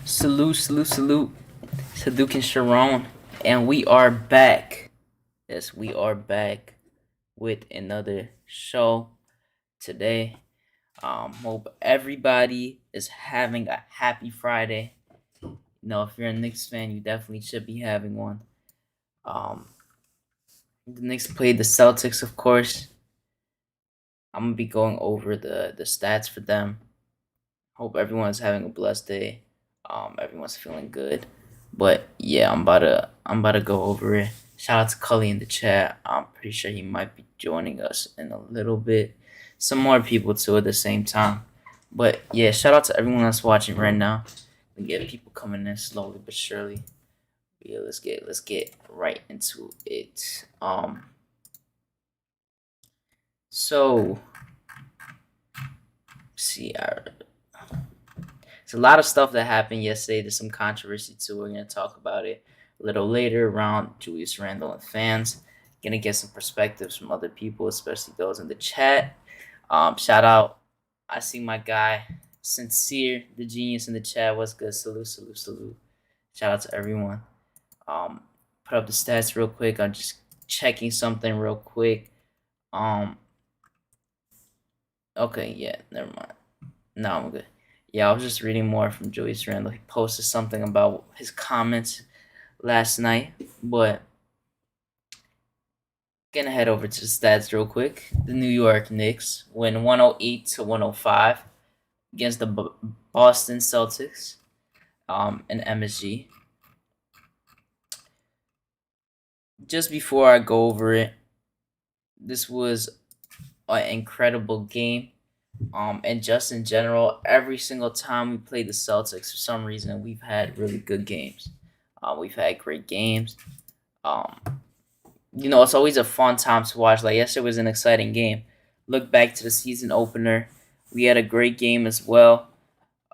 Salute. It's HadukenSharon. And we are back. Yes, we are back with another show today. Hope everybody is having a happy Friday. If you're a Knicks fan, you definitely should be having one. Um, the Knicks played the Celtics, of course. I'm gonna be going over the stats for them. Hope everyone's having a blessed day. Everyone's feeling good. But yeah, I'm about to go over it. Shout out to Cully in the chat. I'm pretty sure he might be joining us in a little bit. Some more people too at the same time. But yeah, shout out to everyone that's watching right now. We get people coming in slowly but surely. Yeah, let's get right into it. So see, there's a lot of stuff that happened yesterday. There's some controversy too. We're gonna talk about it a little later around Julius Randle and fans. Gonna get some perspectives from other people, especially those in the chat. Shout out. I see my guy Sincere, the genius in the chat. What's good? Salute. Shout out to everyone. Put up the stats real quick. I'm just checking something real quick. Okay, yeah, never mind. No, I'm good. Yeah, I was just reading more from Julius Randle. He posted something about his comments last night, but gonna head over to the stats real quick. The New York Knicks win 108-105 against the Boston Celtics in MSG. Just before I go over it, this was an incredible game. And just in general, every single time we play the Celtics, for some reason, we've had really good games. We've had great games. It's always a fun time to watch. Like yesterday was an exciting game. Look back to the season opener. We had a great game as well.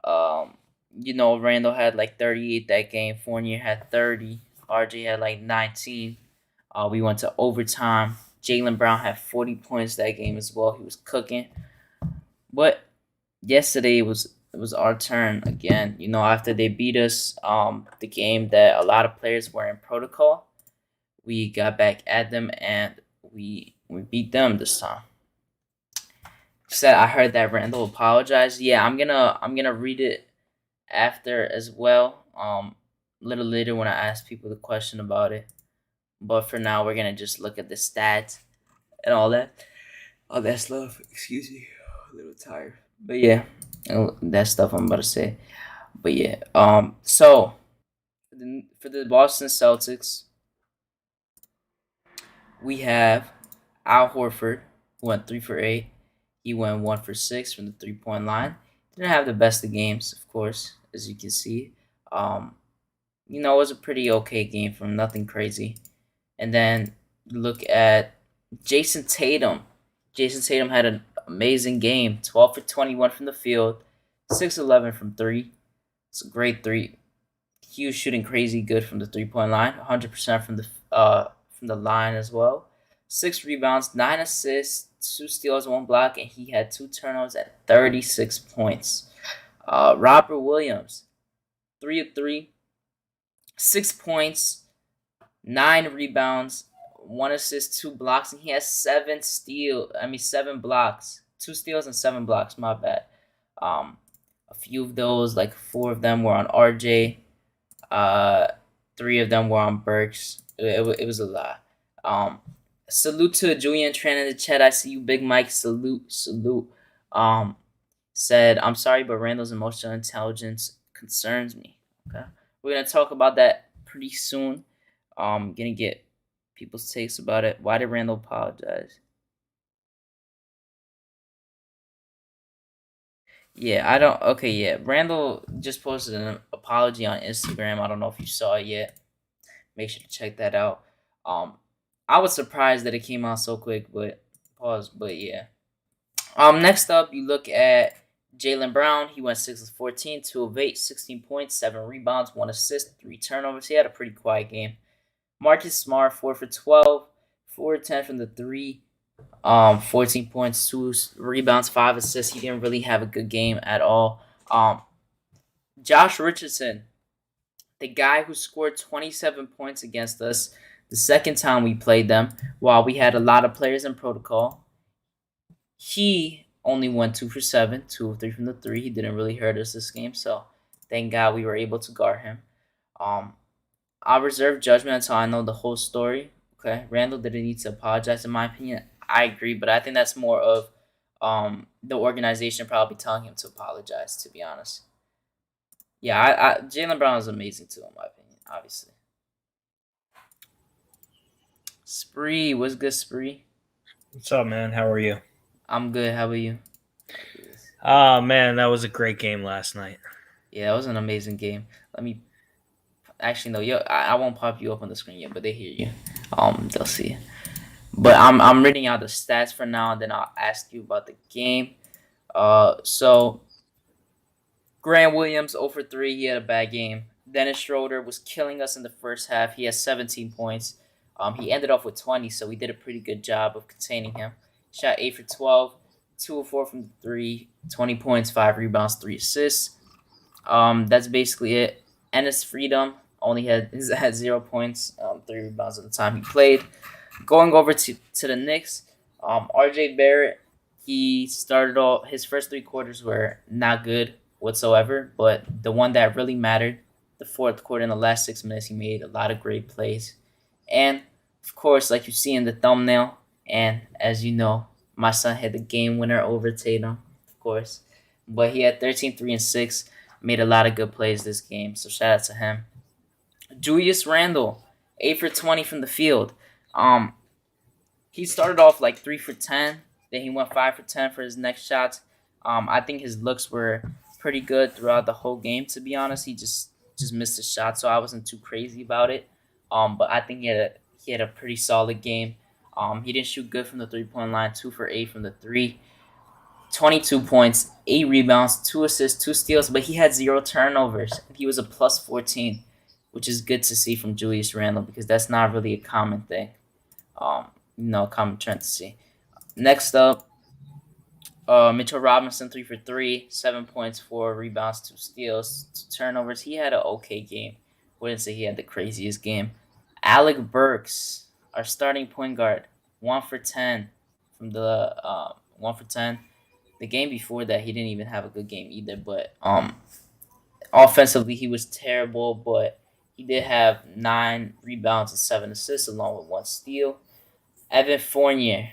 Randall had like 38 that game. Fournier had 30. RJ had like 19. We went to overtime. Jaylen Brown had 40 points that game as well. He was cooking. But yesterday it was our turn again. After they beat us, the game that a lot of players were in protocol, we got back at them and we beat them this time. Said I heard that Randall apologized. Yeah, I'm gonna read it after as well. A little later when I ask people the question about it. But for now, we're gonna just look at the stats and all that stuff. Excuse me, a little tired. But yeah, that stuff I'm about to say. But yeah, so for the Boston Celtics, we have Al Horford, who went 3 for 8. He went 1 for 6 from the 3-point line. Didn't have the best of games, of course, as you can see. It was a pretty okay game from nothing crazy. And then look at Jayson Tatum. Jayson Tatum had an amazing game. 12 for 21 from the field, 6-11 from 3. It's a great 3. He was shooting crazy good from the 3-point line. 100% from the line as well. 6 rebounds, 9 assists, 2 steals, 1 block, and he had 2 turnovers at 36 points. Robert Williams, 3 of 3, 6 points, 9 rebounds, 1 assist, 2 blocks, and he has 7 blocks. 2 steals and 7 blocks, my bad. A few of those, like 4 of them were on RJ. 3 of them were on Burks. It was a lot. Salute to Julian Tran in the chat. I see you, Big Mike. Salute. Said, I'm sorry, but Randall's emotional intelligence concerns me. Okay, we're gonna talk about that pretty soon. Gonna get people's takes about it. Why did Randall apologize? Yeah, I don't. Okay, yeah. Randall just posted an apology on Instagram. I don't know if you saw it yet. Make sure to check that out. I was surprised that it came out so quick, but pause. But yeah. Next up, you look at Jaylen Brown. He went 6 of 14, 2 of 8, 16 points, 7 rebounds, 1 assist, 3 turnovers. He had a pretty quiet game. Marcus Smart, 4 for 12, 4 of 10 from the 3, 14 points, 2 rebounds, 5 assists. He didn't really have a good game at all. Josh Richardson, the guy who scored 27 points against us the second time we played them, while we had a lot of players in protocol. He only went 2 for 7, 2 of 3 from the three. He didn't really hurt us this game, so thank God we were able to guard him. I'll reserve judgment until I know the whole story. Okay, Randle didn't need to apologize, in my opinion. I agree, but I think that's more of the organization probably telling him to apologize. To be honest, yeah, Jaylen Brown is amazing too, in my opinion. Obviously, Spree, what's good, Spree? What's up, man? How are you? I'm good. How about you? Oh, man, that was a great game last night. Yeah, that was an amazing game. Let me actually no, yo, I won't pop you up on the screen yet, but they hear you. They'll see. But I'm reading out the stats for now, and then I'll ask you about the game. So Grant Williams 0 for 3. He had a bad game. Dennis Schroeder was killing us in the first half. He has 17 points. He ended off with 20, so we did a pretty good job of containing him. Shot 8 for 12, 2 of 4 from the 3, 20 points, 5 rebounds, 3 assists. That's basically it. Ennis Freedom only had 0 points, 3 rebounds at the time he played. Going over to the Knicks, RJ Barrett, he started all his first 3 quarters were not good whatsoever, but the one that really mattered, the fourth quarter in the last 6 minutes, he made a lot of great plays. And of course, like you see in the thumbnail, and as you know, my son hit the game winner over Tatum, of course. But he had 13, 3, and 6, made a lot of good plays this game, so shout out to him. Julius Randle, 8 for 20 from the field. He started off like 3 for 10. Then he went 5 for 10 for his next shots. I think his looks were pretty good throughout the whole game. To be honest, he just missed a shot, so I wasn't too crazy about it. But I think he had a pretty solid game. He didn't shoot good from the 3-point line. 2 for 8 from the three. 22 points, 8 rebounds, 2 assists, 2 steals, but he had 0 turnovers. He was a plus 14, which is good to see from Julius Randle because that's not really a common thing. Common trend to see. Next up, Mitchell Robinson, 3 for 3, 7 points, 4 rebounds, 2 steals, 2 turnovers. He had an okay game. Wouldn't say he had the craziest game. Alec Burks, our starting point guard, 1 for 10 from the 1 for 10. The game before that, he didn't even have a good game either. But offensively, he was terrible. But he did have 9 rebounds and 7 assists, along with 1 steal. Evan Fournier.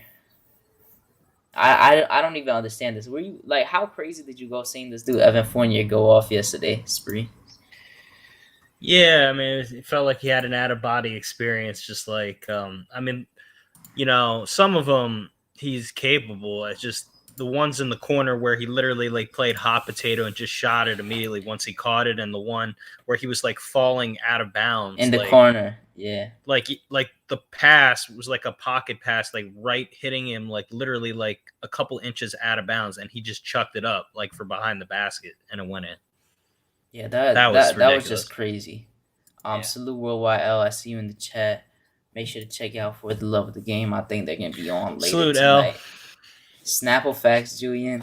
I don't even understand this. Were you like how crazy did you go seeing this dude Evan Fournier go off yesterday, Spree? Yeah, I mean, it felt like he had an out of body experience. Just like, some of them he's capable. It's just the ones in the corner where he literally like played hot potato and just shot it immediately once he caught it, and the one where he was like falling out of In bounds, the corner, yeah. like the pass was like a pocket pass, like right hitting him, like literally like a couple inches out of bounds, and he just chucked it up like for behind the basket, and it went in. Yeah, That was that was just ridiculous. crazy. Yeah. Salute Worldwide L. I see you in the chat. Make sure to check out For the Love of the Game. I think they're gonna be on later Salute L. tonight. Snapple facts, Julian.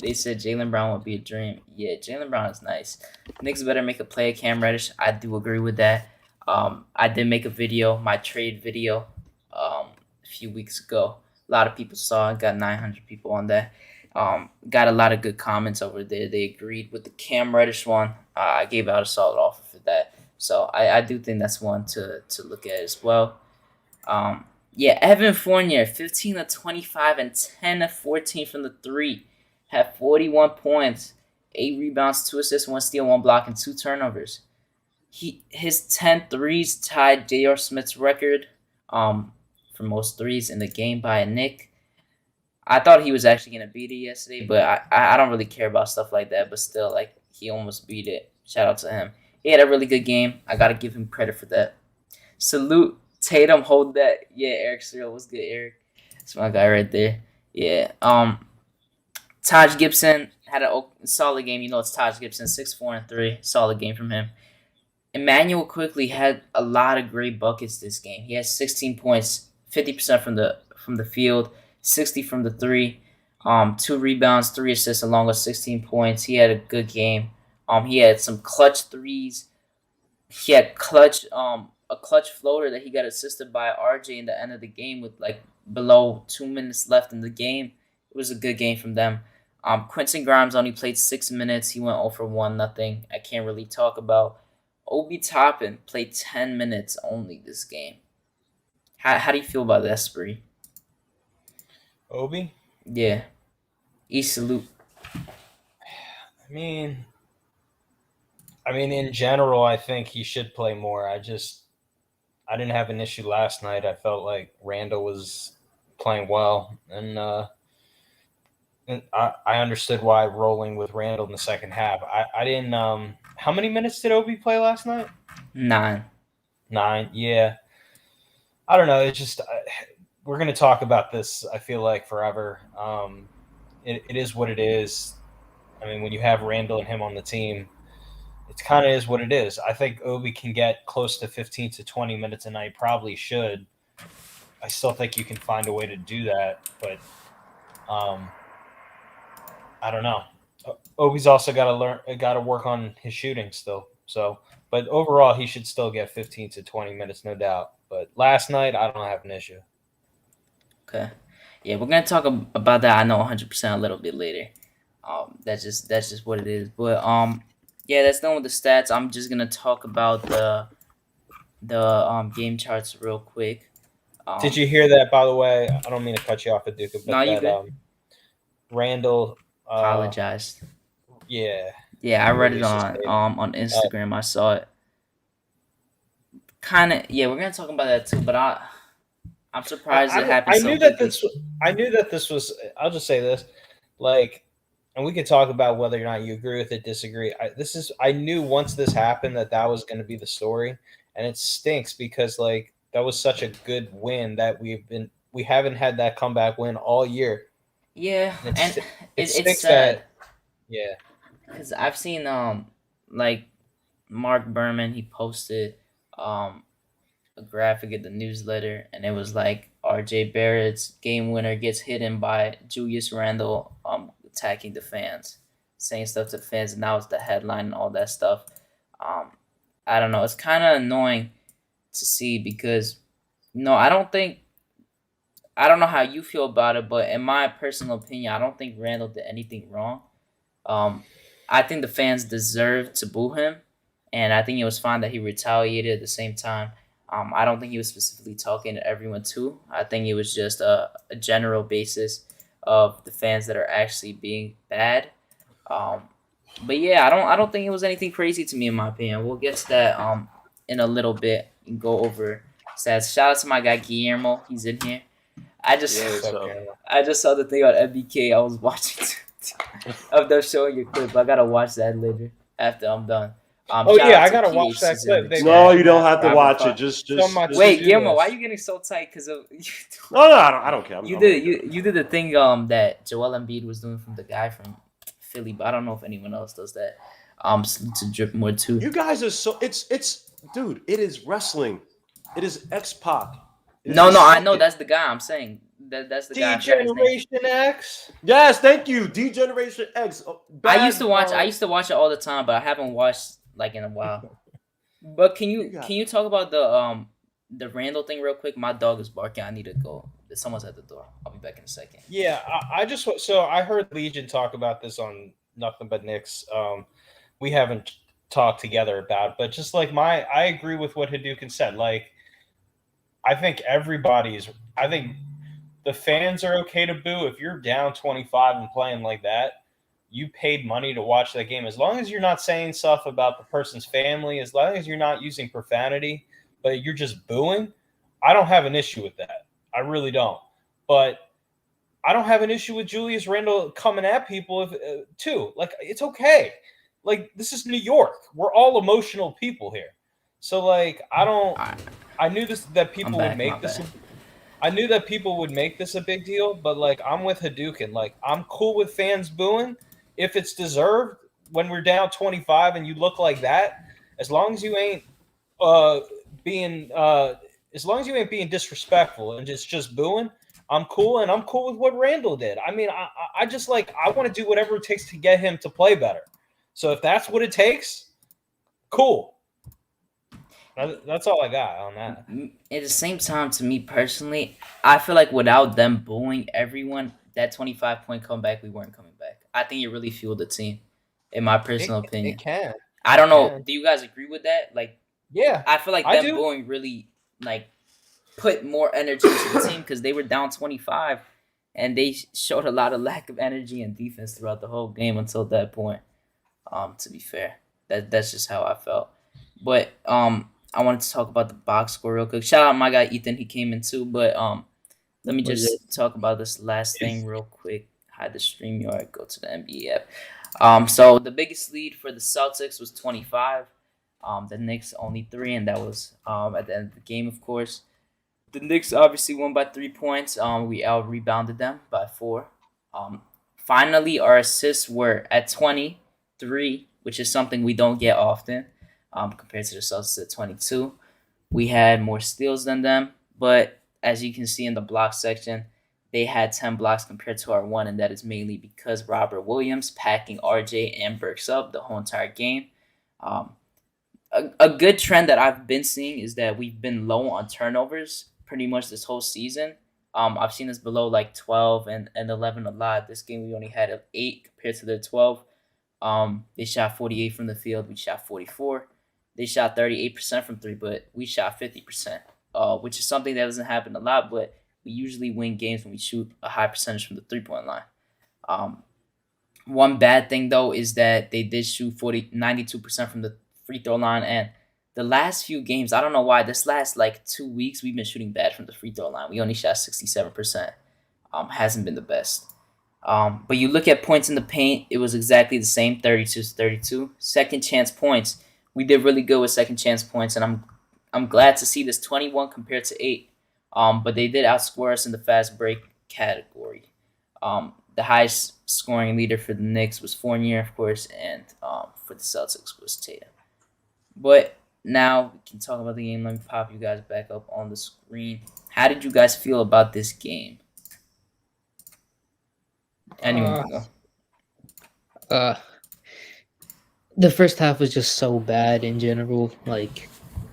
They said Jaylen Brown would be a dream. Yeah, Jaylen Brown is nice. Knicks better make a play at Cam Reddish. I do agree with that. I did make a video, my trade video, a few weeks ago. A lot of people saw it. Got 900 people on that. Got a lot of good comments over there. They agreed with the Cam Reddish one. I gave out a solid offer for that. So I do think that's one to look at as well. Yeah, Evan Fournier, 15 of 25 and 10 of 14 from the 3. Had 41 points, 8 rebounds, 2 assists, 1 steal, 1 block, and 2 turnovers. His 10 threes tied J.R. Smith's record for most threes in the game by a Knick. I thought he was actually going to beat it yesterday, but I don't really care about stuff like that. But still, like, he almost beat it. Shout out to him. He had a really good game. I got to give him credit for that. Salute Tatum, hold that. Yeah, Eric Cyril was good, Eric. That's my guy right there. Yeah. Taj Gibson had a solid game. You know it's Taj Gibson, 6-4 and 3. Solid game from him. Emmanuel quickly had a lot of great buckets this game. He has 16 points, 50% from the field, 60 from the 3. 2 rebounds, 3 assists, along with 16 points. He had a good game. He had some clutch threes. He had a clutch floater that he got assisted by RJ in the end of the game with like below 2 minutes left in the game. It was a good game from them. Quentin Grimes only played 6 minutes. He went 0 for 1, nothing I can't really talk about. Obi Toppin played 10 minutes only this game. How do you feel about that, Spree? Obi? Yeah. Salute. I mean, in general, I think he should play more. I didn't have an issue last night. I felt like Randle was playing well, and I understood why rolling with Randle in the second half. I didn't. How many minutes did Obi play last night? 9. Yeah. I don't know. It's just we're going to talk about this, I feel like, forever. It is what it is. I mean, when you have Randle and him on the team, it kind of is what it is. I think Obi can get close to 15 to 20 minutes a night. Probably should. I still think you can find a way to do that, but I don't know. Obi's also got to work on his shooting still. So, but overall, he should still get 15 to 20 minutes, no doubt. But last night, I don't have an issue. Okay. Yeah, we're gonna talk about that. I know 100% a little bit later. That's just what it is. But yeah, that's done with the stats. I'm just gonna talk about the game charts real quick. Did you hear that? By the way, I don't mean to cut you off, Haduken, but No, you good. Randle Apologized. Yeah. Yeah, I read it on Instagram. I saw it. Kind of. Yeah, we're gonna talk about that too. But I'm surprised it happened. I knew that this was. I'll just say this, like, and we could talk about whether or not you agree with it, disagree. I knew once this happened that was going to be the story, and it stinks because like that was such a good win that we haven't had that comeback win all year. Yeah, and it's stinks sad. Yeah, because I've seen like Mark Berman, he posted a graphic in the newsletter, and it was like RJ Barrett's game winner gets hidden by Julius Randle attacking the fans, saying stuff to the fans, and that was the headline and all that stuff. I don't know. It's kind of annoying to see because, I don't know how you feel about it, but in my personal opinion, I don't think Randle did anything wrong. I think the fans deserve to boo him, and I think it was fine that he retaliated at the same time. I don't think he was specifically talking to everyone too. I think it was just a general basis of the fans that are actually being bad. But yeah, I don't think it was anything crazy to me in my opinion. We'll get to that in a little bit and go over stats. Shout out to my guy Guillermo. He's in here. I just saw the thing on MBK. I was watching of them showing your clip. I gotta watch that later after I'm done. I gotta watch that clip. No, you don't have to watch it. Just wait, Guillermo. Why are you getting so tight? Because of no, I don't care. You did the thing that Joel Embiid was doing from the guy from Philly, but I don't know if anyone else does that. To drip more too. You guys are so it's dude. It is wrestling. It is X-Pac. No, I know that's the guy. I'm saying that's the guy. D-Generation X. Yes, thank you. D-Generation X. I used to watch it all the time, but I haven't watched like in a while. But can you talk about the Randle thing real quick? My dog is barking. I need to go. Someone's at the door. I'll be back in a second. Yeah, I heard Legion talk about this on Nothing But Knicks. We haven't talked together about it, but just like I agree with what Hadouken said. Like, I think the fans are okay to boo. If you're down 25 and playing like that, you paid money to watch that game. As long as you're not saying stuff about the person's family, as long as you're not using profanity, but you're just booing, I don't have an issue with that. I really don't. But I don't have an issue with Julius Randle coming at people too. Like, it's okay. Like, this is New York. We're all emotional people here. So, like, I knew that people would make this. I knew that people would make this a big deal, but like I'm with Hadouken. Like I'm cool with fans booing if it's deserved when we're down 25 and you look like that. As long as you ain't being disrespectful and just booing, I'm cool, and I'm cool with what Randle did. I mean, I just I want to do whatever it takes to get him to play better. So if that's what it takes, cool. That's all I got on that. At the same time, to me personally, I feel like without them booing everyone, that 25-point comeback, we weren't coming back. I think it really fueled the team, in my personal opinion. It can. I don't know. Do you guys agree with that? Like, Yeah, I feel like I them do. booing really like put more energy into the team because they were down 25, and they showed a lot of lack of energy and defense throughout the whole game until that point. To be fair, that's just how I felt. But I wanted to talk about the box score real quick. Shout out my guy Ethan, he came in too. But let me just talk about this last thing real quick. Hide the StreamYard, go to the NBA app. So the biggest lead for the Celtics was 25. The Knicks only 3, and that was at the end of the game, of course. The Knicks obviously won by 3 points. We out rebounded them by 4. Finally, our assists were at 23, which is something we don't get often. Compared to the Celtics at 22, we had more steals than them. But as you can see in the block section, they had 10 blocks compared to our 1, and that is mainly because Robert Williams packing RJ and Burks up the whole entire game. A good trend that I've been seeing is that we've been low on turnovers pretty much this whole season. I've seen us below like 12 and 11 a lot. This game we only had 8 compared to their 12. They shot 48 from the field. We shot 44. They shot 38% from 3, but we shot 50%, which is something that doesn't happen a lot, but we usually win games when we shoot a high percentage from the three-point line. One bad thing, though, is that they did shoot 92% from the free throw line, and the last few games, I don't know why, this last like 2 weeks, we've been shooting bad from the free throw line. We only shot 67%. Hasn't been the best. But you look at points in the paint, it was exactly the same, 32-32. Second chance points, we did really good with second chance points, and I'm glad to see this 21 compared to 8. But they did outscore us in the fast break category. The highest scoring leader for the Knicks was Fournier, of course, and for the Celtics was Tatum. But now we can talk about the game. Let me pop you guys back up on the screen. How did you guys feel about this game? Anyone can go. The first half was just so bad in general. Like,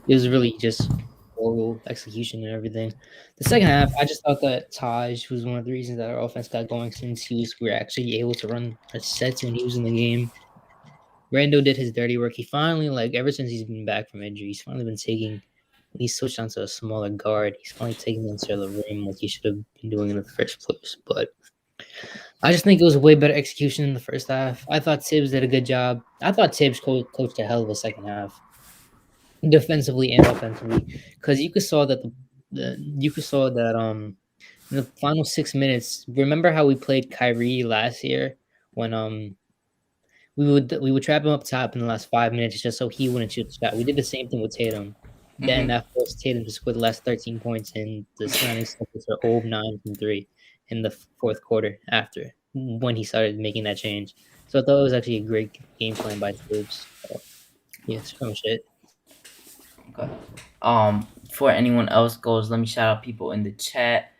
it was really just horrible execution and everything. The second half, I just thought that Taj was one of the reasons that our offense got going since we were actually able to run our sets when he was in the game. Randle did his dirty work. He finally, ever since he's been back from injury, he's finally been taking. He switched onto a smaller guard. He's finally taking the inside of the rim like he should have been doing in the first place. But I just think it was a way better execution in the first half. I thought Tibbs did a good job. I thought Tibbs coached a hell of a second half, defensively and offensively, because you saw that in the final 6 minutes. Remember how we played Kyrie last year when we would trap him up top in the last 5 minutes just so he wouldn't shoot the shot. We did the same thing with Tatum. Then that forced Tatum to score the last 13 points, and the surrounding Celtics are 0-9 from 3 in the fourth quarter after when he started making that change. So I thought it was actually a great game plan by Tibbs. Yeah, it's pretty much it. Okay. Before anyone else goes, let me shout out people in the chat.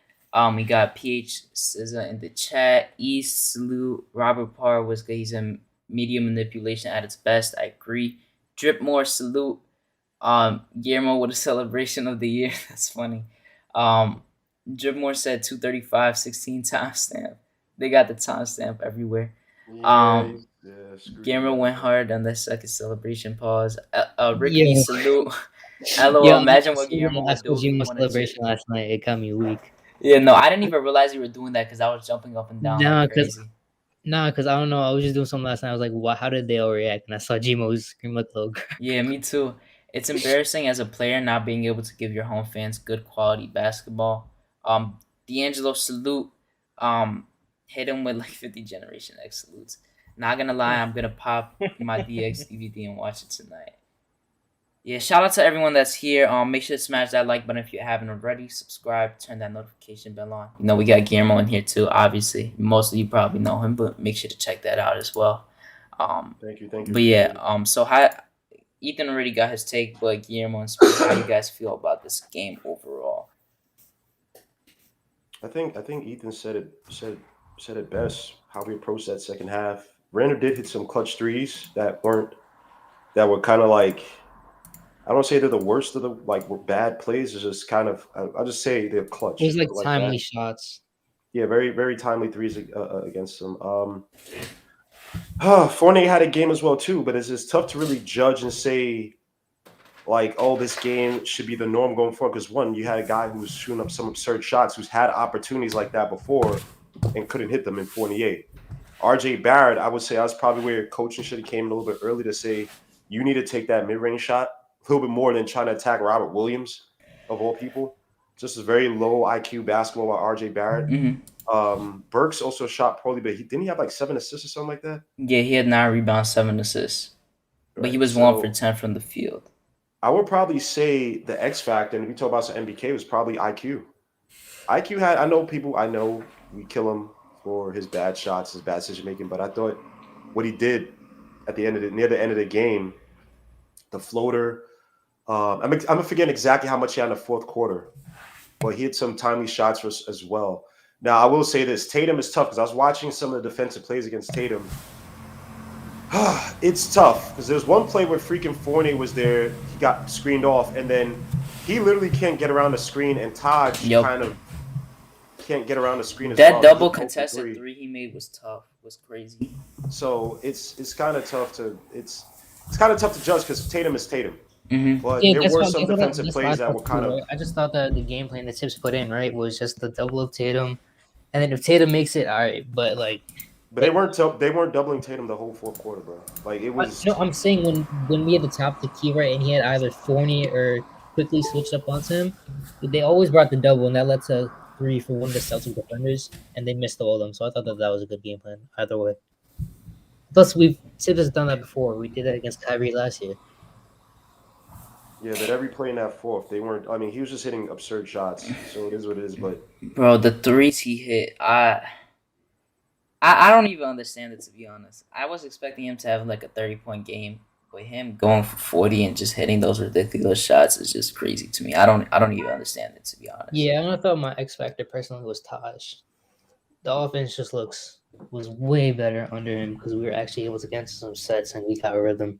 We got PH SZA in the chat. East salute. Robert Parr was good. He's in media manipulation at its best. I agree. Dripmore salute. Guillermo with a celebration of the year. That's funny. Dripmore said 235 16 timestamp. They got the timestamp everywhere. Guillermo went hard on that second celebration pause. Ricky salute. LOL, imagine what Guillermo would do if he won celebration last night. It got me weak. Yeah, no, I didn't even realize you were doing that because I was jumping up and down like crazy. Because I don't know. I was just doing something last night. I was like, "Wow, how did they all react?" And I saw Gmo scream like a little girl. Yeah, me too. It's embarrassing as a player not being able to give your home fans good quality basketball. D'Angelo salute. Hit him with like 50 Generation X salutes. Not gonna lie, I'm gonna pop my DX DVD and watch it tonight. Yeah, shout out to everyone that's here. Make sure to smash that like button if you haven't already. Subscribe, turn that notification bell on. You know, we got Guillermo in here too, obviously. Most of you probably know him, but make sure to check that out as well. Thank you. But yeah, so Ethan already got his take, but Guillermo and Speed, how you guys feel about this game overall? I think Ethan said it best. How we approached that second half. Randle did hit some clutch threes that were kind of like, I don't say they're the worst of the like were bad plays. It's just kind of I'll just say they're It was clutch like like timely that. shots. Yeah, very very timely threes against them. Fournier had a game as well too, but it's just tough to really judge and say like, oh, this game should be the norm going forward. Because one, you had a guy who was shooting up some absurd shots, who's had opportunities like that before and couldn't hit them in 48. RJ Barrett, I would say I was probably where coaching should have came a little bit early to say you need to take that mid-range shot a little bit more than trying to attack Robert Williams of all people. Just a very low IQ basketball by RJ Barrett. Burks also shot poorly, but didn't he have like 7 assists or something like that? Yeah, he had 9 rebounds, 7 assists, but he Right. was 1 for 10 from the field. I would probably say the X factor, and we talk about some MBK, was probably IQ. IQ had, I know we kill him for his bad shots, his bad decision making, but I thought what he did at the end of near the end of the game, the floater. I'm forgetting exactly how much he had in the fourth quarter, but he had some timely shots as well. Now I will say this: Tatum is tough because I was watching some of the defensive plays against Tatum. It's tough because there's one play where freaking Fournier was there. He got screened off, and then he literally can't get around the screen, and Taj kind of can't get around the screen as well. That double contested three he made was tough. Was crazy. So it's kind of tough to judge because Tatum is Tatum. But Yeah, there were some defensive plays that were kind of. Right? I just thought that the game plan that Tips put in right was just the double of Tatum, and then if Tatum makes it, all right. But like, But they weren't doubling Tatum the whole fourth quarter, bro. Like it was. No, I'm saying when we had the top of the key right, and he had either Fournier or quickly switched up onto him, they always brought the double, and that led to 3 for one of the Celtic defenders, and they missed all of them. So I thought that was a good game plan either way. Plus, Tibbs has done that before. We did that against Kyrie last year. Yeah, but every play in that fourth, they weren't. I mean, he was just hitting absurd shots, so it is what it is. But bro, the threes he hit, I don't even understand it, to be honest. I was expecting him to have like a 30-point game, but him going for 40 and just hitting those ridiculous shots is just crazy to me. I don't even understand it, to be honest. Yeah, I thought my X factor personally was Taj. The offense just was way better under him because we were actually able to get some sets and we got rhythm.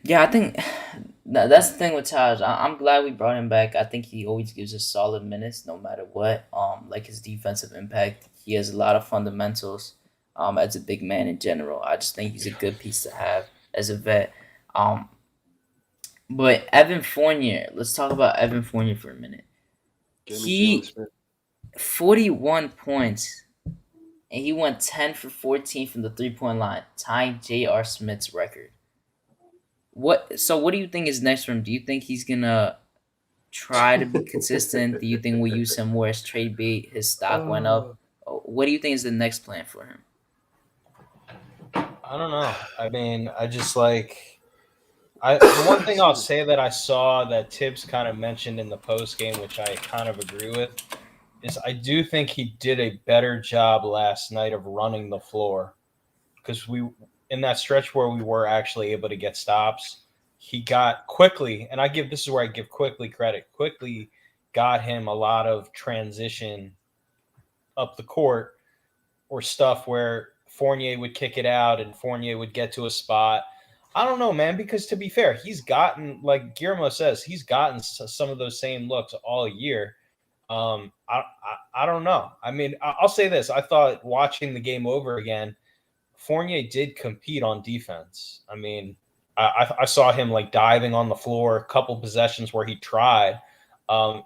Yeah, I think that's the thing with Taj. I'm glad we brought him back. I think he always gives us solid minutes no matter what. Like his defensive impact, he has a lot of fundamentals. As a big man in general, I just think he's a good piece to have as a vet. But Evan Fournier, let's talk about Evan Fournier for a minute. He 41 points, and he went 10 for 14 from the 3-point line, tying J.R. Smith's record. What do you think is next for him? Do you think he's gonna try to be consistent? Do you think we'll use him more as trade bait? His stock went up. What do you think is the next plan for him? I don't know. I mean, I just like the one thing I'll say that I saw that Tibbs kind of mentioned in the post game, which I kind of agree with, is I do think he did a better job last night of running the floor because in that stretch where we were actually able to get stops, he got quickly, and this is where I give Quickly credit. Quickly got him a lot of transition up the court or stuff where Fournier would kick it out and Fournier would get to a spot. I don't know, man, because to be fair, he's gotten, like Guillermo says, he's gotten some of those same looks all year. I don't know. I mean, I'll say this. I thought watching the game over again, Fournier did compete on defense. I mean, I saw him like diving on the floor, a couple possessions where he tried.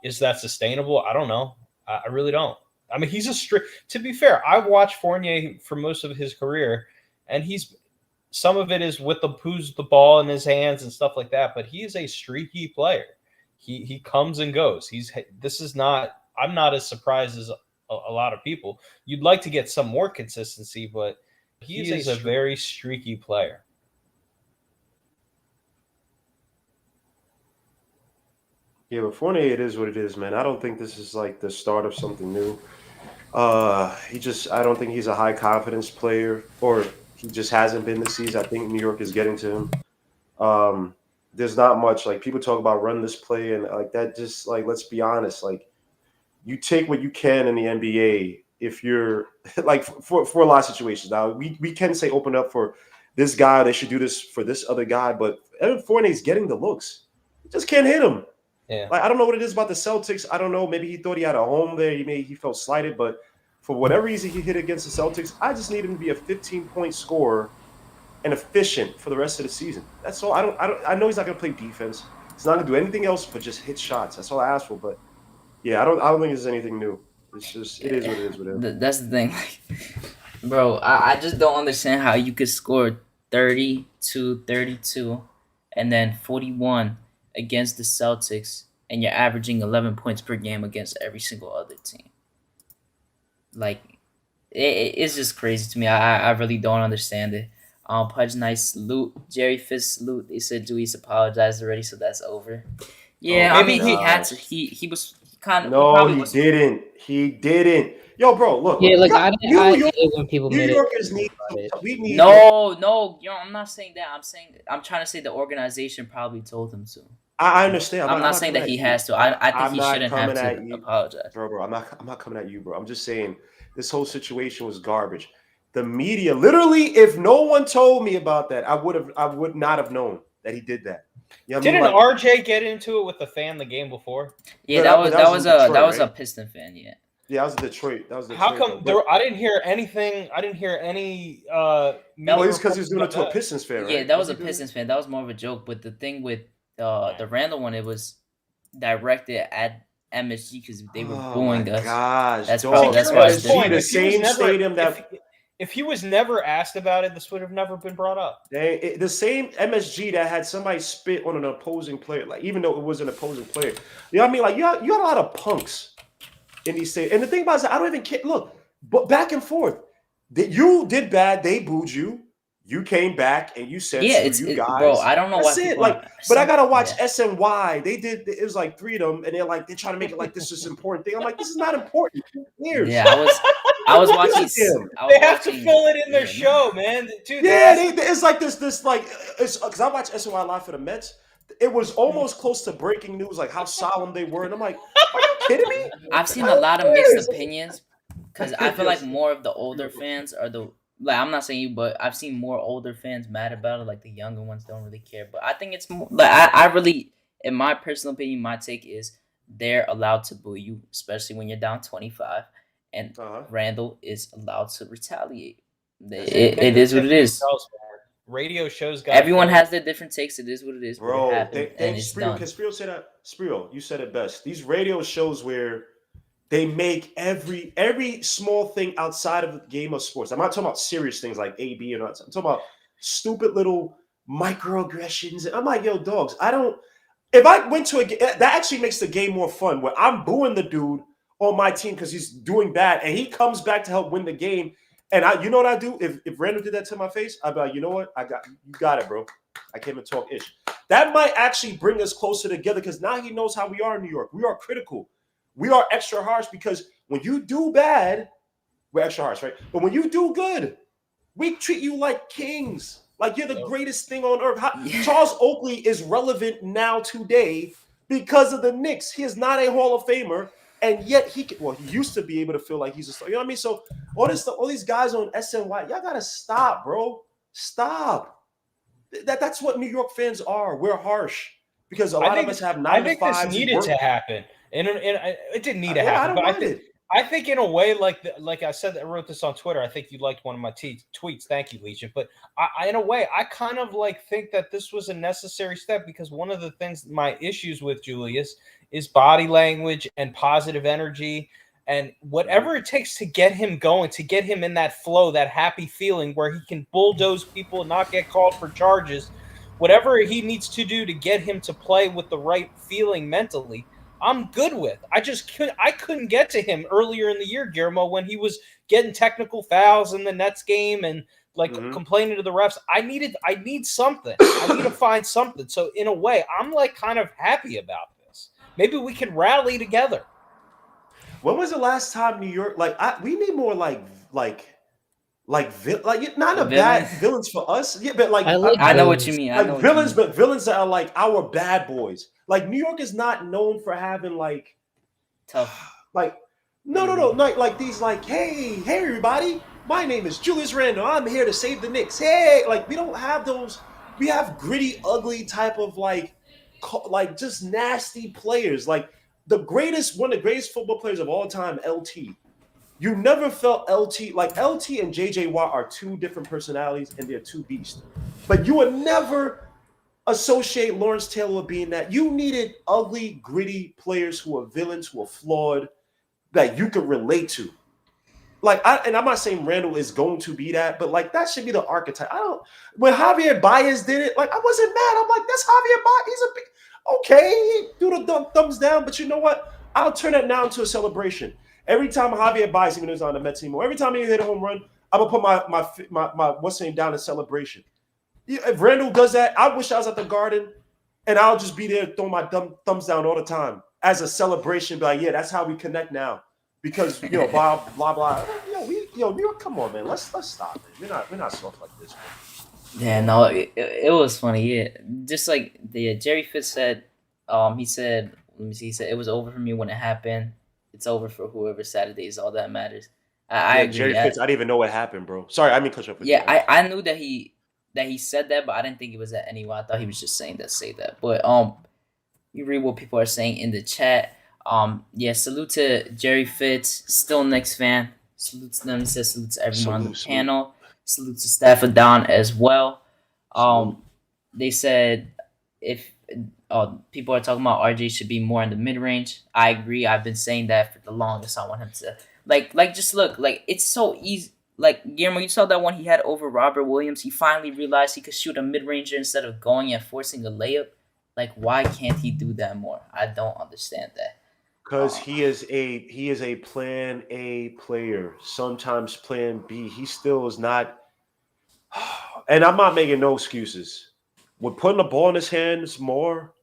Is that sustainable? I don't know. I really don't. I mean, to be fair, I've watched Fournier for most of his career, and some of it is with who's the ball in his hands and stuff like that, but he is a streaky player. He comes and goes. I'm not as surprised as a lot of people. You'd like to get some more consistency, but he is a very streaky player. Yeah, but Fournier, it is what it is, man. I don't think this is like the start of something new. I don't think he's a high confidence player, or he just hasn't been this season. I think New York is getting to him. There's not much, like, people talk about run this play and like that. Just like, let's be honest, like, you take what you can in the NBA if you're like for a lot of situations. Now we can say open up for this guy. They should do this for this other guy, but Evan Fournier's getting the looks. You just can't hit him. Yeah. Like I don't know what it is about the Celtics. I don't know. Maybe he thought he had a home there. He felt slighted, but for whatever reason he hit against the Celtics, I just need him to be a 15-point scorer and efficient for the rest of the season. That's all. I know he's not going to play defense. He's not going to do anything else but just hit shots. That's all I ask for. But yeah, I don't think there's anything new. It's just it is what it is with him. That's the thing, bro. I just don't understand how you could score 32, and then 41 against the Celtics, and you're averaging 11 points per game against every single other team. Like, it's just crazy to me. I really don't understand it. Pudge Nice salute, Jerry Fist salute. They said Julius apologized already, so that's over. Yeah, I mean he had to. He was kind of. No, he didn't. He didn't. Yo, bro, look. Yeah, like I New hate when people made it. Yorkers need. We need. No, I'm not saying that. I'm trying to say the organization probably told him to. I understand. I'm not saying that he has to. I think he shouldn't have to apologize. Bro. I'm not coming at you, bro. I'm just saying this whole situation was garbage. The media, literally, if no one told me about that, I would not have known that he did that. You know what Didn't I mean? Like, RJ get into it with the fan the game before? Yeah, that was Detroit, a Piston fan. Yeah. Yeah, that was Detroit. How come I didn't hear anything? I didn't hear any. Well, it's because he was doing it to a Pistons fan, right? Yeah, that was a Pistons fan. That was more of a joke. But the thing with the Randle one, it was directed at MSG because they were booing us. Gosh, that's why it's the same stadium that. If he was never asked about it, this would have never been brought up. The same MSG that had somebody spit on an opposing player, like even though it was an opposing player. You know what I mean? Like you got a lot of punks in these states. And the thing about it is, I don't even care. Look, but back and forth. You did bad. They booed you. You came back and you said, "Yeah, you guys." Bro, I don't know That's why. it. Like, but I gotta watch SNY. They did. It was like 3 of them, and they're trying to make it like this is important thing. I'm like, this is not important. Yeah, I was watching. They have to fill it in their show, man. Dude, it's like this like it's because I watch SNY live for the Mets. It was almost close to breaking news, like how solemn they were, and I'm like, are you kidding me? I've seen a lot of mixed opinions because I feel like more of the older fans are the. Like, I'm not saying you, but I've seen more older fans mad about it. Like, the younger ones don't really care. But I think it's more... Like, I really... In my personal opinion, my take is they're allowed to boo you, especially when you're down 25. And Randle is allowed to retaliate. It is what it is. Radio shows... Everyone has their different takes. It is what it is. Bro, and it's done. Can Sprio say that? Sprio, you said it best. These radio shows where... They make every small thing outside of the game of sports. I'm not talking about serious things like AB and all that. I'm talking about stupid little microaggressions. And I'm like, yo, dogs, if I went to a game, that actually makes the game more fun where I'm booing the dude on my team because he's doing bad and he comes back to help win the game. And you know what I do? If Randall did that to my face, I'd be like, you know what? You got it, bro. I came and talk ish. That might actually bring us closer together because now he knows how we are in New York. We are critical. We are extra harsh because when you do bad, we're extra harsh, right? But when you do good, we treat you like kings, like you're the greatest thing on earth. Charles Oakley is relevant now today because of the Knicks. He is not a Hall of Famer, and yet he used to be able to feel like he's a star. You know what I mean? So all this stuff, all these guys on SNY, y'all gotta stop, bro. Stop. That's what New York fans are. We're harsh because a lot of us have 9 to 5s. I think this needed to happen. And it didn't need to happen, but I think in a way, like I said, I wrote this on Twitter. I think you liked one of my tweets. Thank you, Legion. But in a way, I kind of think that this was a necessary step because one of the things, my issues with Julius is body language and positive energy and whatever it takes to get him going, to get him in that flow, that happy feeling where he can bulldoze people and not get called for charges. Whatever he needs to do to get him to play with the right feeling mentally, I'm good with. I couldn't get to him earlier in the year, Guillermo, when he was getting technical fouls in the Nets game and complaining to the refs. I need something. I need to find something. So in a way, I'm kind of happy about this. Maybe we can rally together. When was the last time New York we need more not a bad villains for us. Yeah, but I know what you mean. Like villains, but villains that are our bad boys. Like New York is not known for having tough. No, like these, like, hey, everybody, my name is Julius Randle. I'm here to save the Knicks. Hey, like we don't have those. We have gritty, ugly type of like just nasty players. Like one of the greatest football players of all time, LT. You never felt LT like LT and JJ Watt are two different personalities and they're two beasts. But you would never associate Lawrence Taylor with being that. You needed ugly, gritty players who are villains, who are flawed, that you could relate to. And I'm not saying Randall is going to be that, but like that should be the archetype. When Javier Baez did it, like I wasn't mad. I'm like, that's Javier Baez. He's a big, okay, do the thumbs down. But you know what? I'll turn it now into a celebration. Every time Javier Baez, even though he's on the Mets anymore, every time he hit a home run, I'm gonna put my what's name down in celebration. If Randall does that, I wish I was at the Garden, and I'll just be there throwing my thumbs down all the time as a celebration. Be like, yeah, that's how we connect now. Because blah blah blah. Come on, man. Let's stop it. We're not soft like this, man. Yeah, no, it was funny. Yeah, just like Jerry Fitz said. He said, let me see. He said it was over for me when it happened. It's over for whoever. Saturday is all that matters. I agree. Jerry Fitz. I didn't even know what happened, bro. Sorry, I mean cut you off. Yeah, I knew that he said that, but I didn't think it was at anyone. I thought he was just saying that. Say that, but you read what people are saying in the chat. Yeah, salute to Jerry Fitz, still Knicks fan. Salute to them. He says salute to everyone on the panel. Salute to Stafford Don as well. They said if people are talking about RJ should be more in the mid range. I agree. I've been saying that for the longest. I want him to like just look like it's so easy. Like Guillermo, you saw that one he had over Robert Williams. He finally realized he could shoot a mid ranger instead of going and forcing a layup. Like, why can't he do that more? I don't understand that. Because he is a plan A player, sometimes plan B. He still is not, and I'm not making no excuses. Would putting the ball in his hands more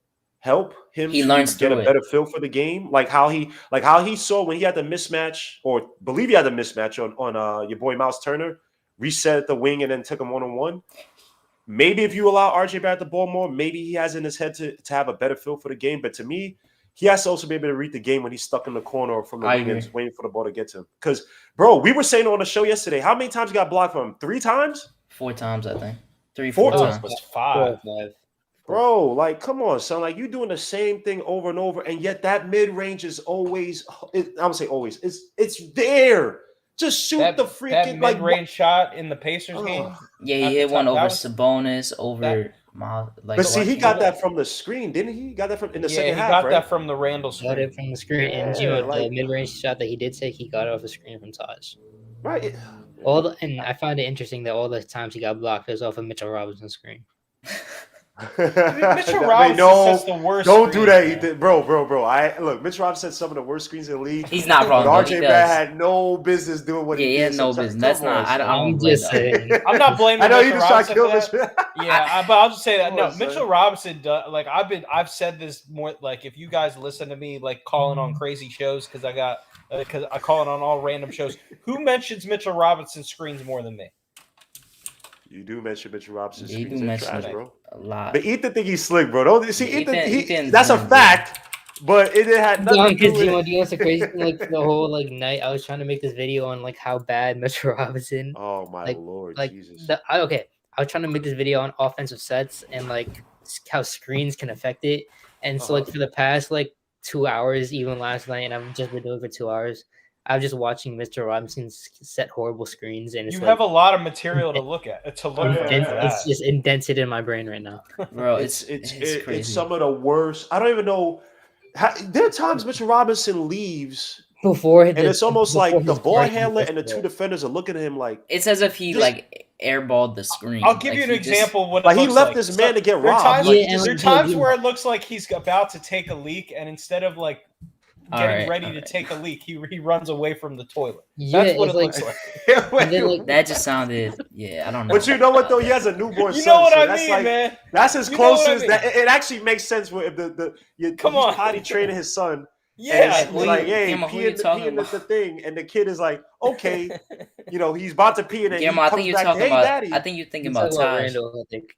help him to get a better feel for the game? Like how he saw when he had the mismatch, or believe he had the mismatch on your boy Miles Turner, reset the wing and then took him 1-on-1. Maybe if you allow RJ Barrett the ball more, maybe he has in his head to have a better feel for the game. But to me, he has to also be able to read the game when he's stuck in the corner or from the wing and waiting for the ball to get to him. Because, bro, we were saying on the show yesterday, how many times he got blocked from him? 3 times? 4 times, I think. 4 times. It was 5. Bro, like, come on, son. Like, you're doing the same thing over and over, and yet that mid-range is always – I would say always. It's there. Just shoot the freaking – that mid-range shot in the Pacers game. Yeah, he hit one over Sabonis, over – but see, he got that from the screen, didn't he? He got that from in the second half, he got right? that from the Randle screen. Got it from the screen, and the mid-range shot that he did take, he got it off the screen from Taj. Right. And I find it interesting that all the times he got blocked was off of Mitchell Robinson's screen. Mitchell Robinson sets the worst. Don't do that, Ethan. Bro. Look, Mitchell Robinson sets some of the worst screens in the league. He's not wrong. RJ Barrett had no business doing what he did. Yeah, he had no business. That's not. I'm just saying. I'm not blaming. I know you Mitchell just try to kill Robinson this. Yeah, but I'll just say that Mitchell Robinson does. Like I've said this more. Like if you guys listen to me, like calling on crazy shows because I call it on all random shows. Who mentions Mitchell Robinson screens more than me? You do mention Mitchell Robinson. Yeah, you do mention trash, bro. A lot. But Ethan think he's slick, bro. Don't see Ethan that's a fact. But it had nothing to do with it. You know what's the crazy thing? Like the whole night, I was trying to make this video on like how bad Mitchell Robinson. Oh my lord, Jesus! I was trying to make this video on offensive sets and like how screens can affect it. And so for the past 2 hours, even last night, and I've just been doing it for 2 hours. I'm just watching Mr. Robinson set horrible screens, and you have a lot of material to look at. It's just indented in my brain right now, bro. It's crazy. It's some of the worst. I don't even know. There are times Mitchell Robinson leaves and it's almost like the ball handler and the 2 defenders are looking at him like it's as if he airballed the screen. I'll give you an example of what he left this man to get robbed. There are times where it looks like he's about to take a leak, and instead of getting ready to take a leak, he runs away from the toilet. That's what it looks like. That just sounded, I don't know. But you know what though? He has a newborn son. You know what I mean, man. That's as closest. It actually makes sense if he's potty training his son. Yeah, he's like, hey, pee in the thing, and the kid is like, okay, he's about to pee, and then he comes back, hey, daddy. I think you're thinking about Taj. Randall, I think.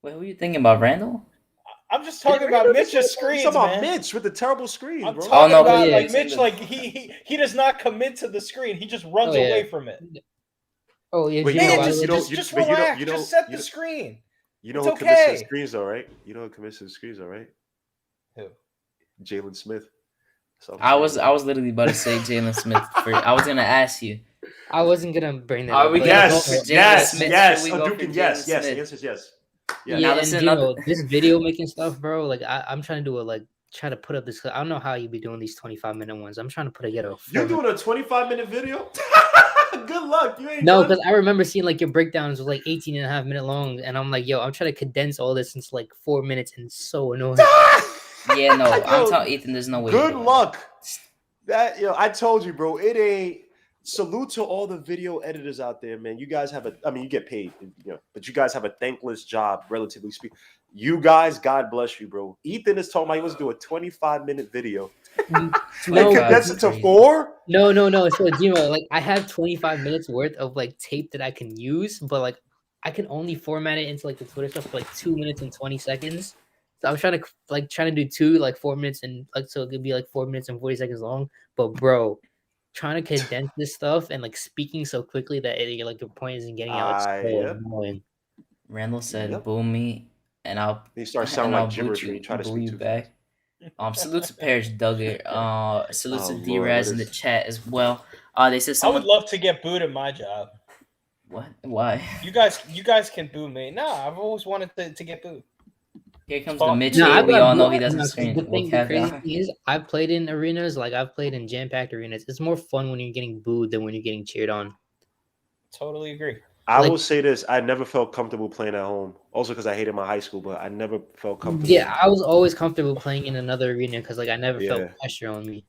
Wait, who are you thinking about, Randall? I'm just talking about Mitch's screens, Talking about man. Mitch with the terrible screens, I'm bro. talking about yeah, like Mitch, like he does not commit to the screen. He just runs away from it. Oh yeah, Wait, Gino, Man, by the way, just relax. Just set the screen. You know It's who commits to the okay. screens, though, right? You know who commits to the screens, though, right? Who? Jalen Smith. So I was literally about to say Jalen Smith. I was gonna ask you. I wasn't gonna bring that Are up. we but gonna yeah, go Yes, for Jalen yes, Smith? yes. Should we go for Hadouken, Jalen yes, yes. Smith? The answer is yes. Yeah, Now and listen, Gino, this video making stuff, bro. Like I'm trying to do try to put up this. I don't know how you be doing these 25-minute ones. I'm trying to put together. You're doing a 25-minute video? Good luck. You ain't No, done. because I remember seeing like your breakdowns was like 18 and a half minute long, and I'm like, yo, I'm trying to condense all this into like 4 minutes, and it's so annoying. Yeah, no, Yo, I'm telling Ethan, there's no way. Good luck. That I told you, bro. It ain't. Salute to all the video editors out there, man. You guys have you get paid, but you guys have a thankless job, relatively speaking. You guys, God bless you, bro. Ethan is talking about he wants to do a 25-minute video. Condense it to 4? No. So Gino, like I have 25 minutes worth of like tape that I can use, but like I can only format it into like the Twitter stuff for like 2 minutes and 20 seconds. So I'm trying to do 2 like 4 minutes and like so it could be like 4 minutes and 40 seconds long. But bro, trying to condense this stuff and like speaking so quickly that like your point isn't getting out. It's so annoying. Randall said, "Boo me," and I'll. He starts sounding like gibberish when you try to speak too back. Salute to Parrish Duggar. Salute to D-Raz in the chat as well. They said I would love to get booed at my job. What? Why? You guys can boo me. No, I've always wanted to get booed. Here comes the Mitch. No, we all know he doesn't screen. The crazy thing is, I've played in arenas, like I've played in jam-packed arenas. It's more fun when you're getting booed than when you're getting cheered on. Totally agree. I will say this: I never felt comfortable playing at home. Also, because I hated my high school, but I never felt comfortable. Yeah, I was always comfortable playing in another arena because, like, I never felt pressure on me.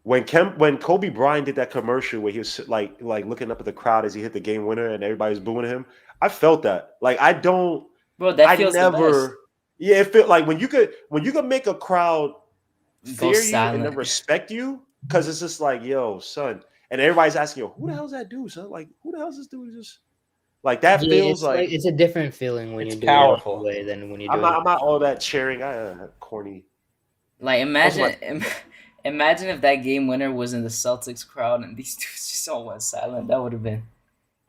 When Kobe Bryant did that commercial where he was like looking up at the crowd as he hit the game winner and everybody was booing him, I felt that. Like I don't, bro. That feels the best. Yeah, it felt like when you could make a crowd fear you and then respect you, because it's just like, yo, son, and everybody's asking, yo, who the hell's that dude, son? Like, who the hell's this dude? Just like that feels like it's a different feeling when you're powerful doing it way than when you're I'm doing. I'm not all that cheering. Corny. Like imagine if that game winner was in the Celtics crowd and these dudes just all went silent. That would have been.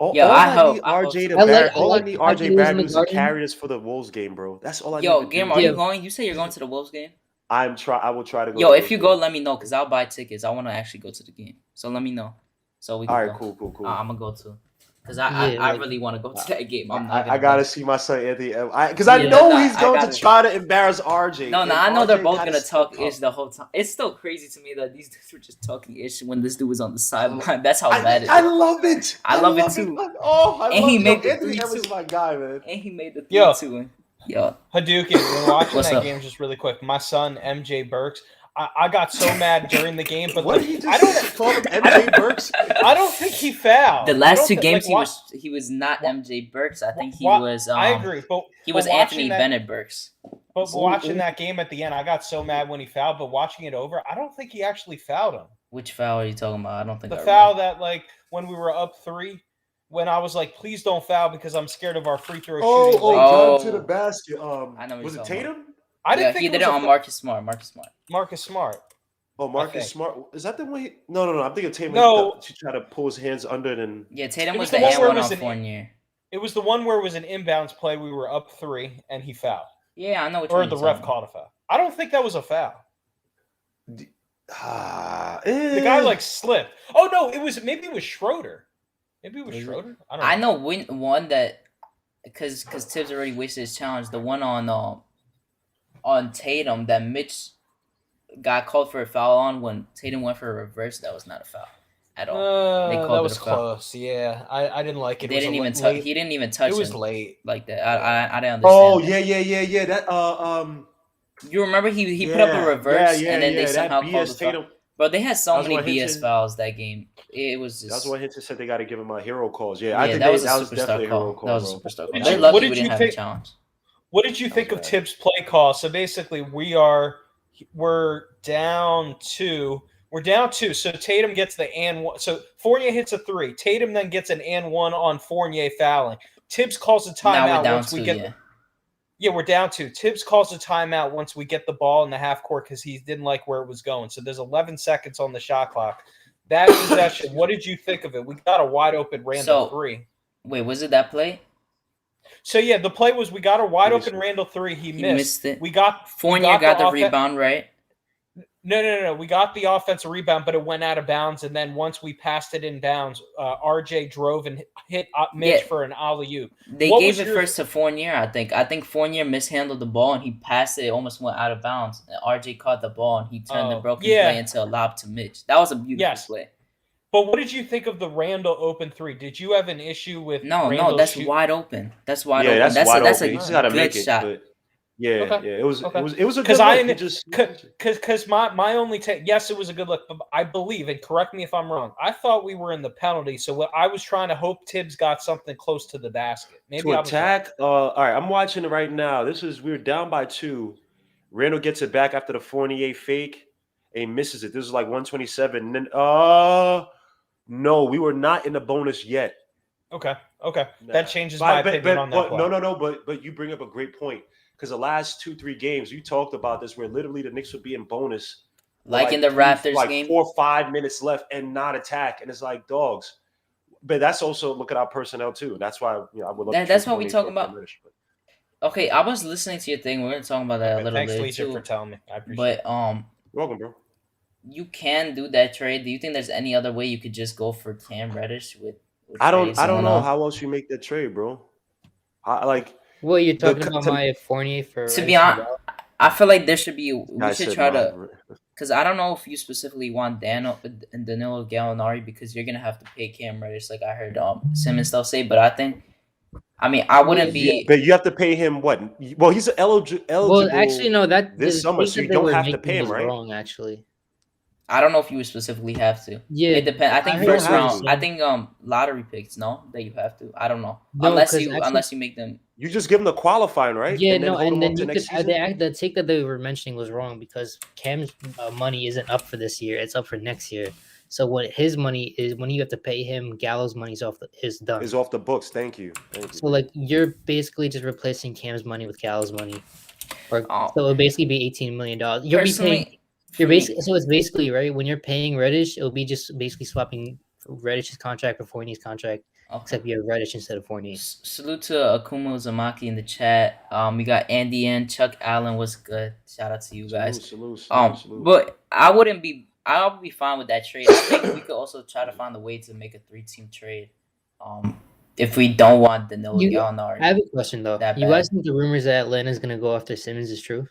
I need RJ Barrett to carry us for the Wolves game, bro. That's all I need. Yo, Game, are you going? You say you're going to the Wolves game? I will try to go. Yo, if you go, let me know because I'll buy tickets. I want to actually go to the game, so let me know. So we can. All right, cool. I'm gonna go too. Because I really want to go to that game. I gotta see my son Anthony. Because I know he's going to try to embarrass RJ. No, I know they're both gonna talk ish the whole time. It's still crazy to me that these dudes were just talking ish when this dude was on the sideline. That's how bad it is. I love it. I love it too. He made the 3-2. My guy, man. And he made the 3-2. Yo, Hadouken, we're watching that game just really quick. My son MJ Burks. I got so mad during the game, but what did he just call him MJ Burks? I don't think he fouled. The last 2 games he was not MJ Burks. I think he was. I agree, but he was Anthony Bennett Burks. But watching that game at the end, I got so mad when he fouled. But watching it over, I don't think he actually fouled him. Which foul are you talking about? I don't think the foul that like when we were up 3. When I was like, please don't foul because I'm scared of our free throw shooting. Gun to the basket. I know. Was it Tatum? I didn't think he did it on Marcus Smart. Marcus Smart. Oh, Marcus Smart. Is that the way? No. I'm thinking Tatum. No. She tried to pull his hands under it and. Yeah, Tatum was the and one on Fournier. It was the one where it was an inbounds play. We were up 3 and he fouled. Yeah, I know. Or the ref called a foul. I don't think that was a foul. The guy like slipped. Oh no, maybe it was Schroeder. Maybe it was Schroeder. I don't know. I know one that because Tibbs already wasted his challenge. The one on Tatum that Mitch got called for a foul on when Tatum went for a reverse. That was not a foul at all. They called that was close. Yeah, I didn't like it. They didn't even touch. He didn't even touch. It was him late like that. I didn't understand. Oh yeah. That You remember he put up a reverse and then they somehow called the foul. Bro, they had so many BS fouls that game. It was just. That's why Hinton said they got to give him a hero calls. Yeah, I think that was definitely a hero call. That was a superstar call. They're lucky we didn't have a challenge. What did you think of Tibbs' play call? So basically, we're down 2. We're down 2. So Tatum gets the and 1. So Fournier hits a 3. Tatum then gets an and 1 on Fournier fouling. Tibbs calls a timeout. Now we're down once 2, we get. Yeah, we're down 2. Tibbs calls a timeout once we get the ball in the half court because he didn't like where it was going. So there's 11 seconds on the shot clock. That possession, what did you think of it? We got a wide open Randle 3. Wait, was it that play? So yeah, the play was we got a wide open Randle 3. He missed it. Fournier got the rebound, right? No. We got the offensive rebound, but it went out of bounds. And then once we passed it in bounds, RJ drove and hit Mitch for an alley-oop. They gave it first to Fournier, I think. I think Fournier mishandled the ball and he passed it. It almost went out of bounds. And RJ caught the ball and he turned the broken play into a lob to Mitch. That was a beautiful play. But what did you think of the Randle open 3? Did you have an issue with No, that's wide open. That's wide open. That's wide that's open. A He's got to good make it. shot. But it was a good look. Because my only take, yes, it was a good look, but I believe, and correct me if I'm wrong, I thought we were in the penalty, so I was trying to hope Tibbs got something close to the basket. Maybe to attack. All right, I'm watching it right now. We were down by 2. Randle gets it back after the Fournier fake, and he misses it. This is like 127. And then no, we were not in the bonus yet. Okay. That changes my opinion on that. No. But you bring up a great point because the last 2-3 games you talked about this, where literally the Knicks would be in bonus, like in the Raptors game, 4 or 5 minutes left and not attack, and it's like dogs. But that's also look at our personnel too. That's why I would love. That's what we talk about. Okay, I was listening to your thing. We're gonna talk about that a little bit. Thanks, Lisa, for telling me. I appreciate it. You're welcome, bro. You can do that trade. Do you think there's any other way you could just go for Cam Reddish with I don't know how else you make that trade, bro. Well, you're talking about my Fournier for. To be honest, I feel like there should be. We should try to, because I don't know if you specifically want Danilo Gallinari because you're gonna have to pay Cam Reddish, like I heard Simmons stuff say. But I wouldn't be. But you have to pay him what? Well, he's eligible. Well, actually, no. This summer, so you don't have to pay him, right? Wrong, actually. I don't know if you would specifically have to. Yeah, it depends. I think first round. I think lottery picks. No, that you have to. I don't know. Unless you make them. You just give them the qualifying, right? Yeah, and then you could. The take that they were mentioning was wrong because Cam's money isn't up for this year; it's up for next year. So what his money is, when you have to pay him, Gallo's money's is done. Is off the books. Thank you. So you're basically just replacing Cam's money with Gallo's money, so it'll basically be $18 million. You'll be paying. So it's basically right when you're paying Reddish, it'll be just basically swapping Reddish's contract for Fournier's contract, except you have Reddish instead of Fournier. Salute to Akuma Uzumaki in the chat. We got Andy and Chuck Allen. What's good? Shout out to you guys. Salute. But I'll be fine with that trade. I think we could also try to find a way to make a 3-team trade. If we don't want Danilo Gallinari. I have a question though. You guys think the rumors that Atlanta's gonna go after Simmons is true?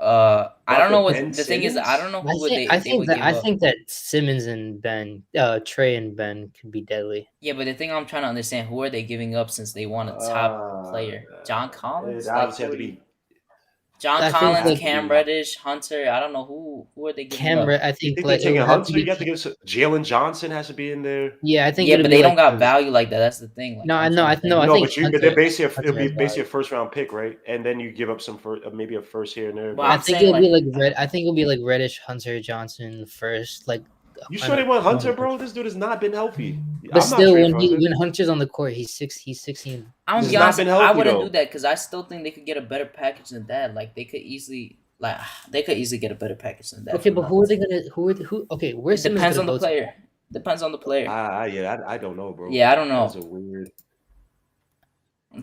I don't know what the thing is. I don't know who I think that Simmons and Ben, Trey and Ben could be deadly. Yeah, but the thing I'm trying to understand, who are they giving up since they want a top player? John Collins? John Collins, Cam Reddish, Hunter. I don't know who are they giving up. I think they're taking Hunter. You have to give Jalen Johnson has to be in there. Yeah, I think. Yeah, but they don't got value like that. That's the thing. I think. But they're basically a first round pick, right? And then you give up maybe a first here and there. Well, I think it'll be like Reddish, Hunter, Johnson first. You sure they want Hunter, bro? This dude has not been healthy. But still, when Hunter's on the court, he's 16. I'm be honest, I wouldn't do that because I still think they could get a better package than that. They could easily get a better package than that. Okay, but who are they gonna? Who? Okay, where's Simmons? Depends on the player. Depends on the player. I don't know, bro. Yeah, I don't know. That's a weird.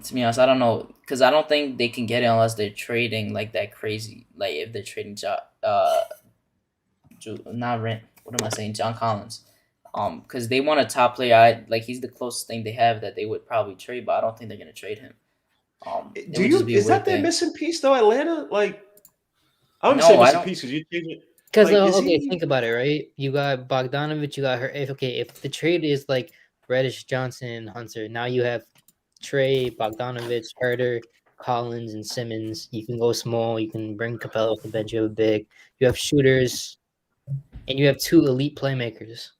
To be honest, I don't know because I don't think they can get it unless they're trading like that crazy. Like if they're trading what am I saying? John Collins. Because they want a top player. He's the closest thing they have that they would probably trade, but I don't think they're gonna trade him. Is that their missing piece though, Atlanta? I wouldn't say missing piece because you think it. Because think about it, right? You got Bogdanovich, you got her. If the trade is like Reddish, Johnson, Hunter, now you have Trey, Bogdanovich, Herter, Collins, and Simmons. You can go small. You can bring Capella off the bench. You have a big. You have shooters. And you have 2 elite playmakers,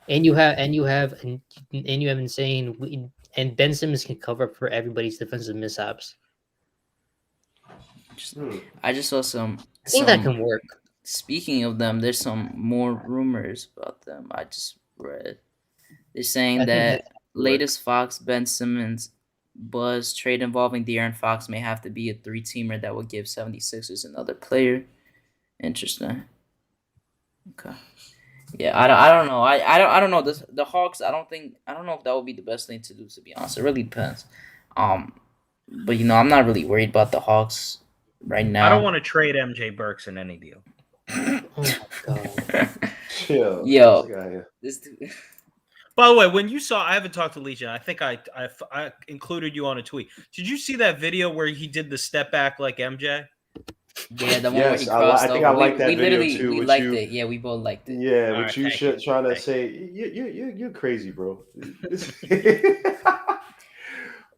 and you have insane. And Ben Simmons can cover up for everybody's defensive mishaps. I just saw some. I think that can work. Speaking of them, there's some more rumors about them. I just read. They're saying that latest Fox Ben Simmons Buzz trade involving De'Aaron Fox may have to be a 3-teamer that would give 76ers another player. Interesting. Okay. Yeah, I don't know. I don't know. The Hawks, I don't know if that would be the best thing to do, to be honest. It really depends. But I'm not really worried about the Hawks right now. I don't want to trade MJ Burks in any deal. Oh my god. Yo, this dude. By the way, when you saw, I haven't talked to Legion. I think I included you on a tweet. Did you see that video where he did the step back like MJ? Yeah, the one where he crossed I think over. I like that we video literally too. we liked it. Yeah, we both liked it. Yeah, All but right, you trying to say you're crazy, bro.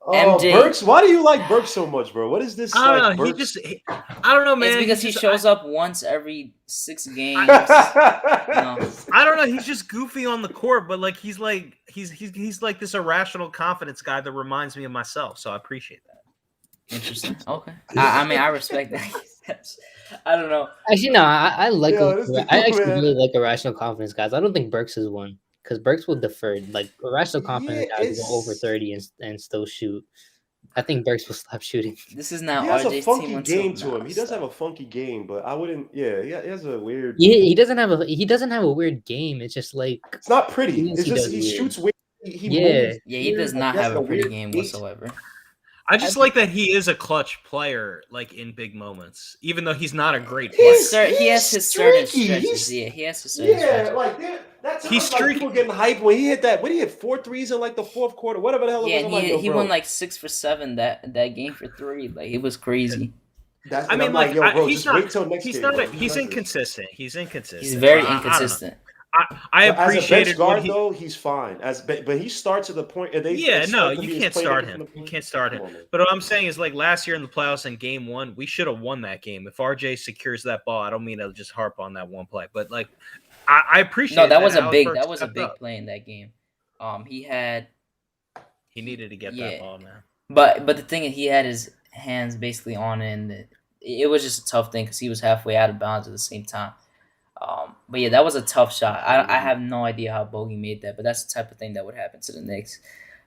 MJ. Burks, why do you like Burks so much, bro? What is this? I don't like, know. Burks? I don't know, man. It's because he shows up once every 6 games. I don't know. He's just goofy on the court, but like he's like this irrational confidence guy that reminds me of myself. So I appreciate that. Interesting. Okay. I mean, I respect that. I don't know. Actually, no, I like. Yeah, I actually really like irrational confidence guys. I don't think Burks is one because Burks will defer. Like irrational confidence guys will go over 30 and still shoot. I think Burks will stop shooting. This is not He has RJ's a funky team game until to him. He does have a funky game, but I wouldn't. Yeah, he has a weird. He doesn't have a weird game. It's just like It's not pretty. It's he just does he weird. shoots weird. He moves he does weird. not He has have a pretty weird game gait. whatsoever. I just like that he is a clutch player, like in big moments, even though he's not a great player. He has his certain streaky. stretches. He has his certain stretches. Like that's He's like streaky. people getting hyped when he hit that. When he hit 4 threes in like the fourth quarter, whatever the hell it was. I'm like, yo, he bro. won like 6 for 7 that game for 3. Like it was crazy. That's, I mean, I'm like, yo, bro, he's just not. wait till next He's game. not. Bro. He's inconsistent. He's inconsistent. He's very I don't know. inconsistent. I As a bench appreciated guard what he. though, he's fine. But he starts at the point. You can't start him. You can't start him. But what I'm saying is, like last year in the playoffs in Game 1, we should have won that game. If RJ secures that ball, I don't mean to just harp on that one play, but like, I appreciate. No, that was a Alec big. Burks That was a stepped big up. play in that game. He needed to get that ball, man. But the thing is, he had his hands basically on it, and it was just a tough thing because he was halfway out of bounds at the same time. But yeah, that was a tough shot. I have no idea how Bogey made that, but that's the type of thing that would happen to the Knicks.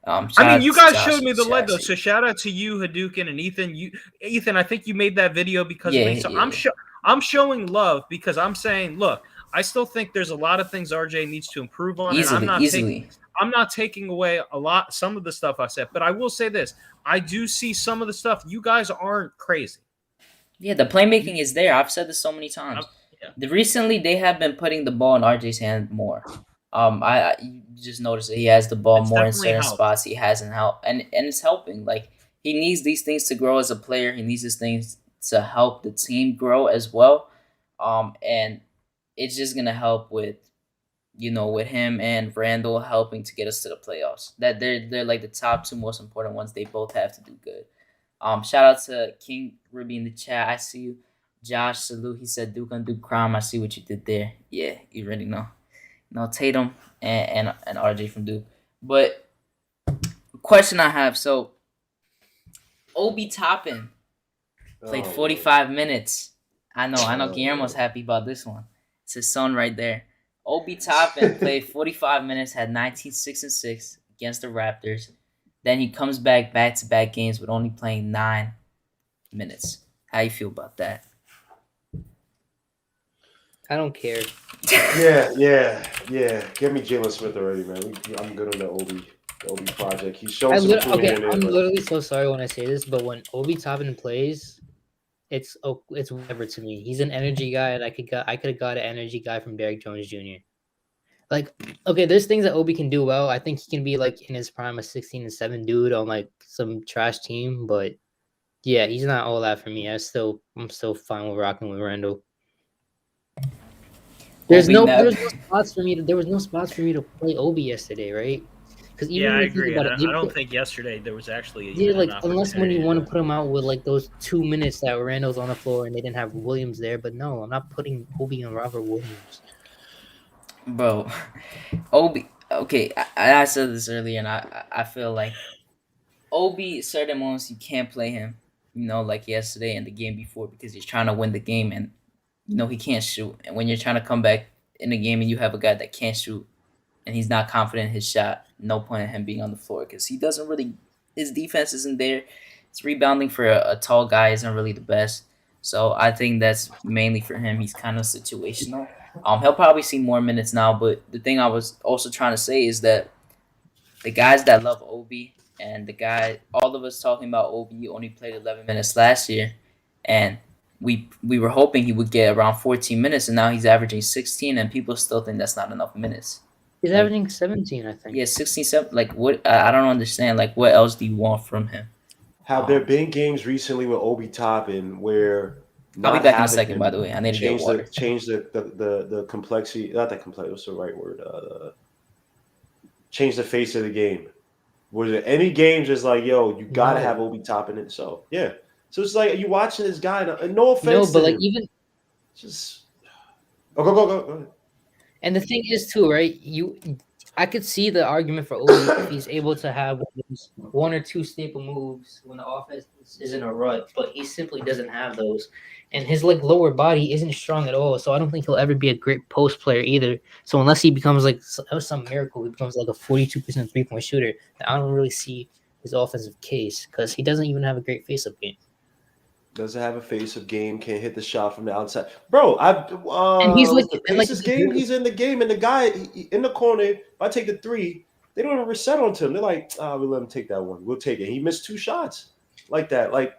I mean, you guys showed me the lead though, so shout out to you, Hadouken, and Ethan. Ethan, I think you made that video because of me. So I'm showing love because I'm saying, look, I still think there's a lot of things RJ needs to improve on. I'm not taking away some of the stuff I said, but I will say this: I do see some of the stuff. You guys aren't crazy. Yeah, the playmaking is there. I've said this so many times. Recently, they have been putting the ball in RJ's hand more. You just notice that he has the ball more in certain spots. He hasn't helped, and it's helping. Like he needs these things to grow as a player. He needs these things to help the team grow as well. And it's just gonna help with him and Randle helping to get us to the playoffs. That they're like the top 2 most important ones. They both have to do good. Shout out to King Ruby in the chat. I see you. Josh Salute, he said Duke on Duke crime. I see what you did there. Yeah, you already know. Tatum and RJ from Duke. But question I have, so Obi Toppin played 45 minutes. I know Guillermo's happy about this one. It's his son right there. Obi Toppin played 45 minutes, had 19, 6 and 6 against the Raptors. Then he comes back-to-back games with only playing 9 minutes. How you feel about that? I don't care. Yeah. Give me Jalen Smith already, man. I'm good on the Obi project. He's showing some improvement. I'm literally so sorry when I say this, but when Obi Toppin plays, it's whatever to me. He's an energy guy, and I could have got an energy guy from Derrick Jones Jr. Like, okay, there's things that Obi can do well. I think he can be like in his prime a 16-7 dude on like some trash team, but yeah, he's not all that for me. I'm still fine with rocking with Randle. There was no spots for me to play Obi yesterday, right? Because I agree. I don't think yesterday there was actually unless when you want to put him out with like those 2 minutes that Randall's on the floor and they didn't have Williams there. But no, I'm not putting Obi and Robert Williams. Bro, Obi. Okay, I said this earlier, and I feel like Obi, certain moments you can't play him. Like yesterday and the game before because he's trying to win the game and he can't shoot. And when you're trying to come back in the game and you have a guy that can't shoot and he's not confident in his shot, no point in him being on the floor because he doesn't really his defense isn't there. His rebounding for a tall guy isn't really the best. So I think that's mainly for him. He's kind of situational. He'll probably see more minutes now, but the thing I was also trying to say is that the guys that love Obi and all of us talking about Obi only played 11 minutes last year, and we were hoping he would get around 14 minutes, and now he's averaging 16, and people still think that's not enough minutes. He's averaging 17, I think. Yeah, 16, 7. Like, what? I don't understand. Like, what else do you want from him? Have there been games recently with Obi Toppin where I'll be not back in a having second, him by the way. I need to get change water. the complexity? Not that complex. What's the right word? Change the face of the game. Was there any games just like, yo, you gotta have Obi Toppin it? So yeah. So it's like, are you watching this guy? And no offense, No, but to like him, even just go ahead. and the thing is too, right? I could see the argument for Obi if he's able to have one or two staple moves when the offense is in a rut, but he simply doesn't have those. And his like lower body isn't strong at all, so I don't think he'll ever be a great post player either. So unless he becomes like some miracle, he becomes like a 42% 3-point shooter, I don't really see his offensive case because he doesn't even have a great face-up game. Doesn't have a face-up game, can't hit the shot from the outside. Bro, and he's like the and like Pacers game, he's in the game, and the guy in the corner, if I take the three, they don't even reset onto him. They're like, we'll let him take that one. We'll take it. He missed 2 shots like that. Like,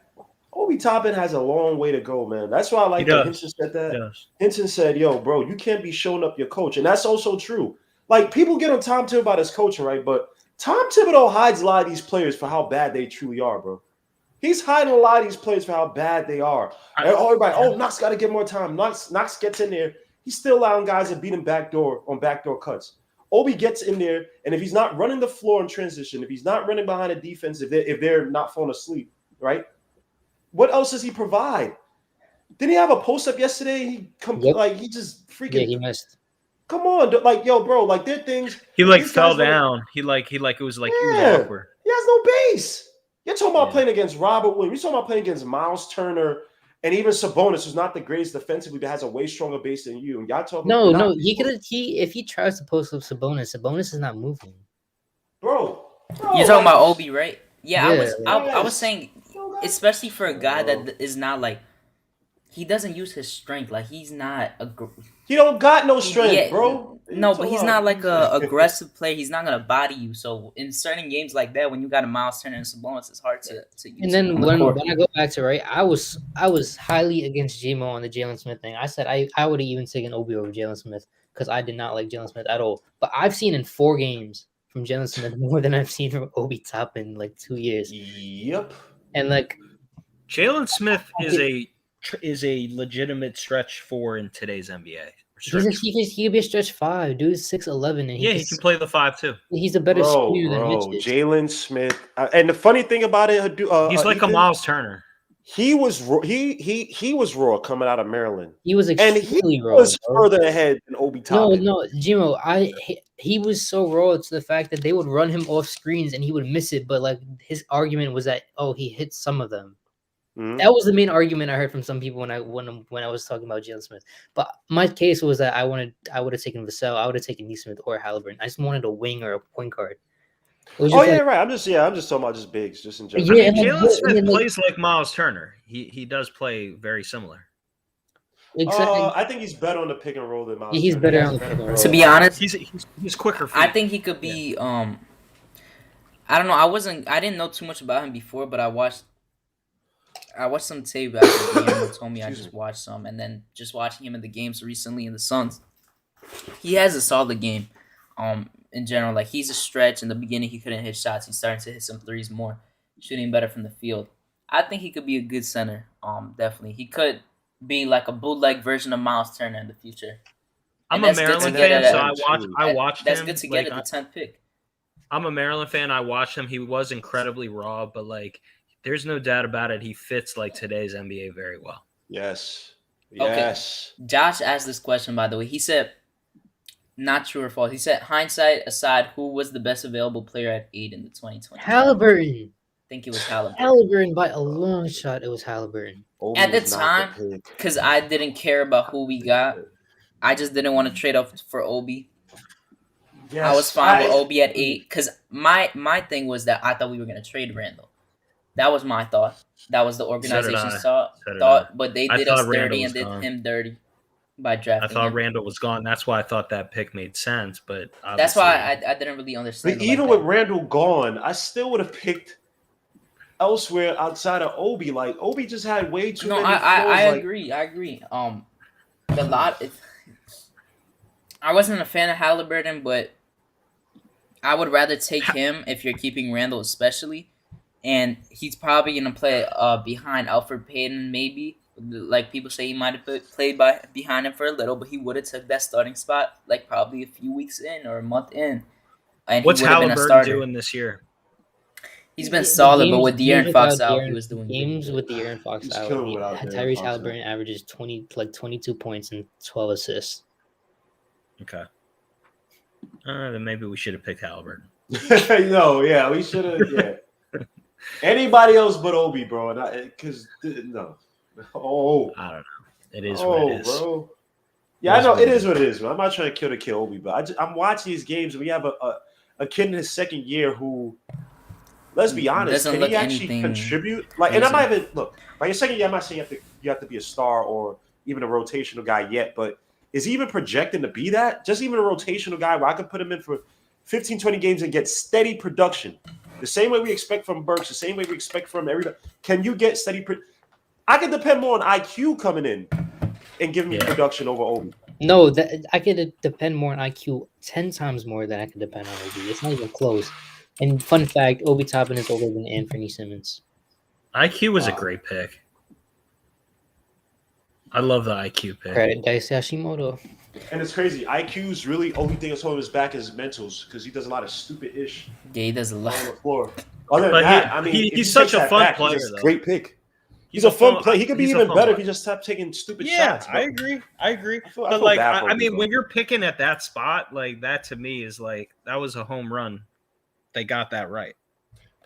Obi Toppin has a long way to go, man. That's why I like that Hinton said that. Hinton said, yo, bro, you can't be showing up your coach. And that's also true. Like, people get on Tom Thibodeau about his coaching, right? But Tom Thibodeau hides a lot of these players for how bad they truly are, bro. He's hiding a lot of these players for how bad they are. Everybody, Knox got to get more time. Knox gets in there. He's still allowing guys to beat him backdoor cuts. Obi gets in there, and if he's not running the floor in transition, if he's not running behind a defense, if they're not falling asleep, right? What else does he provide? Didn't he have a post-up yesterday? He just freaking... Yeah, he missed. Come on. Like, yo, bro, like, there are things... He, like, fell down. He was awkward. He has no base. You're talking about playing against Robert Williams. You're talking about playing against Miles Turner and even Sabonis, who's not the greatest defensively, but has a way stronger base than you. And y'all talking if he tries to post up Sabonis is not moving. Bro, you're talking about Obi, right? Yeah, yeah. I was saying, especially for a guy that is not like, he doesn't use his strength. Like, he's not he don't got no strength, bro. No, but he's not like a aggressive player. He's not gonna body you. So in certain games like that, when you got a Miles Turner and Sabonis, it's hard to use. And then when I go back to I was highly against J-Mo on the Jalen Smith thing. I said I would have even taken Obi over Jalen Smith because I did not like Jalen Smith at all. But I've seen in 4 games from Jalen Smith more than I've seen from Obi Toppin in like 2 years. Yep. And like Jalen Smith is a legitimate stretch 4 in today's NBA. He could be a stretch 5. Dude is 6'11", and he can play the 5 too. He's a better shooter than Mitch is. Jalen Smith, and the funny thing about it, he's like a Miles Turner. He was raw coming out of Maryland. He was extremely raw. He was further ahead than Obi Toppin. No, Jimo, he was so raw to the fact that they would run him off screens and he would miss it. But like his argument was that he hit some of them. Mm-hmm. That was the main argument I heard from some people when I was talking about Jalen Smith. But my case was that I would have taken Vassell, I would have taken Neesmith or Halliburton. I just wanted a wing or a point guard. Right. I'm just talking about just bigs, just in general. Yeah, Jalen Smith plays like Miles Turner. He does play very similar. Exactly. I think he's better on the pick and roll than Miles. He's better on the pick and roll. To be honest, he's quicker. I think he could be. I don't know. I didn't know too much about him before, but I watched some tape after the game. They told me I just watched some, and then just watching him in the games recently in the Suns, he has a solid game. In general, like he's a stretch. In the beginning, he couldn't hit shots. He's starting to hit some threes more, shooting better from the field. I think he could be a good center. Definitely, he could be like a bootleg version of Miles Turner in the future. I'm a Maryland fan, so I watched That's him. good to get at the 10th pick. I'm a Maryland fan. I watched him. He was incredibly raw, but like, there's no doubt about it. He fits like today's NBA very well. Yes. Okay. Josh asked this question, by the way. He said, not true or false. He said, hindsight aside, who was the best available player at 8 in the 2020? Halliburton. I think it was Halliburton. Halliburton by a long shot. It was Halliburton. At the time, because I didn't care about who we got, I just didn't want to trade up for Obi. Yes, I was fine with Obi at 8 because my thing was that I thought we were gonna trade Randall. That was my thought. That was the organization's thought. So did I. But they I did thought us Randall dirty was and did gone. him dirty by I drafting thought him. Randall was gone. That's why I thought that pick made sense. But That's obviously, why I didn't really understand. But it even like with Randall gone, I still would have picked elsewhere outside of Obi. Like Obi just had way too no, many I flaws. Like, agree. I agree. The lot. I wasn't a fan of Halliburton, but I would rather take him if you're keeping Randall, especially. And he's probably gonna play behind Alfred Payton, maybe. Like people say, he might have played behind him for a little, but he would have took that starting spot like probably a few weeks in or a month in, and what's he would have been a Halliburton starter. doing this year? He's been solid, but with games De'Aaron Fox without out, he was doing games good. with De'Aaron Fox He's out. killing without De'Aaron Tyrese Fox out. Halliburton averages 22 points and 12 assists. Okay. Then maybe we should have picked Halliburton. no, yeah, we should have. Yeah, anybody else but Obi, bro. Because no, oh, I don't know. It is what it is. Bro. Yeah, I know it is what it is, man. I'm not trying to kill Obi, but I'm watching these games and we have a kid in his second year who, let's be honest, can he actually contribute? Like, and I'm not even look by your second year. I'm not saying you have to be a star or even a rotational guy yet, but is he even projecting to be that? Just even a rotational guy where I could put him in for 15, 20 games and get steady production. The same way we expect from Burks, the same way we expect from everybody. Can you get steady I can depend more on IQ coming in and giving me production over Obi. No, I could depend more on IQ 10 times more than I could depend on Obi. It's not even close. And fun fact, Obi Toppin is older than Anthony Simmons. IQ was a great pick. I love the IQ pick. Credit Dice Hashimoto. And it's crazy. IQ's really only thing that's holding his back is mentals because he does a lot of stupid ish. Yeah, he does a lot on the floor. Other than that, I mean, he's such a fun player. He's a great pick. He's a fun player. He could be even better if he just stopped taking stupid shots. I agree. But like, I mean, when you're picking at that spot, like that to me is like that was a home run. They got that right.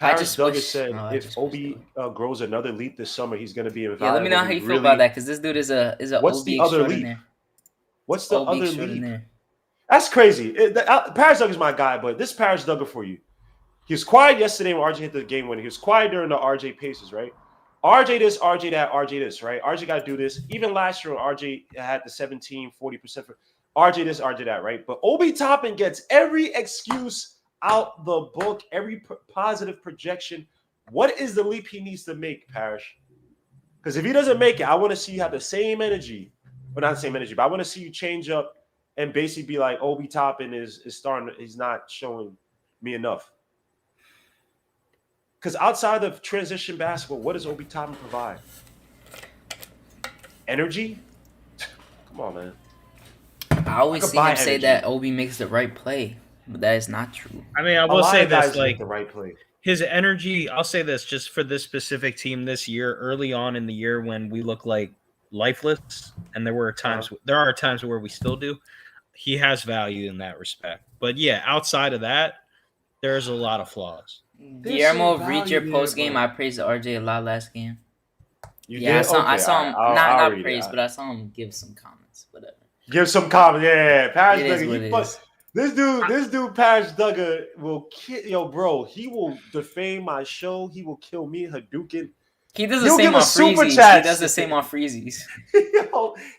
Paris Douglas said if Obi grows another leap this summer, he's going to be invaluable. Yeah, let me know how you feel about that because this dude is a What's the other leap? What's the other leap? That's crazy. Paris Douglas is my guy, but this Paris Douglas for you. He was quiet yesterday when RJ hit the game winner. He was quiet during the RJ paces, right? RJ this, RJ that, RJ this, right? RJ got to do this. Even last year when RJ had the 17, 40% for RJ this, RJ that, right? But Obi Toppin gets every excuse out the book, every positive projection. What is the leap he needs to make, Parrish? Because if he doesn't make it, I want to see you have the same energy. Well, not the same energy, but I want to see you change up and basically be like, Obi Toppin is starting, he's not showing me enough. Because outside of transition basketball, what does Obi Toppin provide? Energy? Come on, man. I always see him say that Obi makes the right play, but that is not true. I mean, I will say this, like the right play. His energy, I'll say this just for this specific team this year, early on in the year when we look like lifeless, and there are times where we still do, he has value in that respect. But yeah, outside of that, there's a lot of flaws. Guillermo, read your post game. I praised RJ a lot last game. You did? I saw him not praise, but I saw him give some comments. Whatever. Give some comments, yeah. Paris Duggar, this dude, Paris Duggar will kill bro. He will defame my show. He will kill me, Hadouken. He does the same on Freezies. He does the same on Freezies.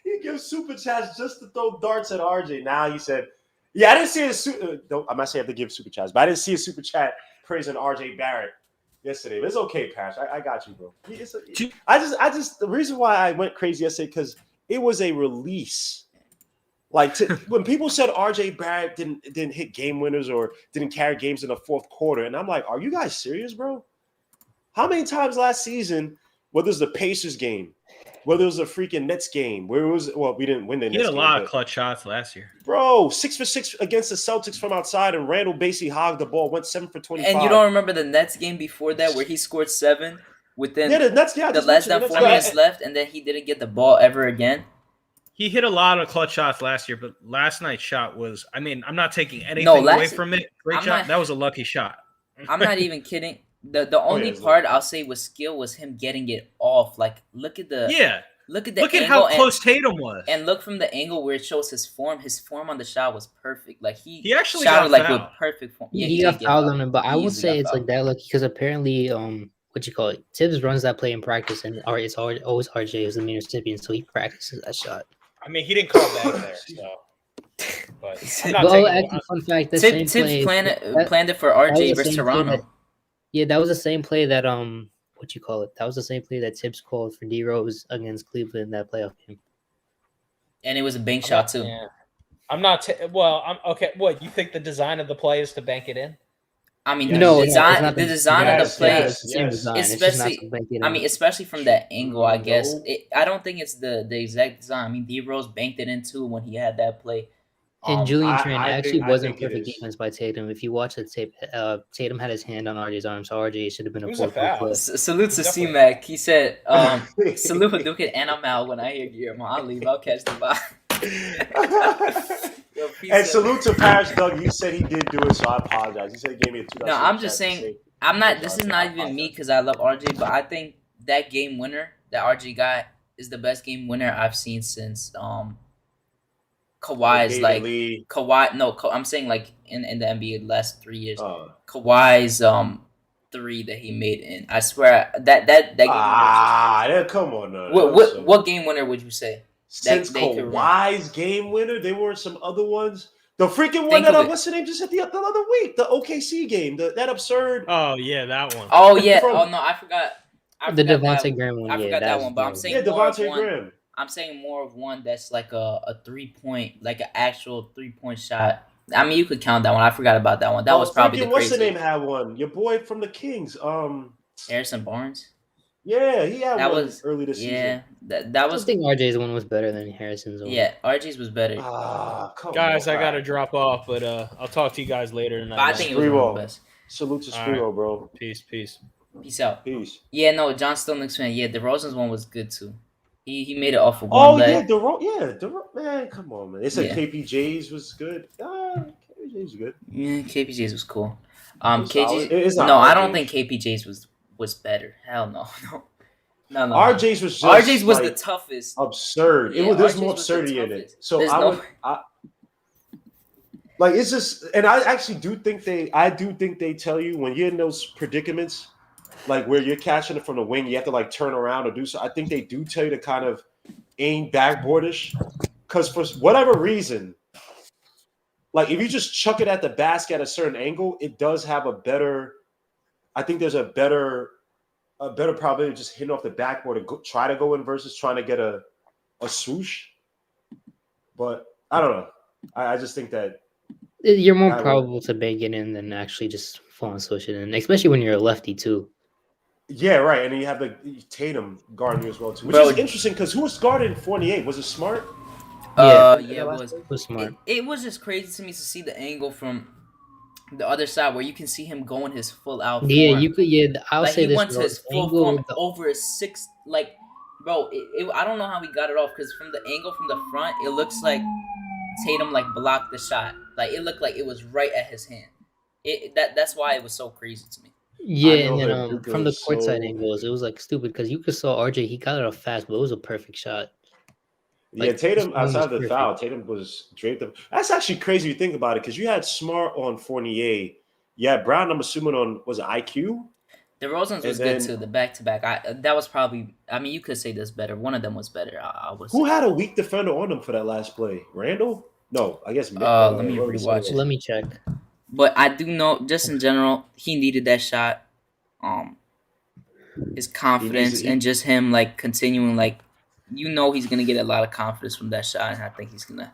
He gives super chats just to throw darts at RJ. Now he said, "Yeah, I didn't see I'm not saying I have to give super chats, but I didn't see a super chat praising RJ Barrett yesterday. But it's okay, Paris. I got you, bro. I just the reason why I went crazy yesterday because it was a release. Like when people said RJ Barrett didn't hit game winners or didn't carry games in the fourth quarter, and I'm like, are you guys serious, bro? How many times last season, whether it was the Pacers game, whether it was a freaking Nets game, where it was, we didn't win the Nets game. He had a lot of clutch shots last year. Bro, 6 for 6 against the Celtics from outside, and Randle basically hogged the ball, went 7 for 25. And you don't remember the Nets game before that where he scored 7 within the Nets, the less than 4 minutes left, and then he didn't get the ball ever again? He hit a lot of clutch shots last year, but last night's shot was, I mean, I'm not taking anything away from it. Great shot. That was a lucky shot. I'm not even kidding. The only part I'll say was skill was him getting it off. Like, look at the look at the Look at angle how close Tatum was. and look from the angle where it shows his form. His form on the shot was perfect. Like He actually shot got like fouled. with perfect form. Yeah, Yeah, he got did get fouled on him, but I He would easily say got it's like fouled. that, because apparently, what you call it? Tibbs runs that play in practice, and it's always RJ is the main recipient, so he practices that shot. I mean, he didn't call back there, so. But I'm not Well, taking. actually, fun fact: the same Tibbs play planned it for that was RJ the versus same play Toronto, that- yeah, that was the same play that what you call it? That was the same play that Tibbs called for D Rose against Cleveland in that playoff game. and it was a bank shot too. Yeah. I'm not. I'm okay. What you think the design of the play is to bank it in? I mean, Yes. the No, it's design, not the design of yes, the play, yes. It's the same design. It's just not especially. to bank it I in. mean, especially from that angle, I guess. No. I don't think it's the exact design. I mean, D Rose banked it in too when he had that play. And Julian I- Trent I actually think- I wasn't think it perfect is. defense by Tatum. If you watch the tape, Tatum had his hand on RJ's arm, so RJ should have been It a was a 4-point foul. play. Salute to Definitely. C-Mac. He said, salute Haduken, and I'm out when I hear Guillermo. I'll leave. I'll catch the vibe. Yo, peace And out. salute to Paris Doug. You said he did do it, so I apologize. He said he gave me a 2. No, I'm just saying, I'm not. This is not even me because I love RJ, but I think that game winner that RJ got is the best game winner I've seen since Kawhi's David like Lee. Kawhi. No, I'm saying like in the NBA the last 3 years. Uh, Kawhi's 3 that he made in. I swear that game. yeah, come on. No, What game winner would you say? Since they could Kawhi's game winner, there were some other ones. The freaking one Think that of it. what's the name just at the other week? The OKC game. That absurd. Oh yeah, that one. Oh yeah. From- Oh no, I forgot. The forgot Devontae that- Graham one. I yeah, forgot that one, but I'm was saying Yeah, more of Devontae one. Graham. I'm saying more of one that's like a 3-point, like an actual 3-point shot. I mean, you could count that one. I forgot about that one. That was probably the freaking, what's crazy. the name had one? Your boy from the Kings. Harrison Barnes. Yeah, he had That one was early this Yeah, season. that I was. think RJ's one was better than Harrison's one. Yeah, RG's was better. Come Guys, on. I gotta Alright. drop off, but I'll talk to you guys later tonight. But I man. think it was one of Sprewell. the best. Salute to Alright. Sprewell, bro. Peace. Peace out. Peace. Yeah, no, John still Knicks fan. Yeah, DeRozan's one was good too. He made it off of Oh one yeah, leg. man, come on, man. They said Yeah. KPJ's was good. KPJ's was good. Yeah, KPJ's was cool. It's solid. It's not No, I don't RJ's. think KPJ's was better. Hell no, no. RJ's was just RJ's was like, the toughest. absurd. Yeah, There's RJ's more was the absurdity in it. toughest. So There's I no- would, like it's just, and I actually do think they tell you when you're in those predicaments, like where you're catching it from the wing, you have to like turn around or do so. I think they do tell you to kind of aim backboardish, because for whatever reason, like if you just chuck it at the basket at a certain angle, it does have a better. I think there's a better probability of just hitting off the backboard and try to go in versus trying to get a swoosh. But I don't know. I just think that You're more I would- probable to bank it in than actually just fall and switch it in, especially when you're a lefty too. yeah, right. And then you have the Tatum guarding you as well too, which Bro. is interesting because who was guarding 48? Was it Smart? Yeah, Yeah, it was. It was smart. It was just crazy to me to see the angle from the other side where you can see him going his full out. Yeah, form. you could. Yeah, I'll Like say he this. went to bro, his full angle form with the- over a 6. Like, bro, I don't know how he got it off because from the angle from the front, it looks like Tatum like blocked the shot. Like it looked like it was right at his hand. That's why it was so crazy to me. Yeah, I and know then that Luka from the was court side so- angles, it was like stupid because you could saw RJ. He got it off fast, but it was a perfect shot. Yeah, Like, Tatum his form was outside of the perfect. foul, Tatum was draped up. That's actually crazy if you think about it because you had Smart on Fournier. Yeah, Brown. I'm assuming on was it IQ? DeRozan's was And good then- too. The back to back, that was probably. I mean, you could say this better. One of them was better. I was. Who had a weak defender on him for that last play? Randall? No, I guess. Let me whoever the rewatch center it. was. Let me check. But I do know, just in general, he needed that shot. His confidence and just him like continuing, like he's gonna get a lot of confidence from that shot, and I think he's gonna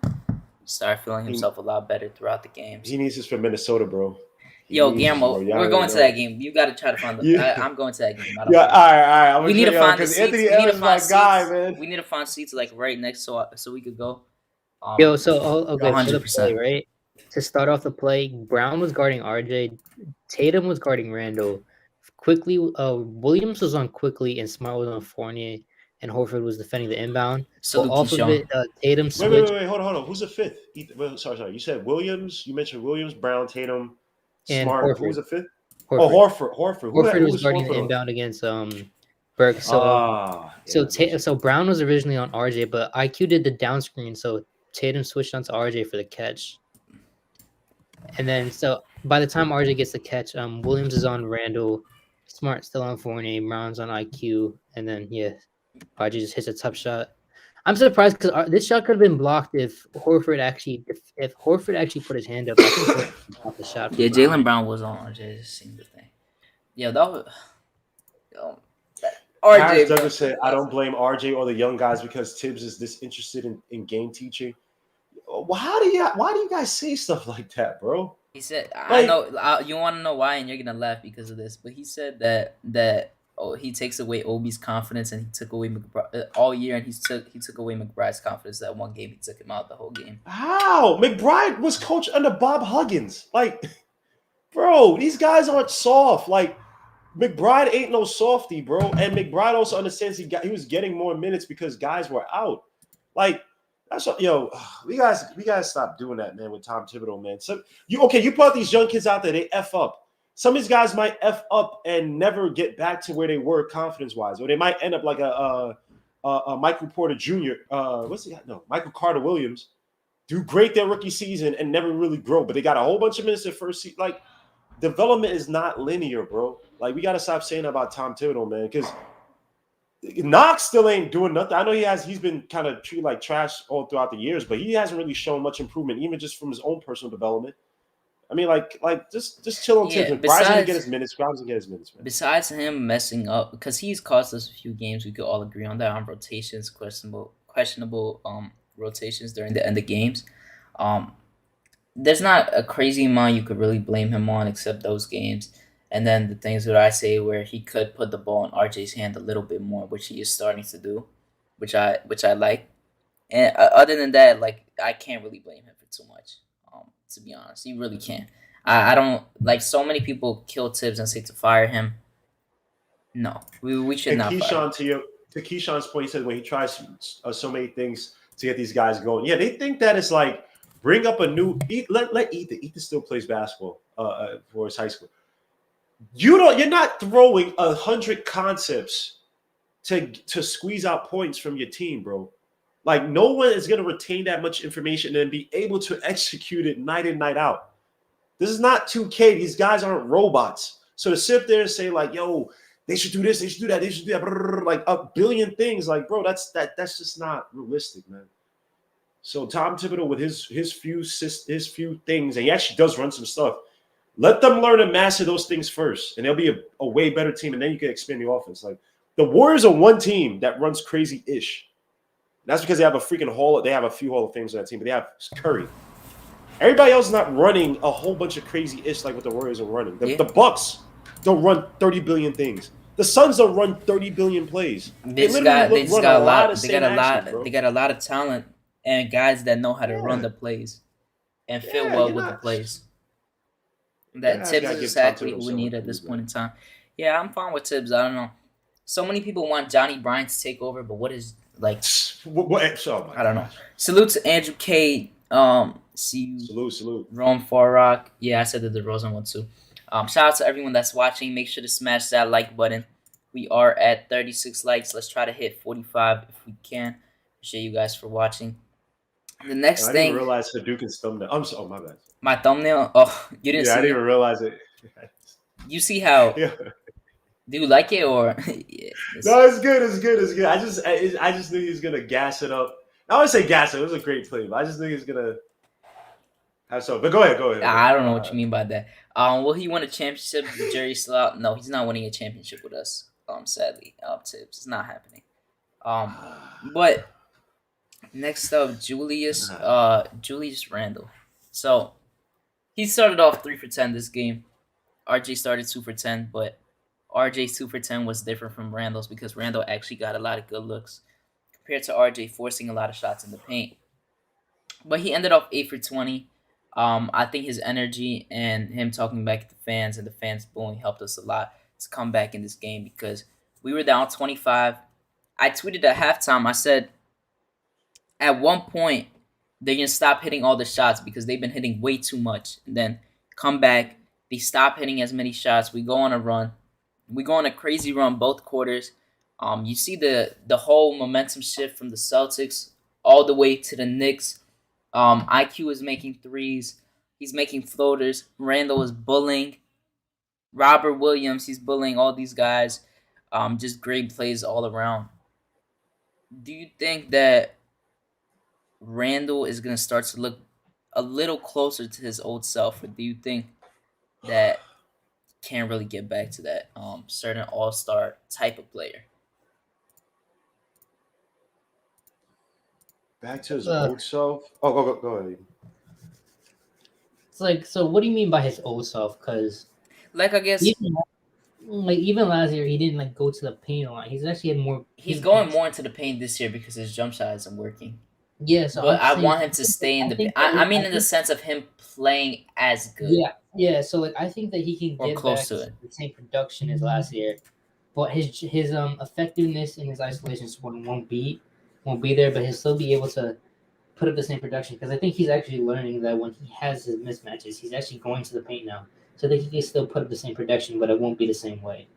start feeling himself a lot better throughout the games. He needs this for Minnesota, bro. He Yo, needs this, Guillermo, bro. Y'all we're going to know. that game. You got to try to find the. Yeah. I'm going to that game. I don't Yeah, know. all right. I'm We need to find the because seats. Anthony We need to Edwards is my find guy, seats. man. We need to find seats like right next, so we could go. Yo, so okay, for the 100%. play, right? To start off the play, Brown was guarding RJ, Tatum was guarding Randall. Quickly, Williams was on Quickly, and Smart was on Fournier, and Horford was defending the inbound. So But off of it, Tatum switched. Wait. Hold on. Who's the fifth? Sorry. You said Williams. You mentioned Williams, Brown, Tatum, And Smart. Horford. Who was the fifth? Horford, Oh, Horford. Who Horford who was guarding Horford the on? inbound against Burke. So Brown was originally on RJ, but IQ did the down screen, so Tatum switched onto RJ for the catch. And then so by the time RJ gets the catch, Williams is on Randle, Smart still on Fournier, Brown's on IQ, and then RJ just hits a tough shot. I'm surprised because this shot could have been blocked if Horford actually put his hand up. I think Horford blocked the shot. Yeah, Jaylen Brown was on RJ. Just seemed the thing. Yeah, that was. Harris Douglas said, "I don't blame RJ or the young guys because Tibbs is disinterested in game teaching." Well, why do you guys say stuff like that, bro? He said, "I know you want to know why, and you're gonna laugh because of this." But he said that he takes away Obi's confidence, and he took away McBride all year, and he took away McBride's confidence. That one game, he took him out the whole game. How? McBride was coached under Bob Huggins. Like, bro, these guys aren't soft. Like, McBride ain't no softy, bro. And McBride also understands he was getting more minutes because guys were out. Like, that's what, we guys stop doing that, man, with Tom Thibodeau, man. So you put out these young kids out there, they F up. Some of these guys might F up and never get back to where they were confidence-wise, or they might end up like a Michael Porter Jr. Michael Carter Williams, do great their rookie season and never really grow, but they got a whole bunch of minutes their first season. Like, development is not linear, bro. Like, we got to stop saying that about Tom Thibodeau, man, because Knox still ain't doing nothing. I know he's been kind of treated like trash all throughout the years, but he hasn't really shown much improvement, even just from his own personal development. I mean, just chill on Tibbs. Bryce gonna get his minutes. Grimes gonna get his minutes, man. Besides him messing up, because he's cost us a few games, we could all agree on that, on rotations, questionable rotations during the end of games. There's not a crazy amount you could really blame him on except those games. And then the things that I say where he could put the ball in RJ's hand a little bit more, which he is starting to do, which I like. And other than that, like, I can't really blame him for too much. To be honest, you really can't. I don't like, so many people kill Tibbs and say to fire him. No, we should not. Keyshawn, to Keyshawn's point, he said when he tries so many things to get these guys going. Yeah, they think that it's like bring up a new let Ethan. Ethan still plays basketball for his high school. You're not throwing 100 concepts to squeeze out points from your team, bro. Like, no one is going to retain that much information and be able to execute it night in, night out. This is not 2K. These guys aren't robots. So to sit there and say, like, yo, they should do this, they should do that, they should do that, like a billion things, like, bro, that's just not realistic, man. So Tom Thibodeau with his few things, and he actually does run some stuff. Let them learn and master those things first, and they'll be a way better team, and then you can expand the offense. Like, the Warriors are one team that runs crazy-ish. That's because they have a few Hall of Fames on that team, but they have Curry. Everybody else is not running a whole bunch of crazy-ish like what the Warriors are running. The Bucks don't run 30 billion things. The Suns don't run 30 billion plays. They got a lot of talent and guys that know how to run the plays and fit well with the plays. That Tibbs is exactly what we need at this point in time. Yeah, I'm fine with Tibbs. I don't know. So many people want Johnny Bryant to take over, but what is, like, I don't know. Salute to Andrew K. See you. Salute. Rome Farrock. Yeah, I said the DeRozan one too. Shout out to everyone that's watching. Make sure to smash that like button. We are at 36 likes. Let's try to hit 45 if we can. Appreciate you guys for watching. The next thing. I didn't realize Hadouken's thumbnail. I'm sorry, my bad. My thumbnail? Oh, you didn't see it? I didn't even realize it. You see how? Yeah. Do you like it or? Yeah, no, it's good. I just knew he was gonna gas it up. I would say gas it. It was a great play, but I just knew he was gonna have some. But go ahead. I don't know what you mean by that. Will he win a championship with Jerry Slout? No, he's not winning a championship with us. Sadly, Tibbs, it's not happening. But next up, Julius Randle. So he started off 3 for 10 this game. RJ started 2 for 10, but RJ's 2 for 10 was different from Randle's because Randle actually got a lot of good looks compared to RJ forcing a lot of shots in the paint. But he ended up 8 for 20. I think his energy and him talking back at the fans and the fans booing helped us a lot to come back in this game because we were down 25. I tweeted at halftime, I said, at one point, they're going to stop hitting all the shots because they've been hitting way too much. And then come back, they stop hitting as many shots. We go on a run. We go on a crazy run both quarters. You see the whole momentum shift from the Celtics all the way to the Knicks. IQ is making threes. He's making floaters. Randall is bullying. Robert Williams, he's bullying all these guys. Just great plays all around. Do you think that Randall is gonna start to look a little closer to his old self, or do you think that he can't really get back to that certain all-star type of player? Back to his Uh, old self. Oh, go ahead. It's like, so what do you mean by his old self? Because Like I guess even last year, he didn't like go to the paint a lot. He's actually had more. he's going more into the paint this year because his jump shot isn't working. Yeah, so But I'm I saying, want him to stay in I the. think I mean, that- in the sense of him playing as good. yeah. So like, I think that he can Or get close back to to it. the same production as last year, but his effectiveness in his isolation won't be there. But he'll still be able to put up the same production because I think he's actually learning that when he has his mismatches, he's actually going to the paint now, so that he can still put up the same production, but it won't be the same way.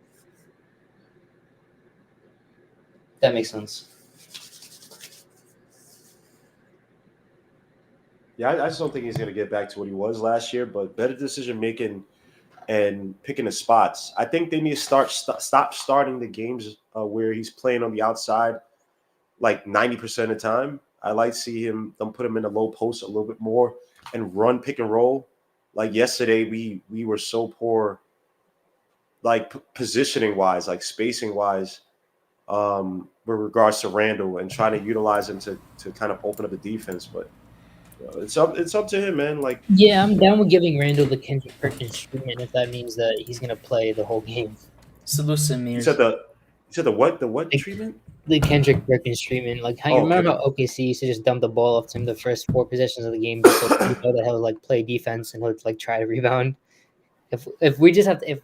That makes sense. Yeah, I just don't think he's going to get back to what he was last year, but better decision making and picking the spots. I think they need to stop starting the games where he's playing on the outside like 90% of the time. I like to see them put him in the low post a little bit more and run pick and roll. Like yesterday, we were so poor, like positioning wise, like spacing wise, with regards to Randall and trying to utilize him to kind of open up the defense. But it's up to him, man. Like, Yeah, I'm down with giving Randall the Kendrick Perkins treatment if that means that he's gonna play the whole game. Salute Samir. you said the what treatment? The Kendrick Perkins treatment, like how you remember how OKC used to just dump the ball off to him the first 4 possessions of the game, just so you know that he'll like play defense and he'll like try to rebound. If we just have to,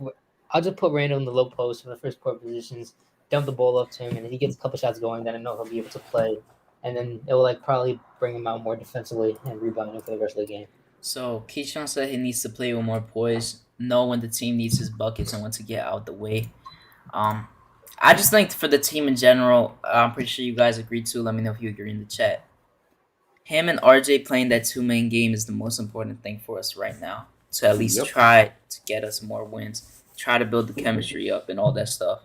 I'll just put Randall in the low post for the first 4 positions, dump the ball up to him, and if he gets a couple shots going, then I know he'll be able to play, and then it will like probably bring him out more defensively and rebounding for the rest of the game. So Keyshawn said he needs to play with more poise, know when the team needs his buckets and when to get out the way. I just think for the team in general, I'm pretty sure you guys agree too. Let me know if you agree in the chat. Him and RJ playing that 2-man game is the most important thing for us right now. To at least try to get us more wins, try to build the chemistry up and all that stuff.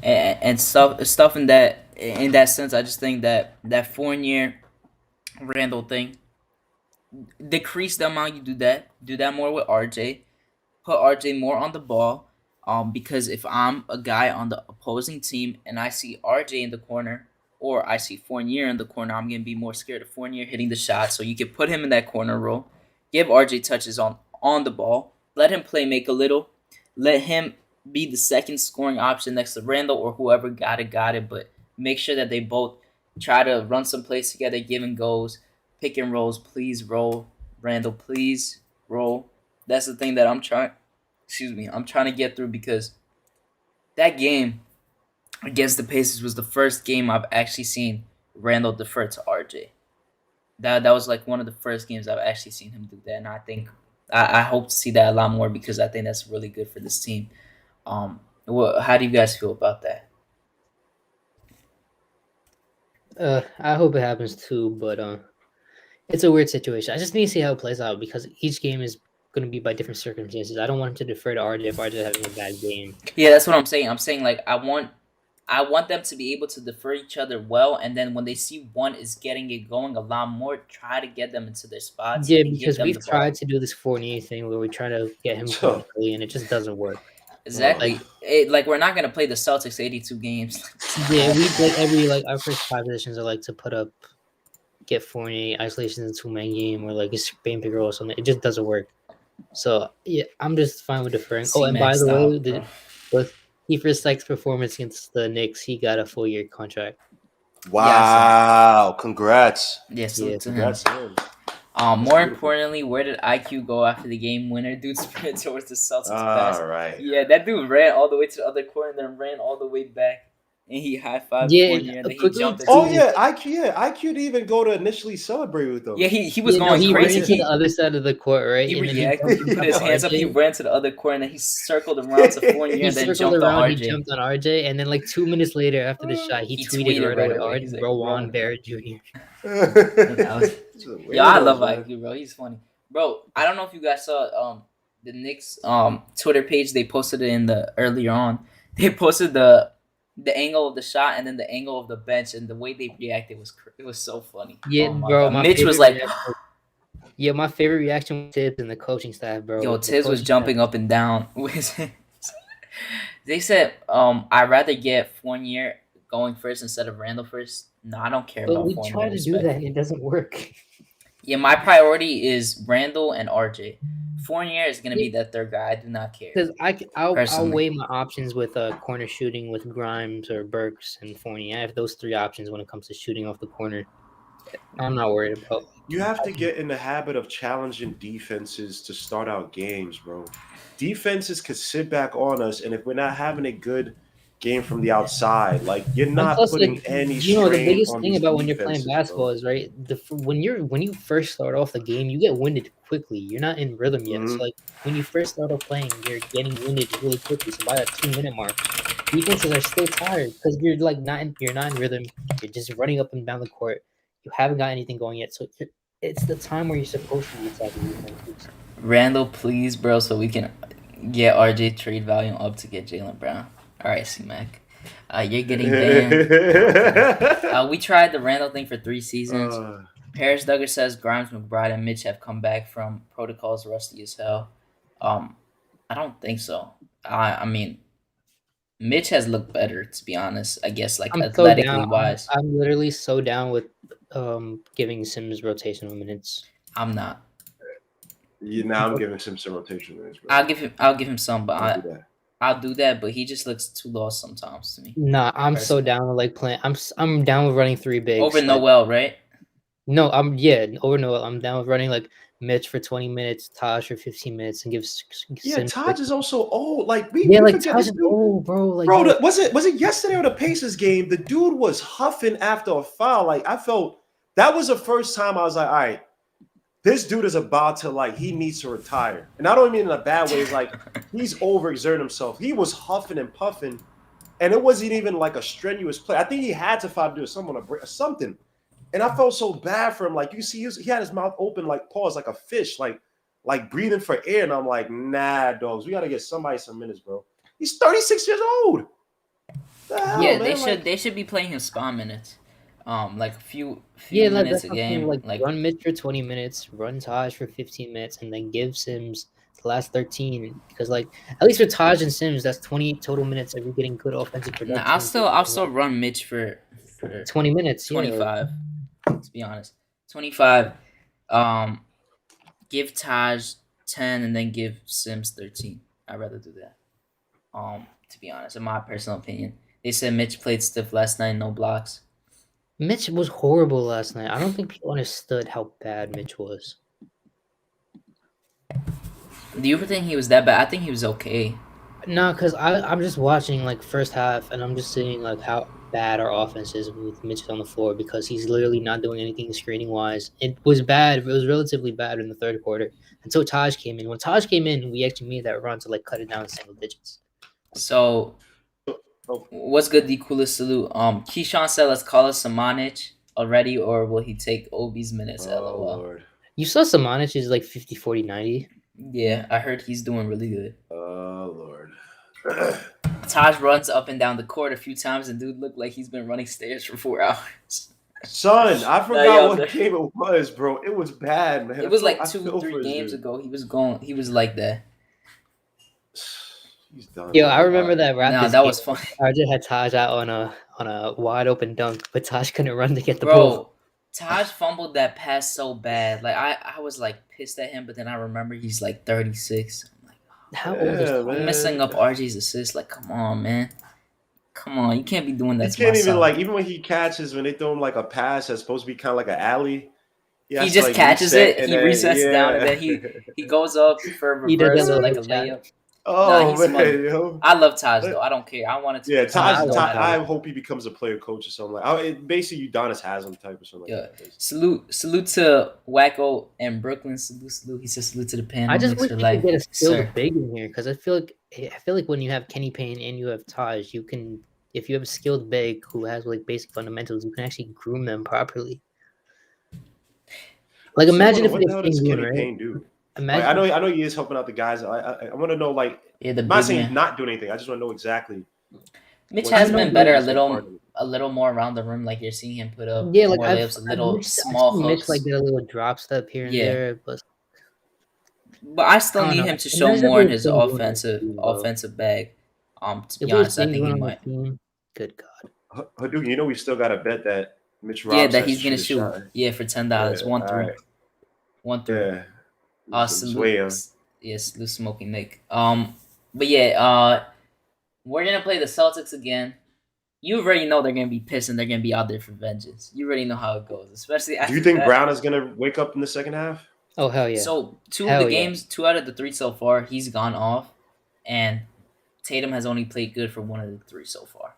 And stuff in that sense, I just think that Fournier Randall thing, decrease the amount you do that more with RJ, put RJ more on the ball. Because if I'm a guy on the opposing team and I see RJ in the corner or I see Fournier in the corner, I'm gonna be more scared of Fournier hitting the shot. So you can put him in that corner role, give RJ touches on the ball, let him play make a little, let him be the second scoring option next to Randall or whoever got it, but make sure that they both try to run some plays together, give and goes, pick and rolls, please roll. Randall, please roll. That's the thing that I'm trying to get through because that game against the Pacers was the first game I've actually seen Randall defer to RJ. That was like one of the first games I've actually seen him do that, and I think I hope to see that a lot more because I think that's really good for this team. How do you guys feel about that? I hope it happens too, but it's a weird situation. I just need to see how it plays out because each game is going to be by different circumstances. I don't want him to defer to RJ if RJ is having a bad game. Yeah, that's what I'm saying. I'm saying like I want them to be able to defer each other well, and then when they see one is getting it going a lot more, try to get them into their spots. Yeah, and give because them we've the ball. tried to do this Fournier thing where we try to get him quickly, and it just doesn't work. Exactly. We're not gonna play the Celtics 82 games. Yeah, we our first 5 positions are to get Fournier isolations in 2-man game or like a Spain pick or something. It just doesn't work. So yeah, I'm just fine with deferring. Oh, and by the way, with Kiefer Sykes' performance against the Knicks, he got a full year contract. Wow! Congrats. Yes, Congrats to him. More importantly, where did IQ go after the game winner? Dude sprint towards the Celtics pass. All right. Yeah, that dude ran all the way to the other corner and then ran all the way back. and he high fived Yeah, Fournier, and and then he quickly jumped. too- Oh Into yeah, IQ didn't even go to initially celebrate with them. yeah, he was Yeah, no, going he ran crazy. to the other side of the court, right? He and then reacted. He jumped put his on hands up. He RJ. ran to the other corner, and then he circled around to Fournier, He and then circled jumped on around. He RJ. jumped on RJ, and then like 2 minutes later, after the shot, he He tweeted tweeted right right away, away. He's like, Rowan "Bro." Barrett Jr. Yeah, I love IQ, bro. He's funny, bro. I don't know if you guys saw the Knicks Twitter page. They posted it in the earlier on. They posted the angle of the shot and then the angle of the bench, and the way they reacted it was so funny. Yeah, Oh my bro. God. My Mitch was favorite like, reaction- yeah, my favorite reaction was Tibbs and the coaching staff, bro. yo, The Tiz was coaching jumping staff- up and down. They said, I'd rather get Fournier going first instead of Randle first. No, I don't care But about we Fournier. try to do that, and it doesn't work. Yeah, my priority is Randle and RJ. Fournier is gonna be that third guy. I do not care. Because I'll Personally. weigh my options with corner shooting with Grimes or Burks and Fournier. I have those three options when it comes to shooting off the corner. I'm not worried about. You have to get in the habit of challenging defenses to start out games, bro. Defenses could sit back on us, and if we're not having a good game from the outside, like you're not Plus, putting like, any you know, the strain biggest on thing these about when you're playing defenses, basketball bro. is right. When you first start off the game, you get winded quickly. You're not in rhythm yet. Mhm. So like when you first start off playing, you're getting winded really quickly. So by that 2-minute mark, defenses are still tired because you're like you're not in rhythm. You're just running up and down the court. You haven't got anything going yet. So it's the time where you're supposed to be attacking defenses. Randall, please, bro, so we can get RJ trade value up to get Jaylen Brown. All right, C-Mac. You're getting banned. We tried the Randall thing for 3 seasons. Paris Duggar says Grimes, McBride, and Mitch have come back from protocols rusty as hell. I don't think so. I mean, Mitch has looked better, to be honest. I guess, like, I'm so athletically down. wise. I'm literally so down with giving Sims rotational minutes. I'm not. Now I'm giving some rotation minutes, bro. I'll give him some, but Don't do that. I'll do that. But he just looks too lost sometimes to me. Nah, I'm so Personally. down with like playing. I'm down with running 3 bigs Over like- Noel, right? No, over Noel. I'm down with running like Mitch for 20 minutes, Taj for 15 minutes, and give. Yeah, Sims Taj is also old. Like we yeah, like forget Taj this is dude. old, bro. Like Bro, yo, was it yesterday or the Pacers game? The dude was huffing after a foul. Like I felt that was the first time I was like, all right, this dude is about to he needs to retire. And I don't mean in a bad way. It's like he's overexerting himself. He was huffing and puffing, and it wasn't even like a strenuous play. I think he had to find to do something on a break or something. And I felt so bad for him. Like you see, he had his mouth open, like paws, like a fish, like breathing for air. And I'm like, nah, dogs, we gotta get somebody some minutes, bro. He's 36 years old. The hell, Yeah, man? they should be playing him spot minutes. Like a few yeah, like minutes that's a what I'm saying, game. like run Mitch for 20 minutes, run Taj for 15 minutes, and then give Sims the last 13 because like at least for Taj and Sims, that's 20 total minutes if you're getting good offensive production. I'll still run Mitch for 20 minutes. 25. To be honest, 25. Give Taj 10 and then give Sims 13. I'd rather do that. To be honest, in my personal opinion, they said Mitch played stiff last night, no blocks. Mitch was horrible last night. I don't think people understood how bad Mitch was. Do you think he was that bad? I think he was okay. No, because I'm just watching like first half and I'm just seeing like how bad our offense is with Mitch on the floor because he's literally not doing anything screening wise. It was bad. It was relatively bad in the third quarter until Taj came in. When Taj came in, we actually made that run to like cut it down to single digits. So, what's good? The coolest salute. Keyshawn said, "Let's call us Samanich already, or will he take Obi's minutes?" Oh, LOL. Lord. You saw Samanich is like 50, 40, 90. Yeah, I heard he's doing really good. Oh, Lord. Taj runs up and down the court a few times, and dude looked like he's been running stairs for 4 hours. Son, I forgot yo, what game it was, bro. It was bad, man. It was like I 2, feel 3 for this games dude. ago. He was like that. He's done. Yo, I remember that Raptors. Nah, that game. was fun. RJ had Taj out on a wide open dunk, but Taj couldn't run to get the Bro, ball. Taj fumbled that pass so bad. Like I was like pissed at him, but then I remember he's like 36. I'm like, How old is Yeah, Taj? man. messing up RJ's assist. Like, come on, man. Come on, you can't be doing that. He to can't my even son. even when he catches, when they throw him like a pass that's supposed to be kind of like an alley. He has to, just catches reset it. and He then- resets yeah. down, and then he goes up for a He does reverse that or like a little chat. layup. Oh he's man, money. yo. I love Taj though. I don't care. I wanted to. Yeah, be Taj. I no love matter I what. hope he becomes a player coach or something like. Basically, Udonis Haslam type or something Yeah. like that. Salute to Wacko and Brooklyn. Salute. He said salute to the panel. I just Knicks wish for you life, could get a skilled sir. big in here because I feel like when you have Kenny Payne and you have Taj, you can if you have a skilled big who has like basic fundamentals, you can actually groom them properly. Like imagine if What they the hell have does King Boone, Kenny right? Payne do? Like, Imagine I know he is helping out the guys. I want to know like. Yeah, the I'm not big saying man. he's not doing anything. I just want to know exactly. Mitch what has he's been doing better that's part of it. a little more around the rim. Like you're seeing him put up yeah, like more layups, a little I've small seen Mitch hooks. like get a little drop step here and Yeah. there, but But I still I don't need know. him to show Imagine if more it in was his King Boone on the team, bro. offensive bag. To If be it was honest, I King think Boone he on the might. team, good God. Hadouken, you know we still got to bet that Mitch Yeah, Robinson that has he's to gonna shoot a shoot. shot. Yeah, for $10. Yeah, 1-3. all right. 1-3. Yeah. It's way on. Yes, salute Smoking Nick. But yeah, we're gonna play the Celtics again. You already know they're gonna be pissed and they're gonna be out there for vengeance. You already know how it goes, especially after Do you think that. Brown is gonna wake up in the second half? Oh hell yeah! So two Hell of the yeah. games, 2 out of the 3 so far, he's gone off, and Tatum has only played good for 1 of the 3 so far.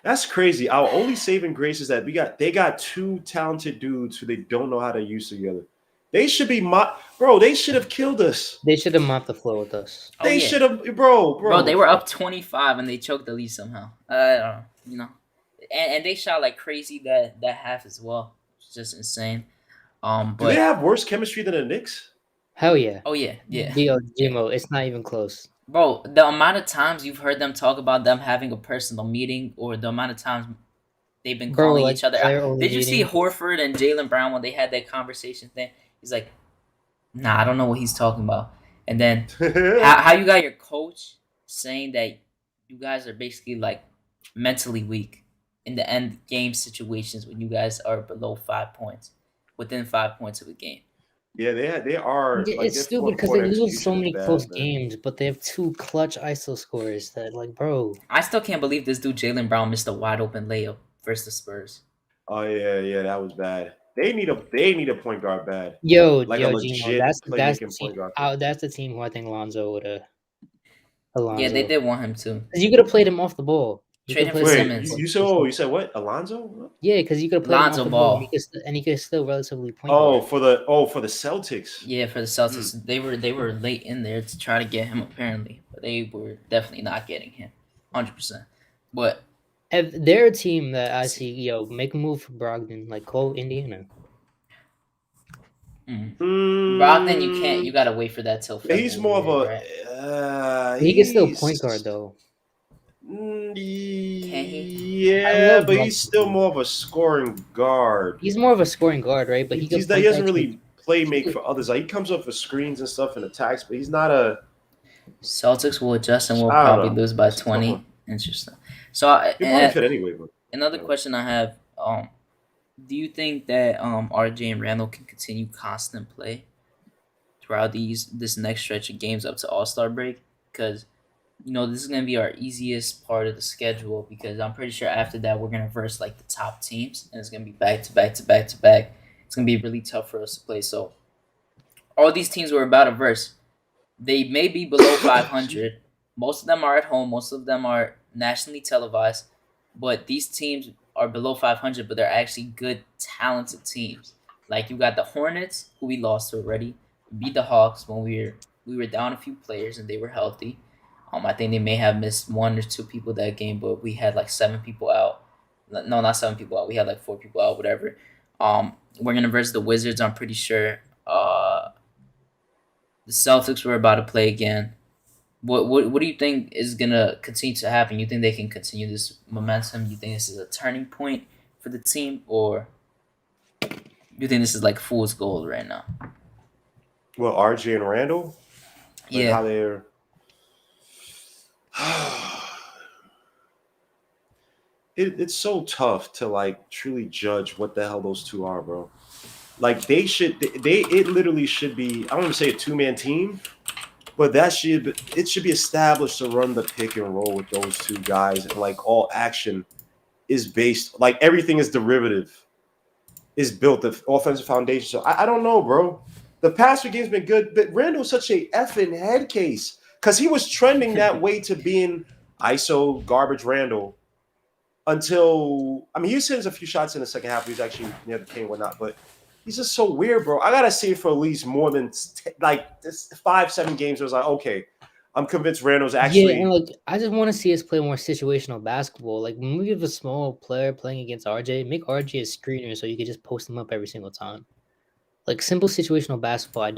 That's crazy. Our only saving grace is that they got 2 talented dudes who they don't know how to use together. They should be bro. They should have killed us. They should have mopped the floor with us. Oh, They yeah. should have, bro. They were up 25 and they choked the lead somehow. I don't know, you know, and they shot like crazy that half as well. It's just insane. Do But they have worse chemistry than the Knicks? Hell yeah. oh yeah. Gmo, it's not even close. Bro, the amount of times you've heard them talk about them having a personal meeting, or the amount of times they've been calling each other out. Did you see Horford and Jaylen Brown when they had that conversation thing? He's like, nah, I don't know what he's talking about. And then how you got your coach saying that you guys are basically like mentally weak in the end game situations when you guys are below 5 points, within 5 points of a game. Yeah, they are. Like, It's stupid because they lose so many close games, but they have 2 clutch ISO scores that, like, bro. I still can't believe this dude Jaylen Brown missed a wide open layup versus the Spurs. Oh yeah, that was bad. They need a point guard bad. Yo, like yo, a legit Gino, that's playmaking point guard. that's the team who I think Lonzo would have. Yeah, they did want him to. Because you could have played him off the ball. Trade him for Simmons. You said what? Alonzo? Yeah, because you could have played Lonzo him off the Ball. ball. He could still relatively point guard. For the Celtics. Yeah, for the Celtics, they were late in there to try to get him apparently, but they were definitely not getting him, 100%. But if they're a team that I see, make a move for Brogdon, like call Indiana. Brogdon, you can't. You gotta wait for that till February. He's more of a. Right? He can still point guard though. Can he? Yeah, but he's still more of a scoring guard. He's more of a scoring guard, right? But he doesn't really play make for others. Like he comes up for screens and stuff and attacks, but he's not a. Celtics will adjust and will probably lose by 20. Interesting. So fit anyway. But another question I have: do you think that RJ and Randle can continue constant play throughout this next stretch of games up to All-Star break? Because this is going to be our easiest part of the schedule, because I'm pretty sure after that we're going to verse like the top teams, and it's going to be back to back to back to back. It's going to be really tough for us to play. So all these teams we're about to verse, they may be below 500. Most of them are at home. Most of them are nationally televised. But these teams are below 500, but they're actually good, talented teams. Like you got the Hornets, who we lost to already. We beat the Hawks when we were down a few players and they were healthy. I think they may have missed 1 or 2 people that game, but we had like 7 people out. No, not 7 people out. We had like 4 people out, whatever. We're gonna versus the Wizards, I'm pretty sure. The Celtics we're about to play again. What do you think is gonna continue to happen? You think they can continue this momentum? You think this is a turning point for the team, or you think this is like fool's gold right now? Well, RJ and Randle. Yeah. How they're. It's so tough to like truly judge what the hell those two are, bro. Like it literally should be. I don't want to say a 2-man team, but it should be established to run the pick and roll with those 2 guys, and like all action is based, like everything is derivative, is built the offensive foundation. So I don't know, bro. The past 3 games been good, but Randle's such a effing head case. because he was trending that way to being ISO garbage Randle until he was hitting a few shots in the second half. He was actually near the paint and whatnot, but he's just so weird, bro. I gotta see it for at least more than this 5-7 games. It was like, okay, I'm convinced Randall's actually. Yeah, and like I just want to see us play more situational basketball. Like when we have a small player playing against RJ, make RJ a screener so you can just post him up every single time. Like simple situational basketball. I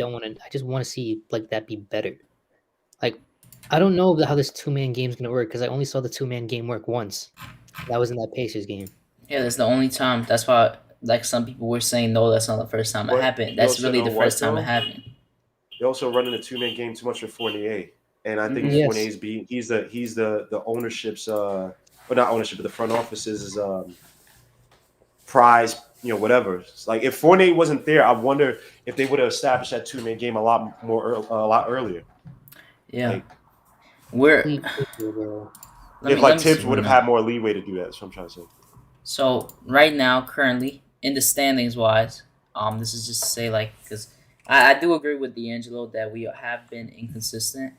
just want to see like that be better. Like I don't know how this 2-man game is gonna work because I only saw the 2-man game work once. That was in that Pacers game. Yeah, that's the only time. That's why, like some people were saying, no, that's not the first time it happened. That's really the first time it happened. You're also running a 2-man game too much for Fournier, and I think Yes. Fournier's he's the ownership's or not ownership, but the front office's prize, whatever. It's like if Fournier wasn't there, I wonder if they would have established that 2-man game a lot earlier. Yeah, like, if Tibbs would have had more leeway to do that. That's what I'm trying to say. So right now, currently in the standings wise, this is just to say because I do agree with D'Angelo that we have been inconsistent,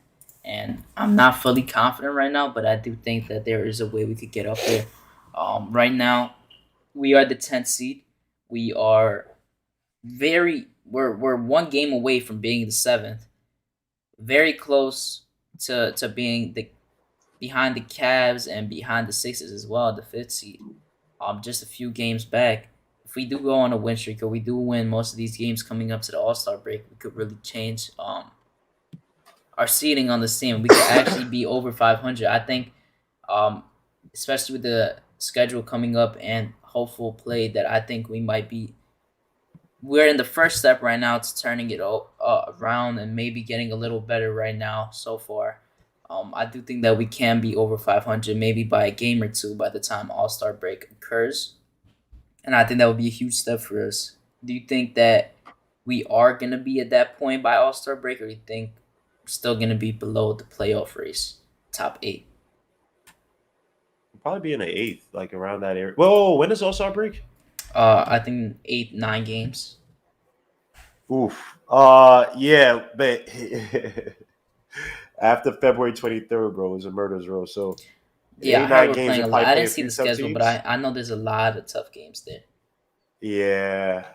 and I'm not fully confident right now, but I do think that there is a way we could get up there. Right now, we are the 10th seed. We are we're 1 game away from being the 7th. Very close to being behind the Cavs and behind the Sixers as well, the 5th seed. Just a few games back. If we do go on a win streak or we do win most of these games coming up to the All-Star break, we could really change our seeding on this team. We could actually be over 500. I think, especially with the schedule coming up and hopeful play, that I think we might be. We're in the first step right now to turning it around and maybe getting a little better right now so far. I do think that we can be over 500 maybe by a game or two by the time All-Star break occurs. And I think that would be a huge step for us. Do you think that we are going to be at that point by All-Star break, or do you think we're still going to be below the playoff race, top 8? We'll probably be in the 8th, like around that area. Whoa, when does All-Star break? I think 8-9 games. Oof. Yeah, but after February 23rd, bro, is a murder's row. So yeah, I heard we're playing a lot. I didn't see the schedule, schedule, but I know there's a lot of tough games there. Yeah.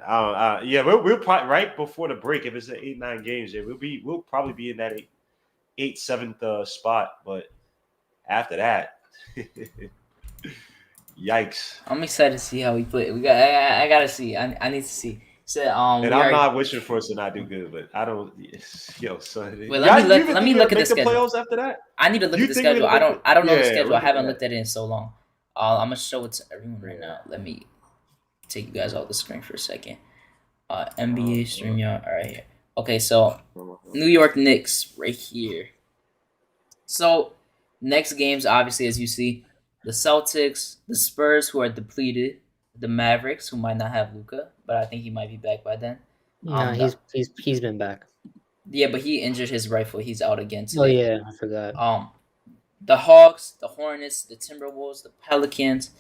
We'll probably right before the break. If it's the 8-9 games, we'll probably be in that 7th spot. But after that, yikes! I'm excited to see how we play. I gotta see. I need to see. So, and I'm not wishing for us to not do good, but I don't. Yo, son. Wait, let me look at the schedule. Playoffs after that? I need to look at the schedule. I don't know the schedule. I haven't looked at it in so long. I'm gonna show it to everyone right now. Let me take you guys off the screen for a second. NBA StreamYard. All right here. Okay, so New York Knicks right here. So next games, obviously, as you see, the Celtics, the Spurs, who are depleted, the Mavericks, who might not have Luka, but I think he might be back by then. No, he's been back. Yeah, but he injured his right foot. He's out again today. Oh yeah, I forgot. The Hawks, the Hornets, the Timberwolves, the Pelicans,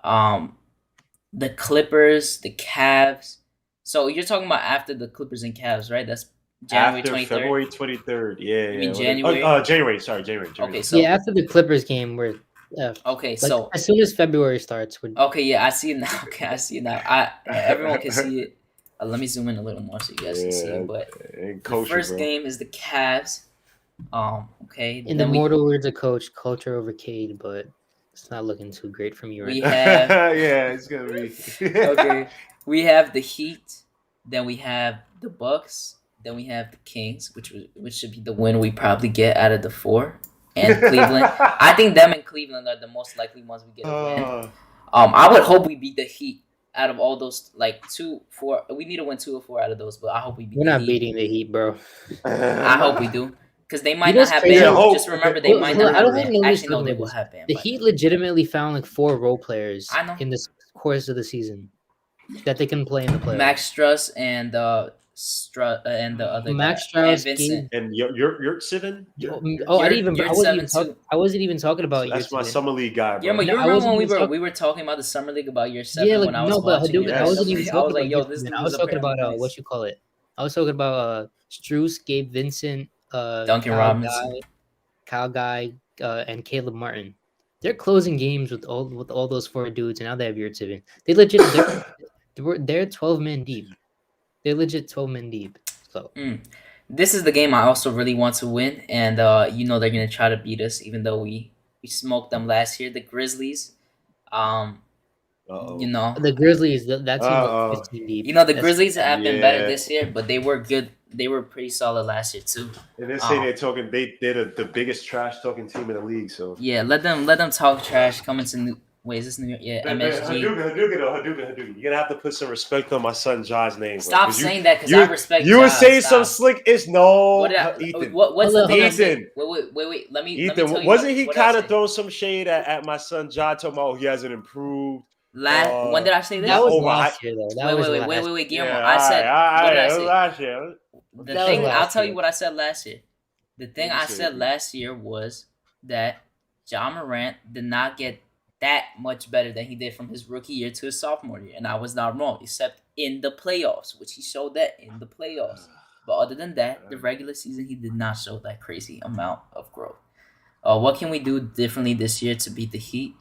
the Clippers, the Cavs. So you're talking about after the Clippers and Cavs, right? That's January 23rd. February 23rd. Yeah. You mean January? January. Sorry, January. Okay, so yeah, after the Clippers game, we're okay. like, So as soon as February starts, we're okay, yeah, I see it now. Okay, I see it now. Everyone can see it. Let me zoom in a little more so you guys can see it. But the first game is the Cavs. Okay. In the mortal words of Coach, culture over Cade, but it's not looking too great for me right We now. have yeah, it's gonna be okay. We have the Heat, then we have the Bucks, then we have the Kings, which should be the win we probably get out of the 4, and Cleveland. I think them and Cleveland are the most likely ones we get a win. I would hope we beat the Heat out of all those, like 2, 4. We need to win 2 or 4 out of those, but I hope we beat. We're the not Heat. beating the Heat, bro. I hope we do. Because they might You not know have what's Bam. crazy? Just remember, they might not I have don't Bam. think nobody's Actually, no, they talking will about have Bam. The by Heat then. legitimately found like 4 role players I know. in this course of the season that they can play in the playoffs. Max Struss and the other Max guy. And Strauss, Vincent. and you're Sivan? I wasn't even talking about That's my Yurtseven. summer league guy, bro. Yeah, but No, you I remember wasn't when even we were talking about the summer league about year 7 Yeah, like when I was no, but watching Hadouken, it? I wasn't even I talking was like, about yo, Yurtseven. this dude I was talking about apparently what you call it. I was talking about Strus, Gabe Vincent, Duncan Robinson. Kyle Guy, and Caleb Martin. They're closing games with all those 4 dudes, and now they have Yurtseven. They legit they're 12 men deep. They're legit 12 men deep. So This is the game I also really want to win, and they're gonna try to beat us, even though we smoked them last year. The Grizzlies, the Grizzlies, that team is 15 deep. the Grizzlies have been better this year, but they were good. They were pretty solid last year too. And they're saying they're the biggest trash talking team in the league. So yeah, let them talk trash. Coming to is this New York? Yeah, MSG. Hadouken. You're gonna have to put some respect on my son John's name. Stop saying that because I respect. You were saying some slick. It's no. Ethan. What's the thing? Ethan. Wait. Let me. Ethan, tell you wasn't he what kind of throwing some shade at my son John? Talking about he hasn't improved. When did I say this? That was last year, though. Wait, Guillermo. Yeah, I said. What did I say? Last year. The thing I'll tell you what I said last year. The thing I said last year was that John Morant did not get that much better than he did from his rookie year to his sophomore year, and I was not wrong, except in the playoffs, which he showed that in the playoffs. But other than that, the regular season he did not show that crazy amount of growth. What can we do differently this year to beat the Heat?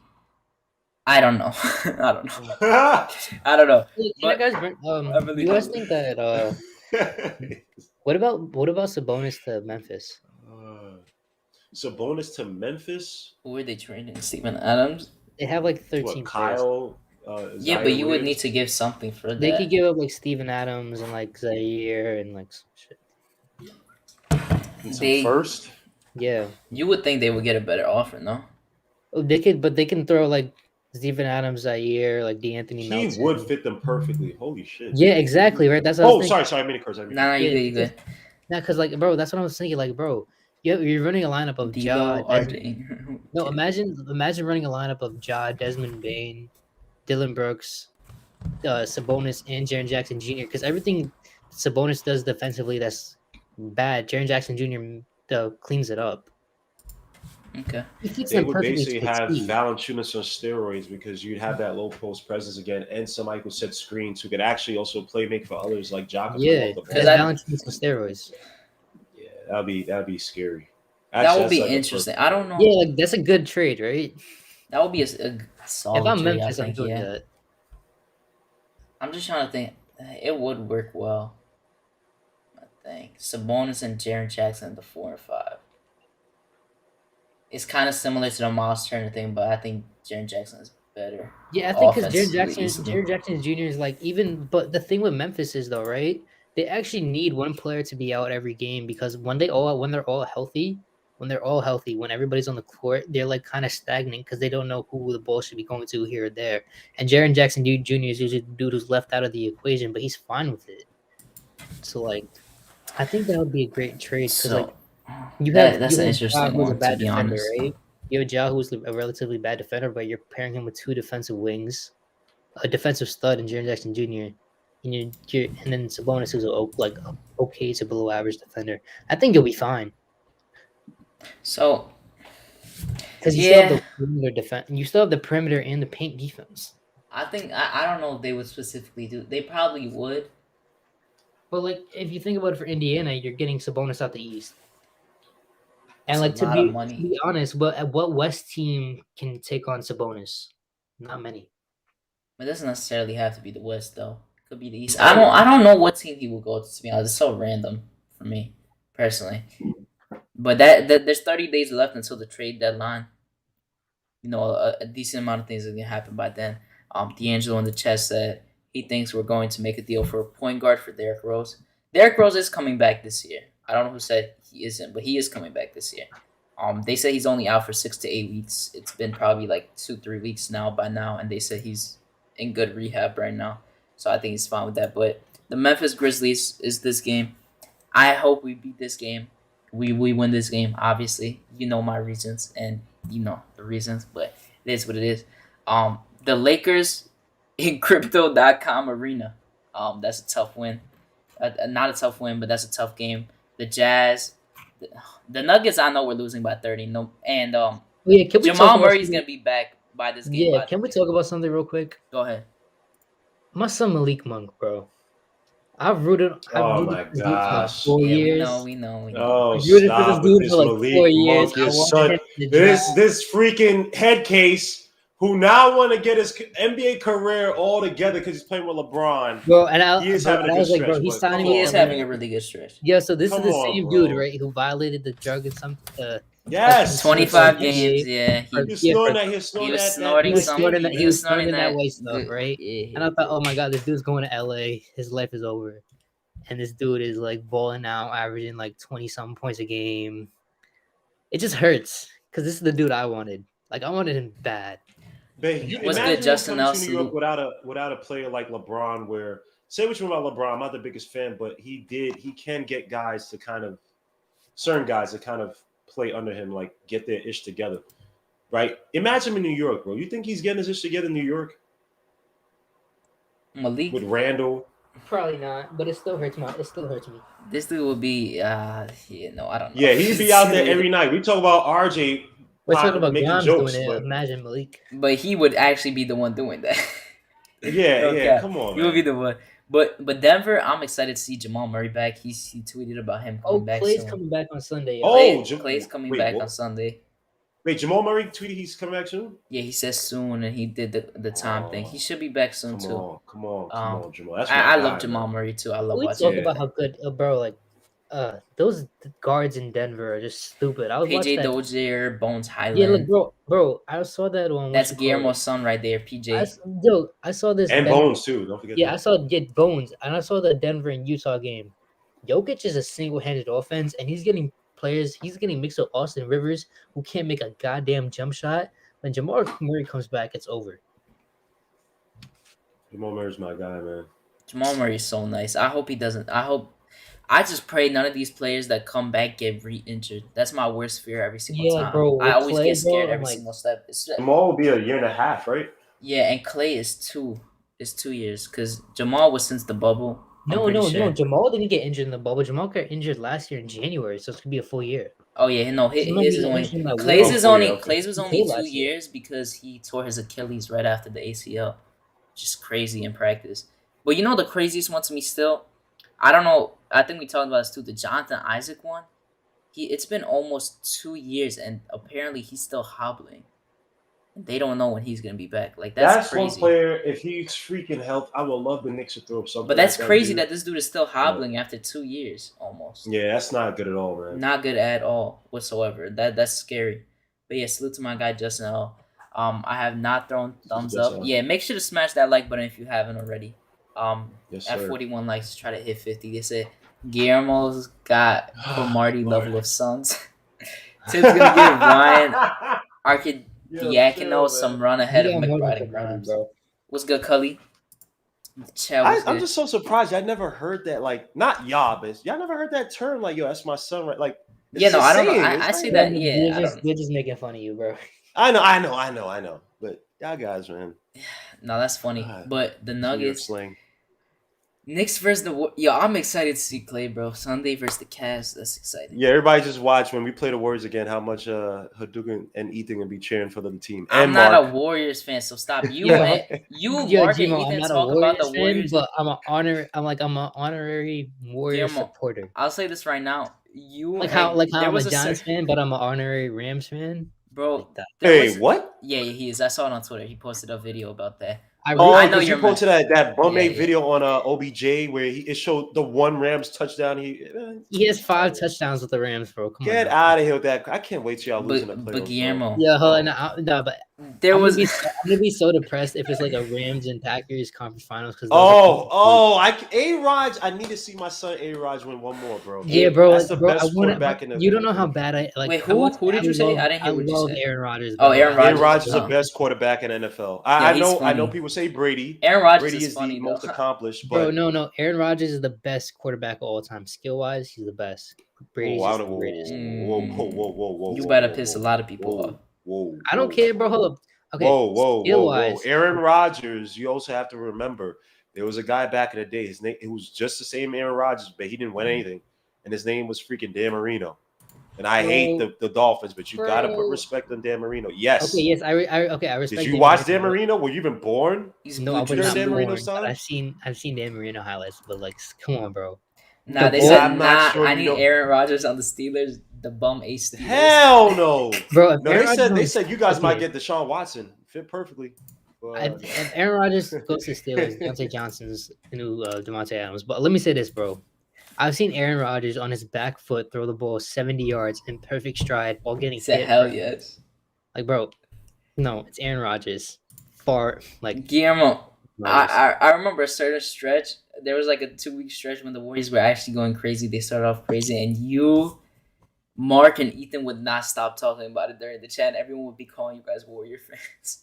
I don't know. I don't know. You guys, you guys think that? What about Sabonis to Memphis? Sabonis to Memphis? Who are they trading? Steven Adams? They have like 13 Kyle? Yeah, but you would need to give something for that. They could give up like Steven Adams and like Zaire and like some shit. First? Yeah. You would think they would get a better offer, no? They could, but they can throw like Steven Adams, Zaire, like DeAnthony Melton. He would fit them perfectly. Holy shit. Yeah, exactly, right? That's what sorry, mini cards. No, you good. Nah, because like, bro, that's what I was thinking. Like, bro, you're running a lineup of Ja. No, imagine running a lineup of Ja, Desmond Bane, Dylan Brooks, Sabonis, and Jaren Jackson Jr. Because everything Sabonis does defensively that's bad, Jaren Jackson Jr. Cleans it up. Okay. They would basically have Valanciunas on steroids because you'd have that low post presence again, and somebody who set screens who could actually also play make for others like Jock. Yeah, because Valanciunas on steroids. Yeah, that'd be scary. That would be interesting. I don't know. Yeah, like that's a good trade, right? That would be a solid if I'm trade. Memphis, I'm doing that. I'm just trying to think. It would work well. I think Sabonis and Jaren Jackson at the 4 and 5. It's kind of similar to the Miles Turner thing, but I think Jaren Jackson is better. Yeah, I think because Jaren Jackson Jr. is like but the thing with Memphis is though, right? They actually need one player to be out every game because when they're all healthy, when everybody's on the court, they're like kind of stagnant because they don't know who the ball should be going to here or there. And Jaren Jackson Jr. is usually the dude who's left out of the equation, but he's fine with it. So like, I think that would be a great trade because that's an interesting one, to be honest. Right? You have Ja who's a relatively bad defender, but you're pairing him with 2 defensive wings, a defensive stud in Jaren Jackson Jr. And then Sabonis who's okay to below average defender. I think you'll be fine. So, because you still have the perimeter defense, you still have the perimeter and the paint defense. I think I don't know if they would specifically do. They probably would. But like, if you think about it for Indiana, you're getting Sabonis out the East. And like to be honest, what West team can take on Sabonis? Not many. It doesn't necessarily have to be the West though. It could be the East. I don't know what team he will go to be honest. It's so random for me personally. But there's 30 days left until the trade deadline. A decent amount of things are gonna happen by then. D'Angelo in the chat said he thinks we're going to make a deal for a point guard for Derrick Rose. Derrick Rose is coming back this year. I don't know who said he isn't, but he is coming back this year. They said he's only out for 6 to 8 weeks. It's been probably like 2-3 weeks by now, and they said he's in good rehab right now. So I think he's fine with that. But the Memphis Grizzlies is this game. I hope we beat this game. We win this game, obviously. You know my reasons, and you know the reasons, but it is what it is. The Lakers in Crypto.com Arena. That's a tough win. Not a tough win, but that's a tough game. The Jazz, the Nuggets, I know we're losing by 30. No, and Jamal Murray's gonna be back by this game. Yeah, can we talk about something real quick? Go ahead. My son Malik Monk, bro. I've rooted Oh for my this dude for like gosh. 4 years. we know. Oh, I've rooted for this stop with dude this for like Malik 4 years. Monk, I your wanted son. him in the draft. This freaking head case who now want to get his NBA career all together because he's playing with LeBron. Bro, and I, He is bro, having and a I good was like, bro, stretch, he's but signing come me He on, is to having a LA. really good stretch. Yeah, so this Come is the on, same bro. dude, right, who violated the drug and some Yes, 25 he's- games, yeah. He's snorting that. He's snorting was that. snorting he was some- snorting that. he He was was snorting snorting that that white stuff, good- right? yeah. And I thought, oh my god, this dude's going to LA. His life is over. And this dude is like balling out, averaging like 20-something points a game. It just hurts because this is the dude I wanted. Like I wanted him bad. But you What's imagine good, Justin him coming to New York Nelson? without a player like LeBron. Where say what you want about LeBron, I'm not the biggest fan, but he can get guys to kind of certain guys to kind of play under him, like get their ish together, right? Imagine him in New York, bro. You think he's getting his ish together in New York Malik, with Randall? Probably not, but it still hurts me. this dude will be, I don't know. Yeah, he'd be out there every night. We talk about RJ We're talking about making Grimes jokes, doing it. but Imagine Malik. But he would actually be the one doing that. yeah, come on, He would be man. the one. But Denver, I'm excited to see Jamal Murray back. He tweeted about him coming back Clay's soon. coming back on Sunday. Oh, Clay's coming wait, back what? on Sunday. Wait, Jamal Murray tweeted he's coming back soon. Yeah, he says soon, and he did the time thing. He should be back soon too. Come on, Jamal. That's I my love guy, Jamal man. Murray too. I love we watching talk him. about how good, bro. Like, those guards in Denver are just stupid. I was PJ watching that. Dozier, Bones Highland. Yeah, like, bro. I saw that one. That's Guillermo's son right there, PJ. I saw this. And Denver, Bones too. Don't forget. Yeah, I that. saw Bones, and I saw the Denver and Utah game. Jokic is a single-handed offense, and he's getting players. He's getting mixed with Austin Rivers, who can't make a goddamn jump shot. When Jamal Murray comes back, it's over. Jamal Murray's my guy, man. Jamal Murray is so nice. I hope he doesn't. I just pray none of these players that come back get re-injured. That's my worst fear every single time. Bro. I always Clay, get scared bro, every single step. Jamal will be a year and a half, right? Yeah, and Clay is 2 years because Jamal was since the bubble. No. Jamal didn't get injured in the bubble. Jamal got injured last year in January, so it's gonna be a full year. Oh yeah, no, his is only Clay's Clay's was only 2 last year. years because he tore his Achilles right after the ACL. Just crazy in practice. But you know the craziest one to me still? I don't know. I think we talked about this too. The Jonathan Isaac one. It's been almost 2 years and apparently he's still hobbling. And they don't know when he's gonna be back. Like that's crazy. One player. If he's freaking health, I would love the Knicks to throw something. But that's like crazy dude. that this dude is still hobbling after 2 years almost. Yeah, that's not good at all, man. Not good at all whatsoever. That's scary. But yeah, salute to my guy Justin L. I have not thrown thumbs up. Yeah, make sure to smash that like button if you haven't already. Yes, at sir. 41 likes, try to hit 50. They said Guillermo's got Cromartie level of sons. Tim's gonna give Ryan Arcidiacono some run ahead of McBride and Grimes. What's good, Cully? I'm just so surprised. I never heard that. Like, not y'all, but y'all never heard that term. Like, yo, that's my son, right? Like, yeah, no, I don't know. I say that. Yeah, they're just making fun of you, bro. I know. But y'all guys, man. No, that's funny. But the Nuggets, sling. Knicks versus the I'm excited to see Clay, bro. Sunday versus the Cavs. That's exciting. Yeah, everybody just watch when we play the Warriors again. How much Hadouken and Ethan will be cheering for the team. I'm and not Mark. a Warriors fan, so stop. You, Yeah. Mark, and Gmo, Ethan I'm talk about the Warriors, fan, but I'm an honorary Warriors supporter. I'll say this right now. I'm a Giants fan, but I'm an honorary Rams fan. Bro, what? Yeah, he is. I saw it on Twitter. He posted a video about that. I know you posted that bum-made video on OBJ where it showed the one Rams touchdown. He has 5 touchdowns with the Rams, bro. Come Get out of here with that. I can't wait till y'all losing the playoffs. But Guillermo. Yeah, but I'm gonna be so depressed if it's like a Rams and Packers conference finals. A-Rod, I need to see my son A-Rod win one more, bro. Yeah, bro. That's the best quarterback in the You don't know how bad I like. Wait, who did you say? I didn't hear what you said. Aaron Rodgers. Oh, Aaron Rodgers. Aaron Rodgers is the best quarterback in the NFL. I know people say Brady. Aaron Rodgers Brady is funny, the most accomplished. But no. Aaron Rodgers is the best quarterback of all time. Skill wise, he's the best. Brady's the greatest. Whoa. You better piss a lot of people off. Whoa. I don't care, bro. Hold up. Okay. Whoa. Aaron Rodgers, you also have to remember there was a guy back in the day. His name, it was just the same Aaron Rodgers, but he didn't win anything. And his name was freaking Dan Marino. And I hate the Dolphins, but you got to put Bro. respect on Dan Marino. Yes. Okay, yes, I respect. Did you Dan watch Dan Marino. Marino? Were you even born? He's No, I blue was During not Dan jersey. Marino's born, but time? I've seen Dan Marino highlights, but like, come on, bro. Nah, they ball- said I'm not sure I you need know. Aaron Rodgers on the Steelers. The bum ace Steelers. Hell no. Bro, if No, Aaron they said Rodgers you guys might okay. get Deshaun Watson. Fit perfectly. But If Aaron Rodgers goes to Steelers, Deontay Johnson's the new Devontae Adams. But let me say this, bro. I've seen Aaron Rodgers on his back foot throw the ball 70 yards in perfect stride while getting He said, hit. "Hell yes." Like, bro, no, it's Aaron Rodgers. Far like Guillermo, Rodgers. I remember a certain stretch. There was like a 2-week stretch when the Warriors were actually going crazy. They started off crazy, and you, Mark, and Ethan would not stop talking about it during the chat. Everyone would be calling you guys Warrior fans.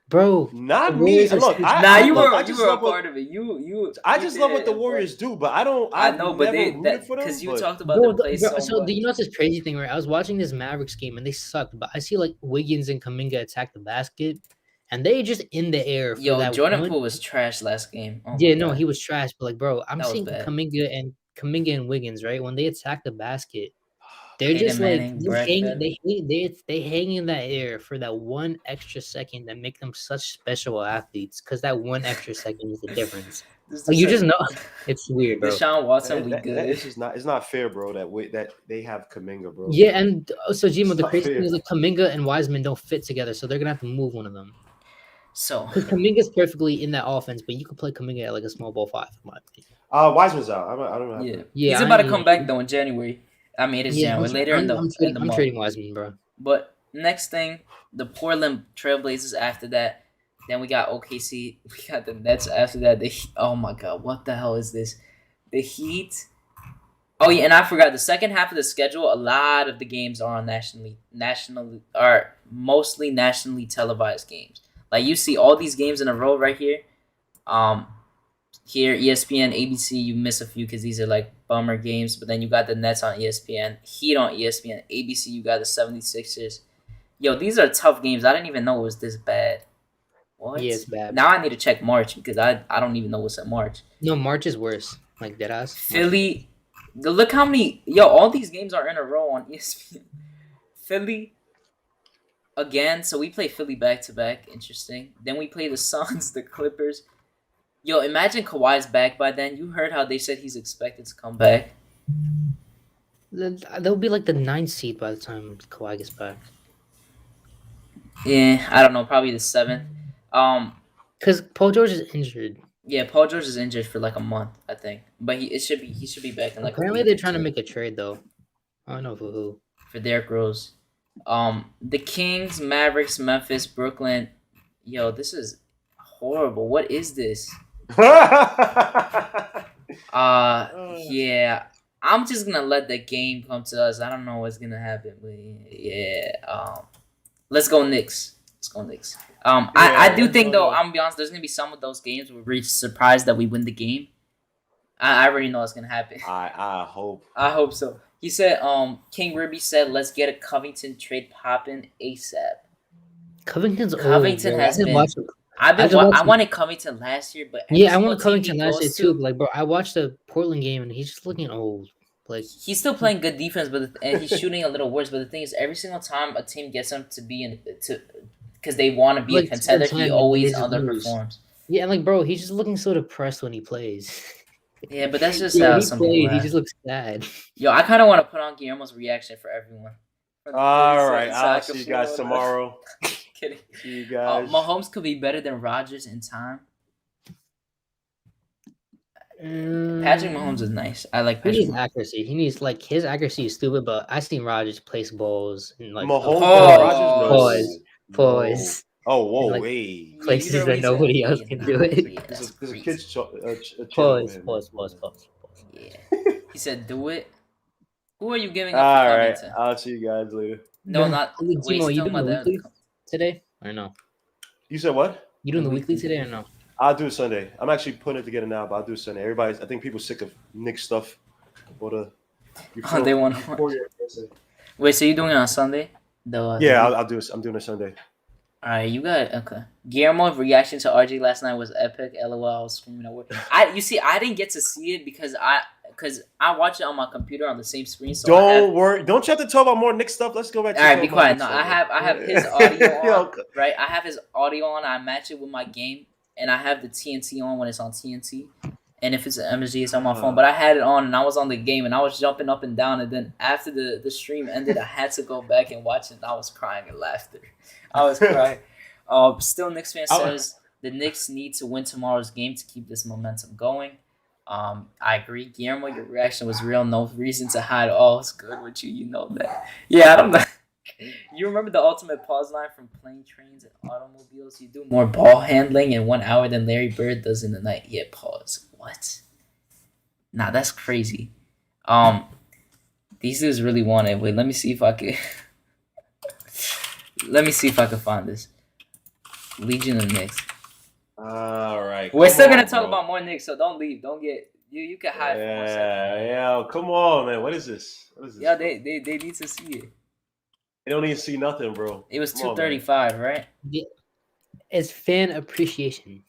Bro, not the me. Warriors are Look, stupid. You were a love part of it. You. I you just did love what it, the but- Warriors do, but I don't. I I've know, but never rooted for them. because you but- talked about Bro, the play so much. you know what's this crazy thing, right? I was watching this Mavericks game and they sucked, but I see like Wiggins and Kuminga attack the basket, and they just in the air. For Yo, that Jordan one- Poole was trash last game. Oh my Yeah, no, God. he was trash. But like, bro, I'm That was seeing bad. Kuminga and Wiggins, right? When they attack the basket, they're Peyton just Manning, like Brett hang, Favre. they hang in that air for that one extra second that make them such special athletes. Because that one extra second is the difference. This Like, you is just know, it's weird, bro. Deshaun Watson, we that- good. it's just not. It's not fair, bro. That they have Kuminga, bro. Yeah, and so Jimo, It's the not crazy fair. thing is like Kuminga and Wiseman don't fit together, so they're gonna have to move one of them. So Because Kuminga's perfectly in that offense, but you could play Kuminga at like a small ball 5, in my opinion. Wiseman's out. I don't know. yeah, Yeah, he's about to I- come back though in January. I mean, it is January. Later in the I'm month. trading Wiseman, bro. But next thing, the Portland Trailblazers after that. Then we got OKC. We got the Nets after that. Oh my God, what the hell is this? The Heat. Oh yeah, and I forgot the second half of the schedule. A lot of the games are on mostly nationally televised games. Like you see all these games in a row right here. Here ESPN, ABC. You miss a few because these are like bummer games. But then you got the Nets on ESPN, Heat on ESPN, ABC. You got the 76ers. Yo, these are tough games. I didn't even know it was this bad. What? Yeah, it's bad. Now I need to check March because I don't even know what's in March. No, March is worse. Like deadass. Philly. Look how many. Yo, all these games are in a row on ESPN. Philly. Again, so we play Philly back to back. Interesting. Then we play the Suns, the Clippers. Yo, imagine Kawhi's back by then. You heard how they said he's expected to come back. They'll be like the 9th seed by the time Kawhi gets back. Yeah, I don't know. Probably the 7th. Because Paul George is injured. Yeah, Paul George is injured for like a month, I think. But he should be back in like. Apparently, a week they're or trying to two. make a trade though. I don't know for who. For Derrick Rose. The Kings, Mavericks, Memphis, Brooklyn. Yo, this is horrible. What is this? Yeah. I'm just gonna let the game come to us. I don't know what's gonna happen, but yeah. Let's go Knicks. I do think though, I'm gonna be honest, there's gonna be some of those games where we're surprised that we win the game. I already know what's gonna happen. I hope. I hope so. He said, King Ribby said, let's get a Covington trade popping ASAP. Covington's old. Covington bro. has I didn't been- watch him. I wanted Covington last year, but every Yeah, I single wanted team Covington he last year goes too. to, But like, bro, I watched the Portland game and he's just looking old. Like, he's still playing good defense, and he's shooting a little worse. But the thing is, every single time a team gets him because they want to be a Like, contender, to he the always time, they just underperforms. yeah, and like, bro, he's just looking so depressed when he plays. Yeah, but that's just Yeah, how he some plays. people He act. just looks sad. Yo, I kind of want to put on Guillermo's reaction for everyone. All right, So I I'll can see you guys feel it. tomorrow. Kidding. See you guys. Mahomes could be better than Rodgers in time. Patrick Mahomes is nice. I like He Patrick needs Mahomes. accuracy. He needs like his accuracy is stupid, but I seen Rodgers place balls and like Mahomes Oh, and Rodgers. pause, No. pause. Oh, whoa, Like- wait. places Either that way, nobody yeah, else yeah, can nah, do it. yeah, that's There's a crazy. kid's channel Pause, with him. pause. Yeah. He said, "Do it." Who are you giving up All for right, Covington? I'll see you guys later. No, not. Wait, Wait, Timo, he's you talking doing the about the weekly today or no? You said what? You doing the weekly today or no? I'll do it Sunday. I'm actually putting it together now, but I'll do it Sunday. I think people sick of Knicks stuff. They want. Wait, so you doing it on Sunday? Yeah, I'll do it. I'm doing it Sunday. All right, you got okay. Guillermo's reaction to RG last night was epic. LOL, I was screaming at work. I didn't get to see it because because I watch it on my computer on the same screen. So I have, Don't worry. Don't you have to talk about more Knicks stuff? Let's go back to all right, be talk about quiet. Knicks No, stuff, I have his audio on, Yo, right? I have his audio on. I match it with my game, and I have the TNT on when it's on TNT. And if it's an MSG, it's on my phone. But I had it on, and I was on the game, and I was jumping up and down. And then after the stream ended, I had to go back and watch it. And I was crying in laughter. I was crying. Still, Knicks fan says the Knicks need to win tomorrow's game to keep this momentum going. I agree. Guillermo, your reaction was real. No reason to hide. All is good with you. You know that. Yeah, I don't know. You remember the ultimate pause line from plane, trains, and automobiles? You do more ball handling in 1 hour than Larry Bird does in the night. Yeah, pause. What? Nah, that's crazy. These dudes really want it. Wait, let me see if I can. Let me see if I can find this. Legion of Knicks. all right. We're still gonna on, talk bro. about more Knicks, so don't leave. Don't get you. You can hide for 1 second. Yeah. Come on, man. What is this? What is this? Yeah, bro? they need to see it. They don't even see nothing, bro. It was Come on, 235, right? It's fan appreciation.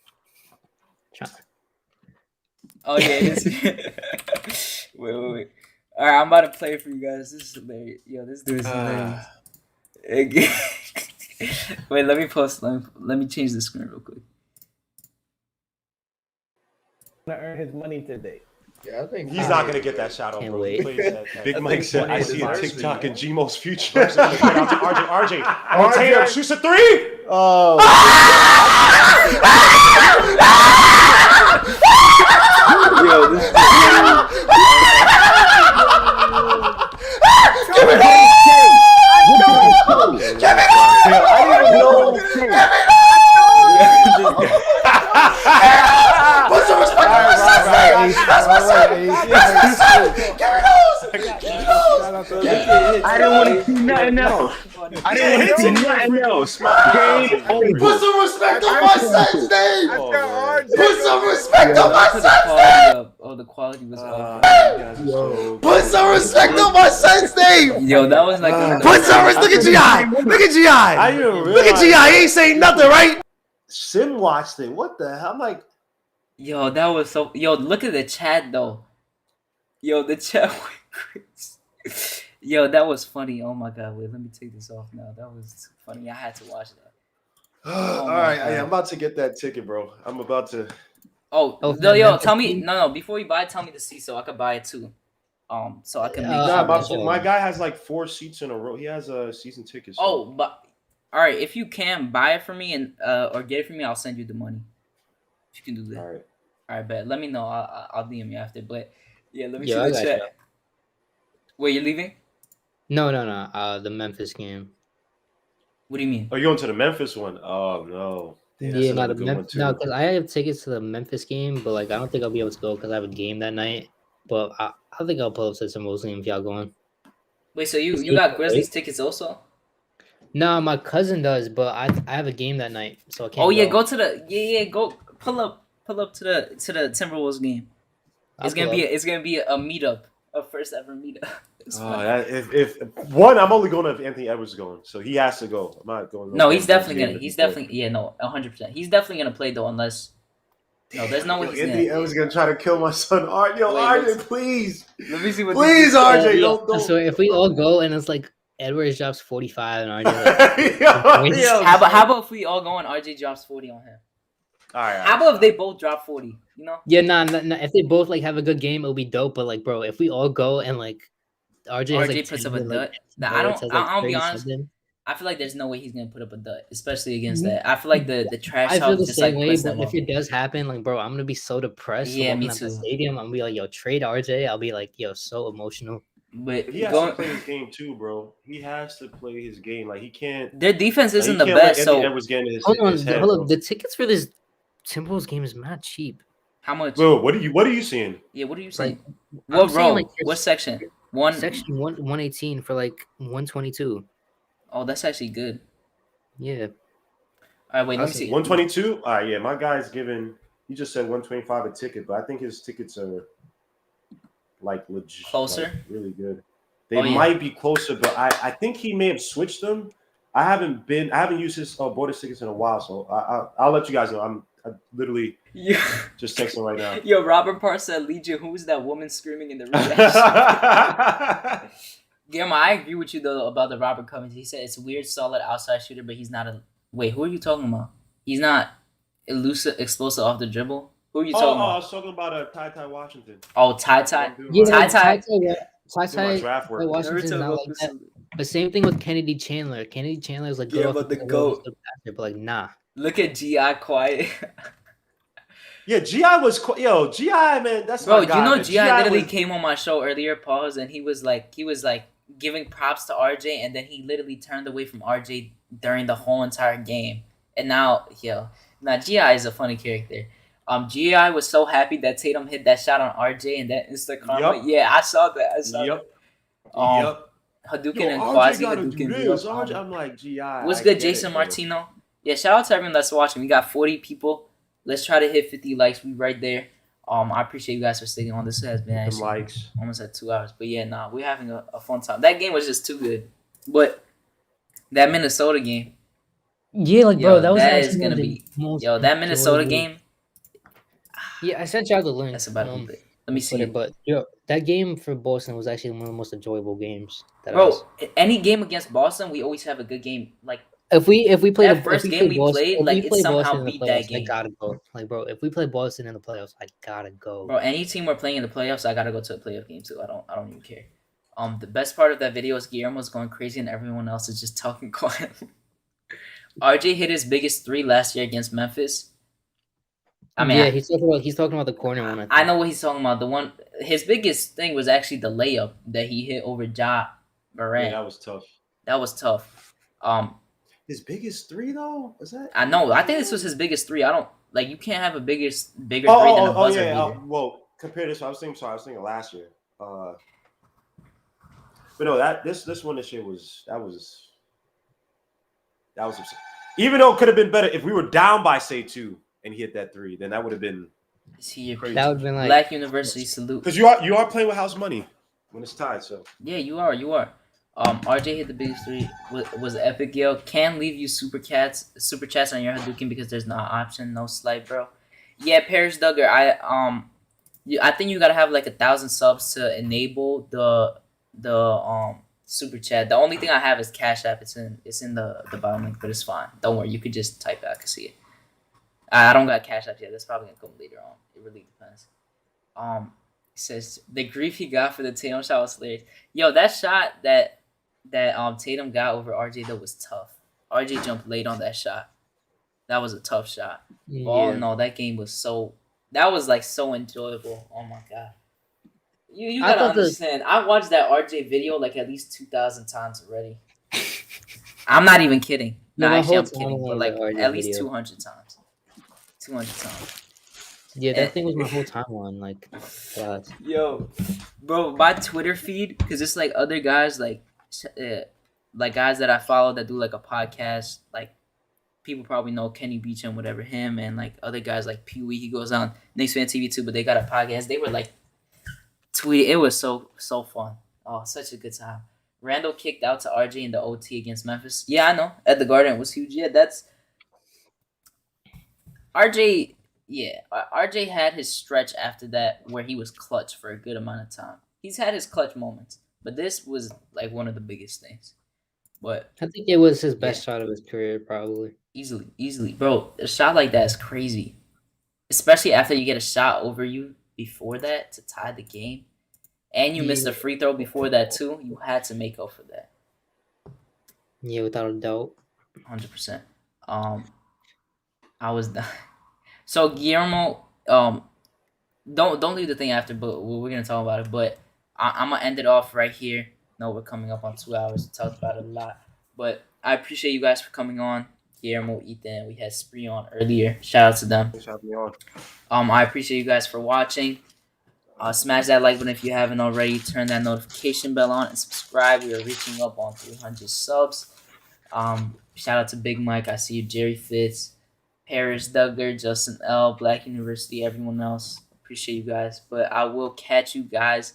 Oh yeah, it is. wait. All right, I'm about to play it for you guys. This is hilarious. Yo, this dude is hilarious. Wait, let me post. Let me change the screen real quick. To earn his money today. Yeah, I think He's not gonna get that shout out, Can't bro. wait. Big Mike said, "I see a deserves TikTok it. in Gmo's future." Out to RJ. Oh, Tatum shoots a three. Oh, Yo, this I didn't know. put some respect on my son's name. That's my son. That's my son. I didn't want to see nothing else. I didn't want to see nothing else. Game over. Put some respect on my son's name. Oh, Put some respect on my put the son's quality up. Oh, the quality was off. Put some respect on my son's name. Yo, that was like. Put some respect. Look at G.I. Look at I G.I. didn't Look at realize. G.I. He ain't saying nothing, right? Sim watched it. What the hell? I'm like, Yo, that was so. Yo, look at the chat though. Yo, the chat went crazy. Yo, that was funny. Oh my god, wait, let me take this off now. That was funny. I had to watch that. all my right, God. I'm about to get that ticket, bro. I'm about to. Oh, Oh, no, yo, Memphis tell me. team? No, before you buy it, tell me the seat so I could buy it too. So I can make. Nah, sure. my guy has like 4 seats in a row. He has a season ticket. So. Oh, but all right. If you can buy it for me and or get it for me, I'll send you the money. If you can do that. all right. All right, bet. Let me know. I'll DM you after. But yeah, let me Yeah, I see the got chat. you. Wait, you're leaving? No. The Memphis game. What do you mean? Oh, you're going to the Memphis one? Oh no. Damn, that's Yeah, not another the good one, Memphis. too. No, because I have tickets to the Memphis game, but like I don't think I'll be able to go because I have a game that night. But I think I'll pull up to some game if y'all going. Wait, so you See, got Grizzlies right? tickets also? No, my cousin does, but I have a game that night, so I can't. Oh yeah, go to the go pull up to the Timberwolves game. It's gonna be a meetup, a first ever meetup. It's Oh, funny. that, if one, I'm only going if Anthony Edwards is going, so he has to go. I'm not going. No, he's definitely gonna. He's definitely 100%. He's definitely gonna play though, unless no, there's no way he's Anthony gonna. Edwards is gonna try to kill my son. Art, yo, Wait, RJ, let's- please, Let me see what. please, RJ, don't. So if we all go and it's like Edwards drops 45 and RJ like, Yo, How about if we all go and RJ drops 40 on him? all right. How about if they both drop 40? You know? yeah, nah, if they both like have a good game, it'll be dope. But like, bro, if we all go and like RJ, has, RJ like, puts 10 up a and, like, dud. Nah, Barrett has, I'll be 30 honest. something. I feel like there's no way he's gonna put up a dud, especially against that. I feel like the trash I talk feel the just same like way, puts but them if up. it does happen, like, bro, I'm gonna be so depressed. Yeah, walking me out the too. stadium, I'm gonna be like, yo, trade RJ. I'll be like, yo, so emotional. But He has going, to play his game too, bro. He has to play his game. Like he can't. their defense isn't he the can't let best. Anthony So Edwards get in his, Hold on, his head, hold bro. up. The tickets for this Timberwolves game is mad cheap. how much? Bro, what are you seeing? Yeah, what are you saying? I'm What saying, row? like, What section? One. Section 118 for like 122. Oh, that's actually good. Yeah. All right, wait. Let me That's see. 122. All right, yeah, my guy's giving. He just said 125 a ticket, but I think his tickets are like legit, Closer? like, really good. They Oh, yeah. might be closer, but I think he may have switched them. I haven't used his bought his tickets in a while, so I'll let you guys know. I literally Yeah. just texted him right now. Yo, Robert Parr said, Legion, who was that woman screaming in the reaction? Guillermo, I agree with you though about the Robert Covington. He said it's a weird, solid outside shooter, but he's not a. Wait, who are you talking about? He's not elusive, explosive off the dribble. Who are you talking I about? was talking about Ty Washington. Oh, Ty. Yeah, Ty. Doing my draft work. Washington's Naruto not like Goku that. salute. But same thing with Kennedy Chandler. Kennedy Chandler is like Yeah, good off but the dribble, GOAT. he's good passer, but like nah. Look at Gi quiet. Yeah, GI was GI man. That's Bro, my guy, you know man. Gi literally was- came on my show earlier, pause, and he was like giving props to RJ, and then he literally turned away from RJ during the whole entire game. And now Gi is a funny character. Gi was so happy that Tatum hit that shot on RJ and that instant karma. Yup. Yeah, I saw that. Yep. Hadouken and RJ Quasi gotta do Hadouken. this. RJ, I'm like GI. What's I good, get Jason it, bro. Martino? Yeah, shout out to everyone that's watching. We got 40 people. Let's try to hit 50 likes. We right there. I appreciate you guys for sticking on. This has been Them actually likes. almost at 2 hours. But yeah, we're having a fun time. That game was just too good. But that Minnesota game, Yeah, like bro, that was that is actually gonna one of be the most that Minnesota enjoyable- game. Yeah, I sent y'all the link. That's about to be. Let me see Twitter, it. but that game for Boston was actually one of the most enjoyable games. Bro, any game against Boston, we always have a good game. Like if we play that first game we played, like, it somehow beat that game. I gotta go. Like bro, if we play Boston in the playoffs, I gotta go. Bro, any team we're playing in the playoffs, I gotta go to a playoff game too. I don't even care. The best part of that video is Guillermo's going crazy and everyone else is just talking quiet. RJ hit his biggest 3 last year against Memphis. I mean, yeah, he's talking about the corner one. I know what he's talking about. The one, his biggest thing was actually the layup that he hit over Barrett. Yeah, that was tough. That was tough. His biggest 3 though? Was that? I know. I think this was his biggest 3. I don't like. You can't have a bigger 3 than a buzzer beater. Well, compared to this, I was thinking last year. But no, this one this year was absurd. Even though it could have been better if we were down by say 2 and he hit that 3, then that would have been crazy. That would have been like Black University salute. Because you are playing with house money when it's tied. So Yeah, you are. RJ hit the biggest 3. Was epic, yo. Can leave you super chats on your Hadouken because there's no option, no slight, bro. Yeah, Paris Duggar. I think you gotta have like 1,000 subs to enable the super chat. The only thing I have is Cash App. It's in the bottom link, but it's fine. Don't worry, you could just type it. I can see it. I don't got Cash App yet. That's probably gonna come later on. It really depends. It says the grief he got for the Tatum shot was hilarious. Yo, that shot that Tatum got over RJ though was tough. RJ jumped late on that shot. That was a tough shot. yeah. Oh no, that game was so enjoyable. Oh my god. You gotta understand. I watched that RJ video like at least 2,000 times already. I'm not even kidding. No, No, my actually I'm whole kidding, timeline but like of that RJ at least video. 200 times. 200 times. Yeah, that thing was my whole timeline. Like, God. Yo, bro, my Twitter feed, because it's like other guys, like guys that I follow that do like a podcast. Like people probably know Kenny Beach and whatever him, and like other guys like Pee Wee. He goes on Knicks Fan TV too, but they got a podcast. They were like tweeting. It was so fun. Oh, such a good time. Randall kicked out to RJ in the OT against Memphis. Yeah, I know. At the Garden, it was huge. Yeah, that's RJ. Yeah, RJ had his stretch after that where he was clutch for a good amount of time. He's had his clutch moments, but this was like one of the biggest things. But I think it was his best shot of his career, probably. easily, bro. A shot like that is crazy, especially after you get a shot over you before that to tie the game, and you missed a free throw before that too. You had to make up for that. Yeah, without a doubt. 100%. I was done. So Guillermo, don't leave the thing after, but we're gonna talk about it. But I'm gonna end it off right here. No, we're coming up on 2 hours. We talked about it a lot, but I appreciate you guys for coming on. Guillermo, Ethan, we had Spree on earlier. Shout out to them. thanks for having me on. I appreciate you guys for watching. Smash that like button if you haven't already. Turn that notification bell on and subscribe. We are reaching up on 300 subs. Shout out to Big Mike. I see you, Jerry Fitz, Paris Duggar, Justin L, Black University, everyone else. Appreciate you guys. But I will catch you guys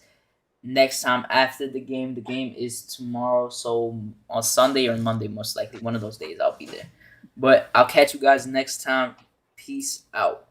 next time after the game. The game is tomorrow, so on Sunday or Monday, most likely. One of those days I'll be there. But I'll catch you guys next time. Peace out.